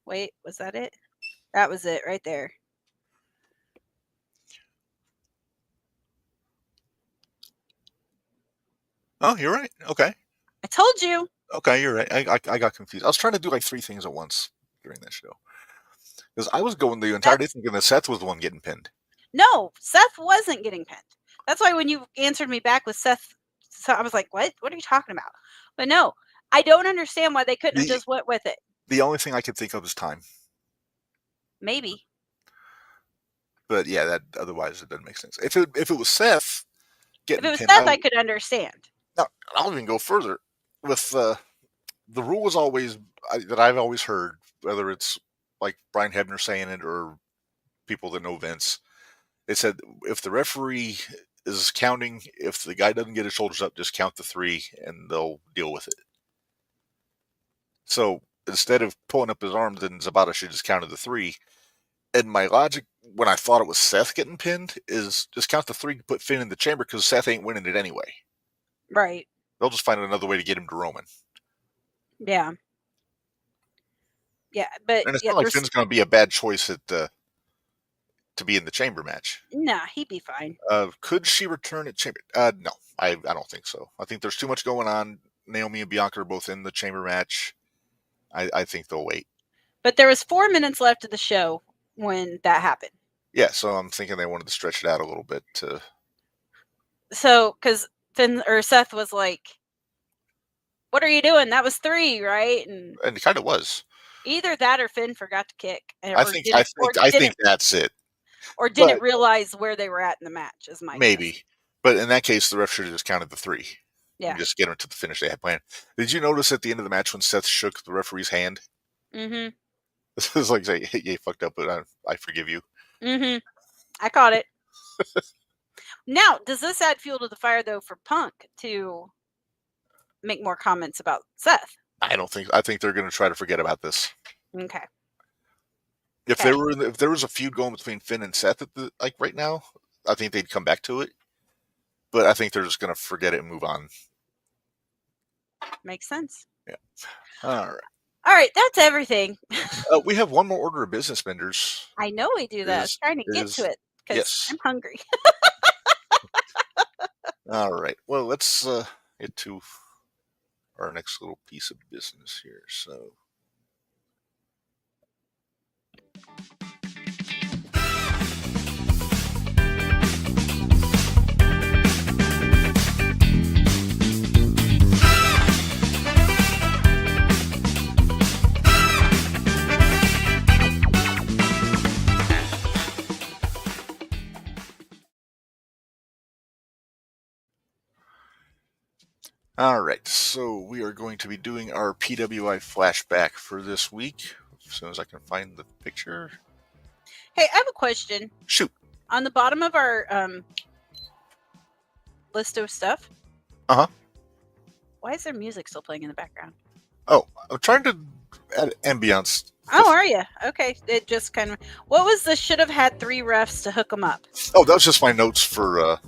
B: Wait, was that it? That was it right there.
A: Oh, you're right. Okay.
B: I told you.
A: Okay, you're right. I got confused. I was trying to do like 3 things at once during this show. Because I was going the entire day thinking that Seth was the one getting pinned.
B: No, Seth wasn't getting pinned. That's why when you answered me back with Seth, so I was like, what? What are you talking about? But no, I don't understand why they couldn't have just went with it.
A: The only thing I could think of is time.
B: Maybe.
A: But yeah, that otherwise it doesn't make sense. If it was Seth getting pinned,
B: Seth, I could understand.
A: Now, I'll even go further. With the rule was always that I've always heard, whether it's like Brian Hebner saying it or people that know Vince, they said if the referee is counting, if the guy doesn't get his shoulders up, just count the 3 and they'll deal with it. So instead of pulling up his arms, then Zabata should just count the 3. And my logic when I thought it was Seth getting pinned is just count the 3 to put Finn in the chamber because Seth ain't winning it anyway.
B: Right.
A: They'll just find another way to get him to Roman.
B: Yeah. Yeah, but
A: and it's not like Finn's going to be a bad choice to be in the chamber match.
B: Nah, he'd be fine.
A: Could she return at chamber? No, I don't think so. I think there's too much going on. Naomi and Bianca are both in the chamber match. I think they'll wait.
B: But there was 4 minutes left of the show when that happened.
A: Yeah, so I'm thinking they wanted to stretch it out a little bit.
B: So, because Finn or Seth was like, "What are you doing? That was 3, right?" And
A: it kind of was.
B: Either that or Finn forgot to kick.
A: I think that's it.
B: Or didn't realize where they were at in the match, is my
A: maybe.
B: guess.
A: But in that case, the ref should have just counted the 3.
B: Yeah.
A: And just get them to the finish they had planned. Did you notice at the end of the match when Seth shook the referee's hand?
B: Mm-hmm.
A: This is like saying, hey, you fucked up, but I forgive you.
B: Mm-hmm. I caught it. Now, does this add fuel to the fire, though, for Punk to make more comments about Seth?
A: I think they're going to try to forget about this.
B: Okay.
A: If there was a feud going between Finn and Seth right now, I think they'd come back to it. But I think they're just going to forget it and move on.
B: Makes sense.
A: Yeah. All
B: right, that's everything.
A: We have one more order of business, Minderz.
B: I know we do that. I was trying to get to it because I'm hungry.
A: All right. Well, let's get to our our next little piece of business here. So. All right, so we are going to be doing our PWI flashback for this week. As soon as I can find the picture.
B: Hey, I have a question.
A: Shoot.
B: On the bottom of our list of stuff.
A: Uh-huh.
B: Why is there music still playing in the background?
A: Oh, I'm trying to add ambience.
B: Oh, are you? Okay. It just kind of... What was the should have had 3 refs to hook them up?
A: Oh, that was just my notes for as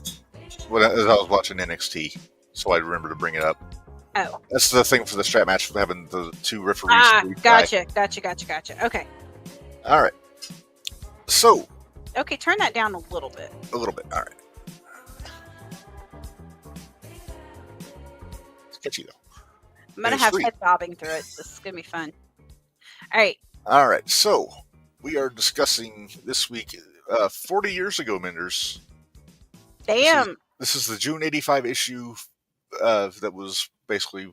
A: I was watching NXT. So I remember to bring it up.
B: Oh.
A: That's the thing for the strap match, for having the 2 referees.
B: Ah, gotcha. Okay.
A: All right. So.
B: Okay, turn that down a little bit.
A: A little bit. All right. It's catchy, though.
B: I'm going to have head bobbing through it. This is going to be fun. All right.
A: All right. So we are discussing this week 40 years ago, Minderz.
B: Damn.
A: This is the June 85 issue that was basically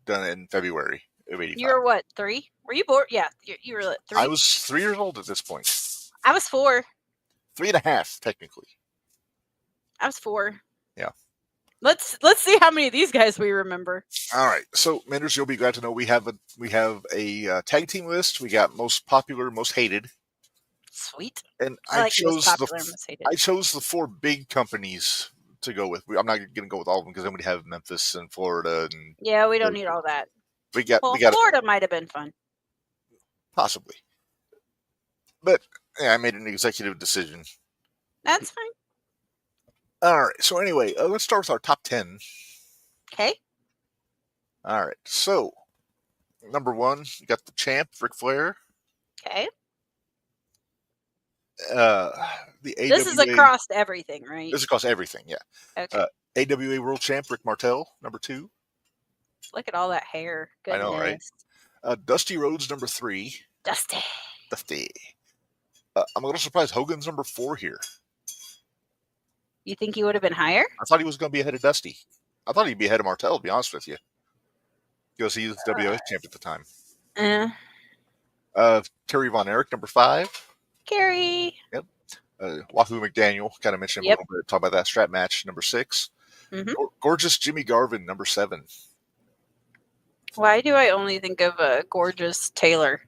A: done in February of 85.
B: You were what, 3? Were you born? Yeah, you were 3.
A: I was 3 years old at this point.
B: I was 4.
A: 3.5, technically.
B: I was 4.
A: Yeah.
B: Let's see how many of these guys we remember.
A: All right. So, Minderz, you'll be glad to know we have a tag team list. We got most popular, most hated.
B: Sweet.
A: And
B: I
A: chose the 4 big companies to go with. I'm not going to go with all of them because then we'd have Memphis and Florida. And
B: yeah, we don't need all that.
A: We got
B: Florida might have been fun.
A: Possibly. But yeah, I made an executive decision.
B: That's fine.
A: All right. So anyway, let's start with our top 10.
B: Okay.
A: All right. So number 1, you got the champ, Ric Flair.
B: Okay.
A: This
B: is across everything, right?
A: This is across everything, yeah.
B: Okay.
A: AWA World Champ, Rick Martel, number 2.
B: Look at all that hair. Goodness.
A: I know, right? Dusty Rhodes, number 3.
B: Dusty.
A: I'm a little surprised Hogan's number 4 here.
B: You think he would have been higher?
A: I thought he was going to be ahead of Dusty. I thought he'd be ahead of Martel, to be honest with you. Because he was WWF champ at the time. Terry Von Erich, number 5.
B: Gary.
A: Yep. Wahoo McDaniel, kind of mentioned him a little bit. Talk about that strap match, number 6.
B: Mm-hmm.
A: Gorgeous Jimmy Garvin, number 7.
B: Why do I only think of a gorgeous Taylor?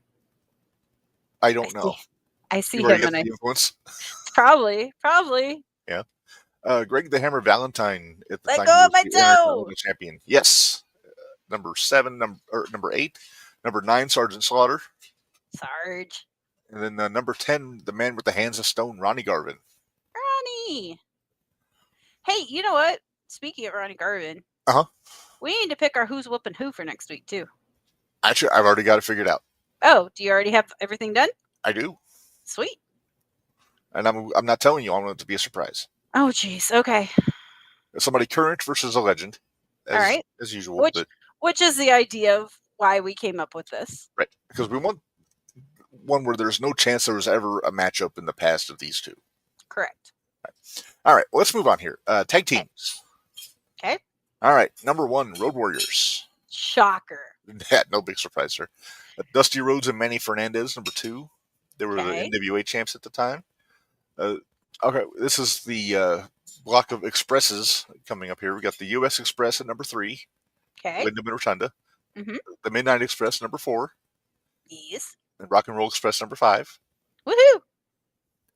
A: I don't know.
B: I see him and
A: influence.
B: Probably.
A: Yeah. Greg the Hammer Valentine at the time.
B: Let go of my toe.
A: Champion. Yes. Number 7, number 8, number 9, Sergeant Slaughter.
B: Sarge.
A: And then number 10, the man with the hands of stone, Ronnie Garvin.
B: Ronnie. Hey, you know what? Speaking of Ronnie Garvin. We need to pick our who's whooping who for next week, too.
A: Actually, I've already got it figured out.
B: Oh, do you already have everything done?
A: I do.
B: Sweet.
A: And I'm not telling you. I want it to be a surprise.
B: Oh, jeez. Okay.
A: Somebody current versus a legend.
B: All right.
A: As usual.
B: Which is the idea of why we came up with this.
A: Right. Because we want one where there's no chance there was ever a matchup in the past of these 2.
B: Correct.
A: All right. Well, let's move on here. Tag teams.
B: Okay.
A: All right. Number 1, Road Warriors.
B: Shocker.
A: No big surprise there. Dusty Rhodes and Manny Fernandez, number 2. They were the NWA champs at the time. Okay, this is the block of expresses coming up here. We got the U.S. Express at number 3.
B: Okay.
A: Wyndham and Rotunda.
B: Mm-hmm.
A: The Midnight Express, number 4.
B: Yes.
A: And Rock and Roll Express, number 5.
B: Woohoo!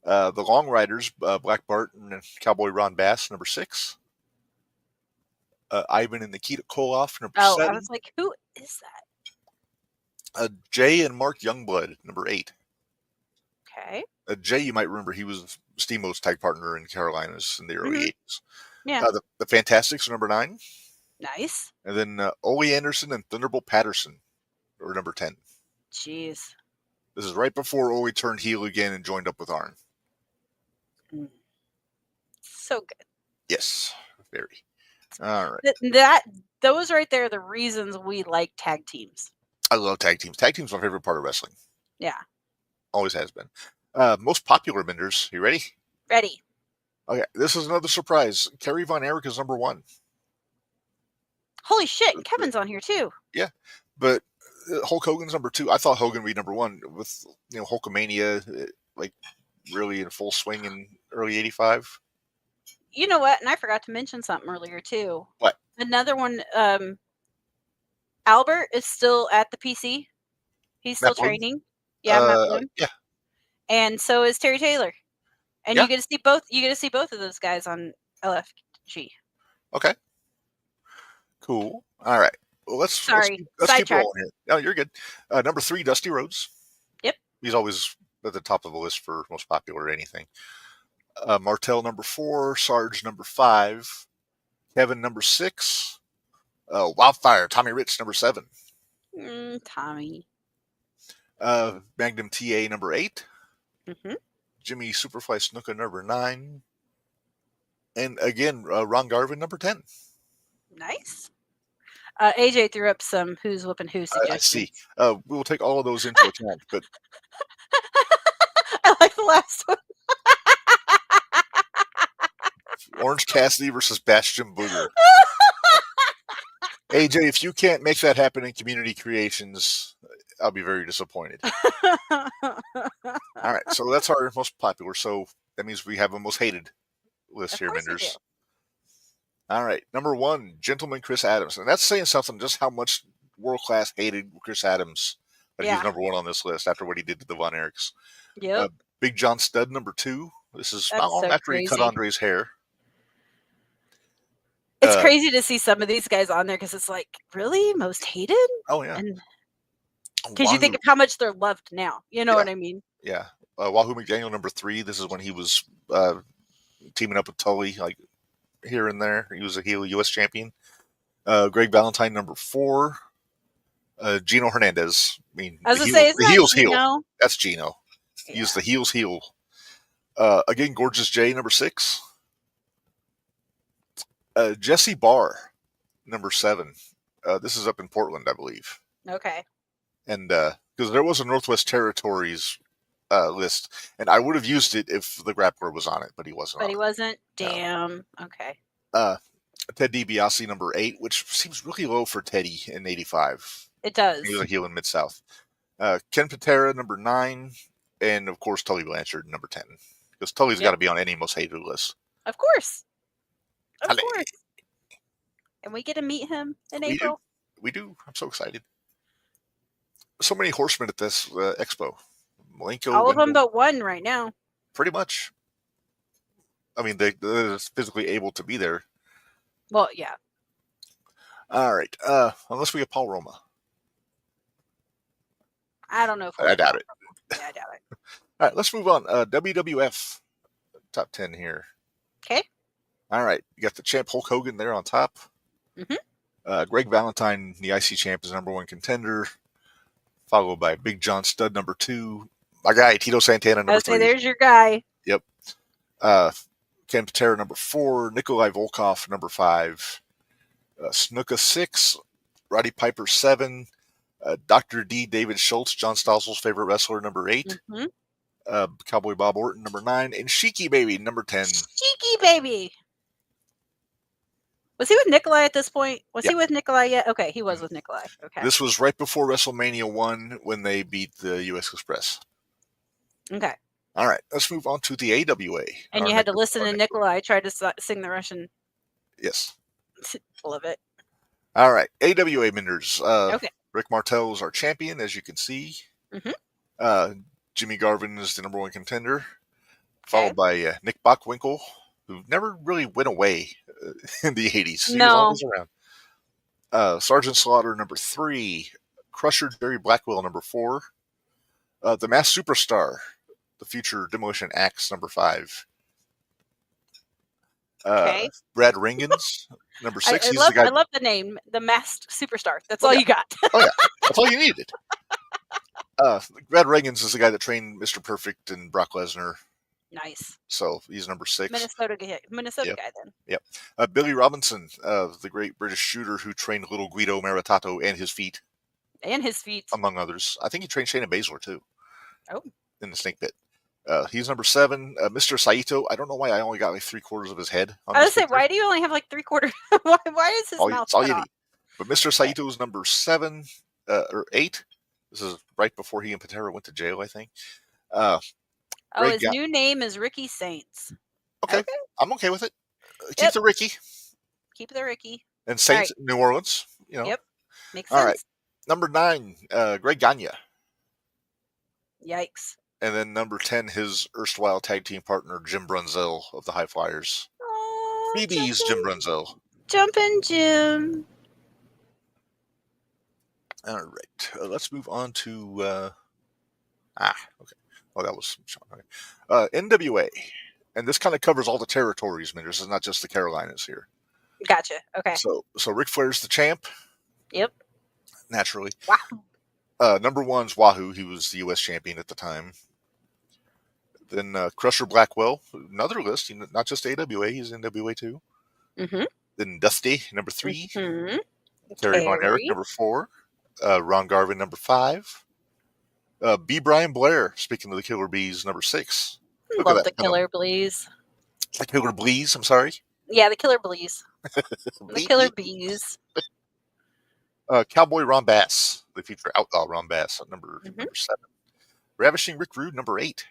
A: The Long Riders, Black Bart and Cowboy Ron Bass, number 6. Ivan and Nikita Koloff, number 7.
B: I was like, who is that?
A: Jay and Mark Youngblood, number 8.
B: Okay.
A: Jay, you might remember, he was Steamboat's tag partner in Carolinas in the early 80s.
B: Yeah.
A: The Fantastics are number 9.
B: Nice.
A: And then Ole Anderson and Thunderbolt Patterson are number 10.
B: Jeez.
A: This is right before Ole turned heel again and joined up with Arn.
B: So good.
A: Yes, very. All right.
B: That those right there are the reasons we like tag teams.
A: I love tag teams. Tag teams are my favorite part of wrestling.
B: Yeah.
A: Always has been. Most popular Minders. You ready?
B: Ready.
A: Okay, this is another surprise. Kerry Von Erich is number 1.
B: Holy shit, and Kevin's on here too.
A: Yeah, but Hulk Hogan's number 2. I thought Hogan would be number 1 with Hulkamania like really in full swing in early '85.
B: You know what? And I forgot to mention something earlier too.
A: What?
B: Another one. Albert is still at the PC. He's still training. Yeah, Matt Bloom.
A: Yeah.
B: And so is Terry Taylor. And
A: Yeah.
B: you get to see both. You get to see both of those guys on LFG.
A: Okay. Cool. All right. Well, let's keep rolling here. No, you're good. Number 3, Dusty Rhodes.
B: Yep.
A: He's always at the top of the list for most popular or anything. Martel number 4, Sarge number 5, Kevin number 6, Wildfire, Tommy Rich number 7.
B: Tommy.
A: Magnum TA number 8.
B: Mm-hmm.
A: Jimmy Superfly Snuka number 9. And again, Ron Garvin number 10.
B: Nice. AJ threw up some who's whooping who suggestions.
A: I see. We'll take all of those into account, but
B: I like the last one.
A: Orange Cassidy versus Bastion Booger. AJ, if you can't make that happen in Community Creations, I'll be very disappointed. All right, so that's our most popular. So that means we have a most hated list here, Minders. All right, number 1, Gentleman Chris Adams. And that's saying something, just how much world-class hated Chris Adams that he's number 1 on this list after what he did to the Von Erichs.
B: Yep.
A: Big John Studd, number 2. This is not long after he cut Andre's hair.
B: It's crazy to see some of these guys on there because it's like, really? Most hated?
A: Oh, yeah.
B: Because you think of how much they're loved now. You know what I mean?
A: Yeah. Wahoo McDaniel, number 3. This is when he was teaming up with Tully, like here and there. He was a heel U.S. champion. Greg Valentine, number 4. Gino Hernandez. I mean, the heel's heel. That's Gino. He's the heel's heel. Again, Gorgeous J, number 6. Jesse Barr, number 7. This is up in Portland, I believe.
B: Okay.
A: And because there was a Northwest Territories list, and I would have used it if the Grappler was on it, but he wasn't.
B: But he wasn't? Damn. No. Okay.
A: Ted DiBiase, number 8, which seems really low for Teddy in '85.
B: It does.
A: He was a heel in Mid-South. Ken Patera, number 9, and of course Tully Blanchard, number 10. Because Tully's got to be on any most hated list.
B: Of course. Of course. And we get to meet him in April.
A: We do. I'm so excited. So many horsemen at this expo. Malenko,
B: all of them but one right now.
A: Pretty much. I mean, they're physically able to be there.
B: Well, yeah.
A: All right. Unless we have Paul Roma.
B: I don't know.
A: I doubt it.
B: Yeah, I doubt it.
A: All right, let's move on. WWF top 10 here.
B: Okay.
A: All right. You got the champ Hulk Hogan there on top.
B: Mm-hmm.
A: Greg Valentine, the IC champ, is number 1 contender. Followed by Big John Studd, number 2. My guy, Tito Santana, number 3.
B: There's your guy.
A: Yep. Ken Patera, number 4. Nikolai Volkov, number 5. Snuka, 6. Roddy Piper, 7. Dr. D. David Schultz, John Stossel's favorite wrestler, number 8.
B: Mm-hmm.
A: Cowboy Bob Orton, number 9. And Sheiky Baby, number 10.
B: Sheiky Baby. Was he with Nikolai at this point? Was he with Nikolai yet? Okay, he was with Nikolai. Okay.
A: This was right before WrestleMania 1 when they beat the U.S. Express.
B: Okay.
A: All right, let's move on to the AWA.
B: And you had to listen to Nikolai try to sing the Russian.
A: Yes.
B: Love it.
A: All right, AWA Minders.
B: Okay.
A: Rick Martel is our champion, as you can see.
B: Mm-hmm.
A: Jimmy Garvin is the number 1 contender, followed by Nick Bockwinkel, who never really went away in the 80s. He was always around. Sergeant Slaughter, number 3. Crusher Jerry Blackwell, number 4. The Masked Superstar, the future Demolition Axe, number 5. Brad Ringens, number 6.
B: I love the name, the Masked Superstar. That's all you got.
A: Oh, yeah. That's all you needed. Brad Ringens is the guy that trained Mr. Perfect and Brock Lesnar.
B: Nice.
A: So he's number 6.
B: Minnesota guy then.
A: Yep. Billy Robinson, the great British shooter who trained little Guido Maritato and his feet,
B: And his feet.
A: among others. I think he trained Shayna Baszler too.
B: Oh.
A: In the snake pit. He's number 7. Mr. Saito. I don't know why I only got like 3/4 of his head on
B: I
A: this
B: was say,
A: picture.
B: why do you only have like 3/4? why is his mouth
A: It's all
B: cut
A: you
B: off?
A: need. But Mr. Saito is number 7 or 8. This is right before he and Patera went to jail, I think.
B: His new name is Ricky Saints.
A: Okay. I'm okay with it. Keep
B: Yep.
A: the Ricky.
B: Keep the Ricky.
A: And Saints, New Orleans. You know.
B: Yep. Makes
A: All
B: sense.
A: right. Number 9, Greg Gagne.
B: Yikes.
A: And then number 10, his erstwhile tag team partner, Jim Brunzell of the High Flyers.
B: Oh,
A: BB's Jim Brunzell.
B: Jumpin' Jim.
A: All right. Let's move on to... okay. Oh, that was Sean. Okay. NWA. And this kind of covers all the territories, man. This is not just the Carolinas here.
B: Gotcha. Okay.
A: So Ric Flair's the champ.
B: Yep.
A: Naturally.
B: Wow.
A: Number 1's Wahoo. He was the U.S. champion at the time. Then Crusher Blackwell, another list, not just AWA, he's NWA too.
B: Mm-hmm.
A: Then Dusty, number 3.
B: Mm-hmm.
A: Terry Von Erich, number 4. Ron Garvin, number 5. B. Brian Blair, speaking of the Killer Bees, number 6.
B: Love the Killer Bees.
A: The Killer Bees, I'm sorry.
B: Yeah, the Killer Bees. The Killer Bees.
A: Cowboy Ron Bass, the future outlaw Ron Bass, at number 7. Ravishing Rick Rude, number 8.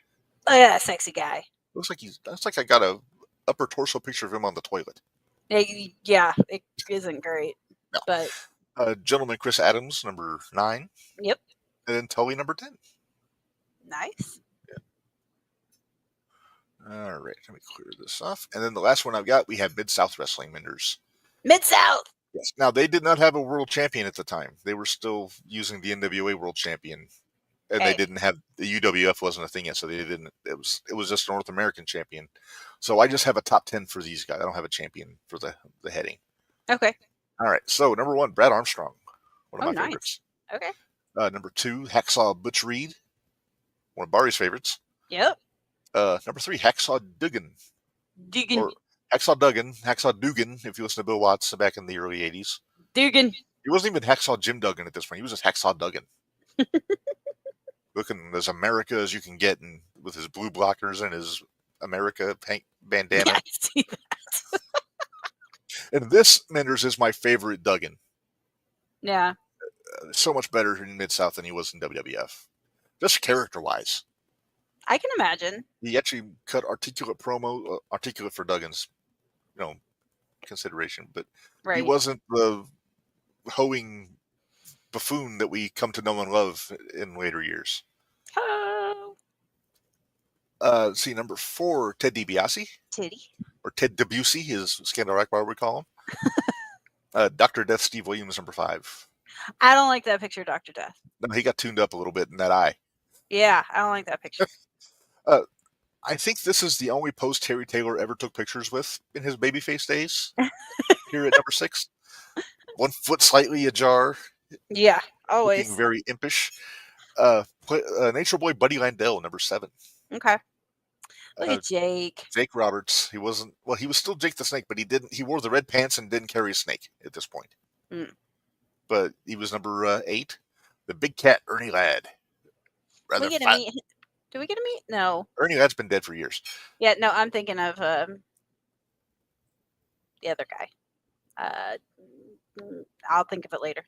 B: Oh yeah, sexy guy.
A: Looks like I got a upper torso picture of him on the toilet.
B: Yeah, it isn't great. No. But
A: Gentleman Chris Adams, number 9.
B: Yep.
A: And then Tully, number 10.
B: Nice.
A: Yeah. All right, let me clear this off. And then the last one I've got, we have Mid-South Wrestling, Minderz.
B: Mid-South.
A: Yes. Now, they did not have a world champion at the time. They were still using the NWA world champion. And they didn't have, the UWF wasn't a thing yet, so they didn't, it was just a North American champion. So I just have a top 10 for these guys. I don't have a champion for the heading.
B: Okay.
A: All right, so number 1, Brad Armstrong. One of my favorites.
B: Okay.
A: Number 2, Hacksaw Butch Reed. One of Barry's favorites.
B: Yep.
A: Number 3, Hacksaw Duggan. Or Hacksaw Dugan, if you listen to Bill Watts back in the early 80s.
B: Dugan.
A: He wasn't even Hacksaw Jim Duggan at this point. He was just Hacksaw Duggan. Looking as America as you can get, and with his blue blockers and his America bandana.
B: Yeah, I see that.
A: And this, Minderz, is my favorite Duggan.
B: Yeah.
A: So much better in Mid-South than he was in WWF. Just character-wise.
B: I can imagine.
A: He actually cut articulate promo, articulate for Duggan's, consideration, but he wasn't the hoeing buffoon that we come to know and love in later years. See, number 4, Ted DiBiase.
B: Titty.
A: Or Ted Debussy, his Scandal Rock bar we call him. Dr. Death Steve Williams, number 5.
B: I don't like that picture of Dr. Death.
A: No, he got tuned up a little bit in that eye.
B: Yeah, I don't like that picture.
A: I think this is the only post Terry Taylor ever took pictures with in his babyface days. Here at number 6. 1 foot slightly ajar.
B: Yeah, always.
A: Looking very impish. Nature Boy Buddy Landell, number 7.
B: Okay. Look at Jake.
A: Jake Roberts. He wasn't, he was still Jake the Snake, but he wore the red pants and didn't carry a snake at this point. But he was number 8. The Big Cat, Ernie Ladd.
B: Do we get to meet? No.
A: Ernie Ladd's been dead for years.
B: Yeah, no, I'm thinking of the other guy. I'll think of it later.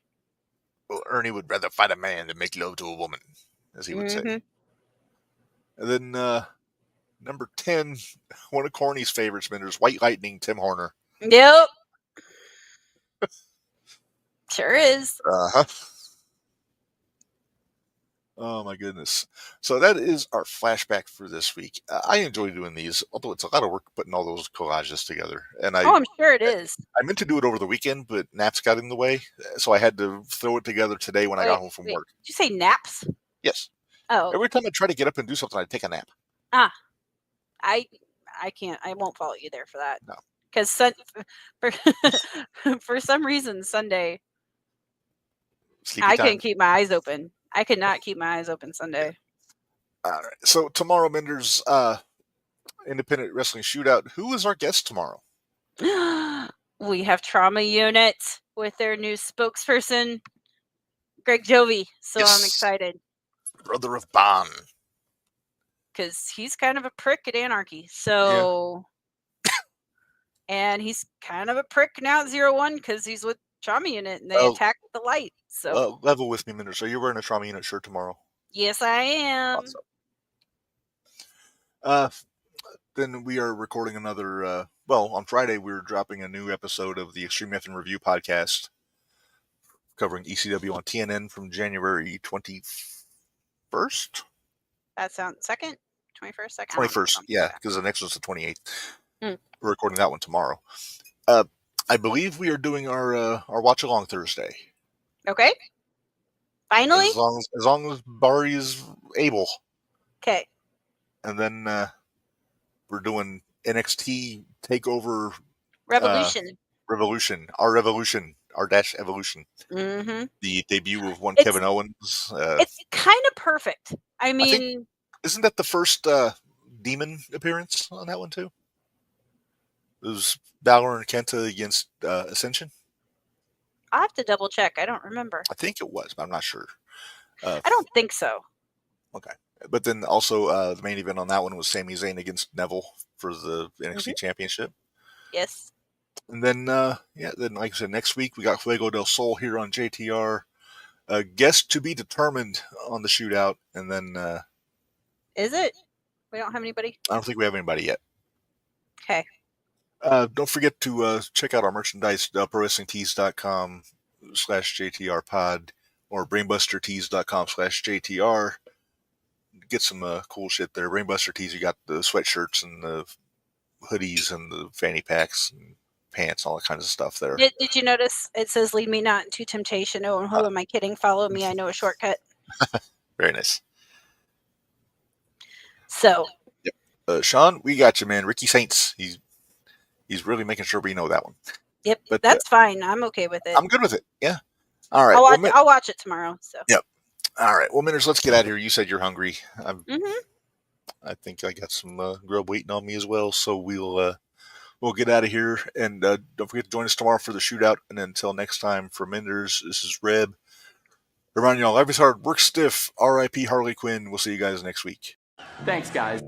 A: Well, Ernie would rather fight a man than make love to a woman, as he would say. And then number 10, one of Corny's favorites, Minderz, White Lightning, Tim Horner.
B: Yep. Sure is.
A: Uh-huh. Oh, my goodness. So that is our flashback for this week. I enjoy doing these, although it's a lot of work putting all those collages together. And
B: I'm sure it is.
A: I meant to do it over the weekend, but naps got in the way. So I had to throw it together today when I got home from work.
B: Did you say naps?
A: Yes.
B: Oh.
A: Every time I try to get up and do something, I take a nap.
B: I can't. I won't follow you there for that.
A: No.
B: Because for some reason, Sunday, I couldn't keep my eyes open. I could not keep my eyes open Sunday.
A: All right. So tomorrow, Minderz, Independent Wrestling Shootout. Who is our guest tomorrow?
B: We have Trauma Unit with their new spokesperson, Greg Jovi. So
A: Yes.
B: I'm excited.
A: Brother of Bon.
B: Because he's kind of a prick at Anarchy. So, and he's kind of a prick now at 01 because he's with Trauma Unit and they attack with the light. So
A: level with me, Minderz. So you're wearing a Trauma Unit shirt tomorrow?
B: Yes, I am.
A: Awesome. Then we are recording another. On Friday we're dropping a new episode of the Extreme F and Review podcast, covering ECW on TNN from January 21st.
B: That sounds 21st.
A: 21st, yeah, because the next one's the 28th. We're recording that one tomorrow. I believe we are doing our watch along Thursday.
B: Okay. Finally.
A: As long as Bari is able.
B: Okay.
A: And then we're doing NXT Takeover
B: Revolution.
A: Our Dash Evolution.
B: Mm-hmm.
A: The debut of Kevin Owens.
B: It's kind of perfect. I mean,
A: isn't that the first Demon appearance on that one too? It was Balor and Kenta against Ascension.
B: I have to double check. I don't remember.
A: I think it was, but I'm not sure.
B: I don't think so.
A: Okay. But then also the main event on that one was Sami Zayn against Neville for the NXT Championship.
B: Yes.
A: And then, then like I said, next week we got Fuego del Sol here on JTR. Guest to be determined on the Shootout. And then...
B: is it? We don't have anybody?
A: I don't think we have anybody yet.
B: Okay.
A: Don't forget to check out our merchandise, ProWrestlingTees.com/JTR pod or BrainbusterTees.com/JTR. Get some cool shit there. Brainbuster Tees, you got the sweatshirts and the hoodies and the fanny packs and pants, all that kinds of stuff there.
B: Did you notice it says "Lead me not into temptation"? Oh, who am I kidding? Follow me. I know a shortcut.
A: Very nice.
B: So,
A: Sean, we got you, man. Ricky Saints. He's really making sure we know that one.
B: Yep, but that's fine. I'm okay with it.
A: I'm good with it. Yeah. All right.
B: I'll watch it tomorrow. So.
A: Yep. All right. Well, Minderz, let's get out of here. You said you're hungry. I think I got some grub waiting on me as well. So we'll get out of here. And don't forget to join us tomorrow for the Shootout. And until next time, for Minderz, this is Reb. Reminding y'all, life is hard, work stiff. R.I.P. Harley Quinn. We'll see you guys next week.
C: Thanks, guys.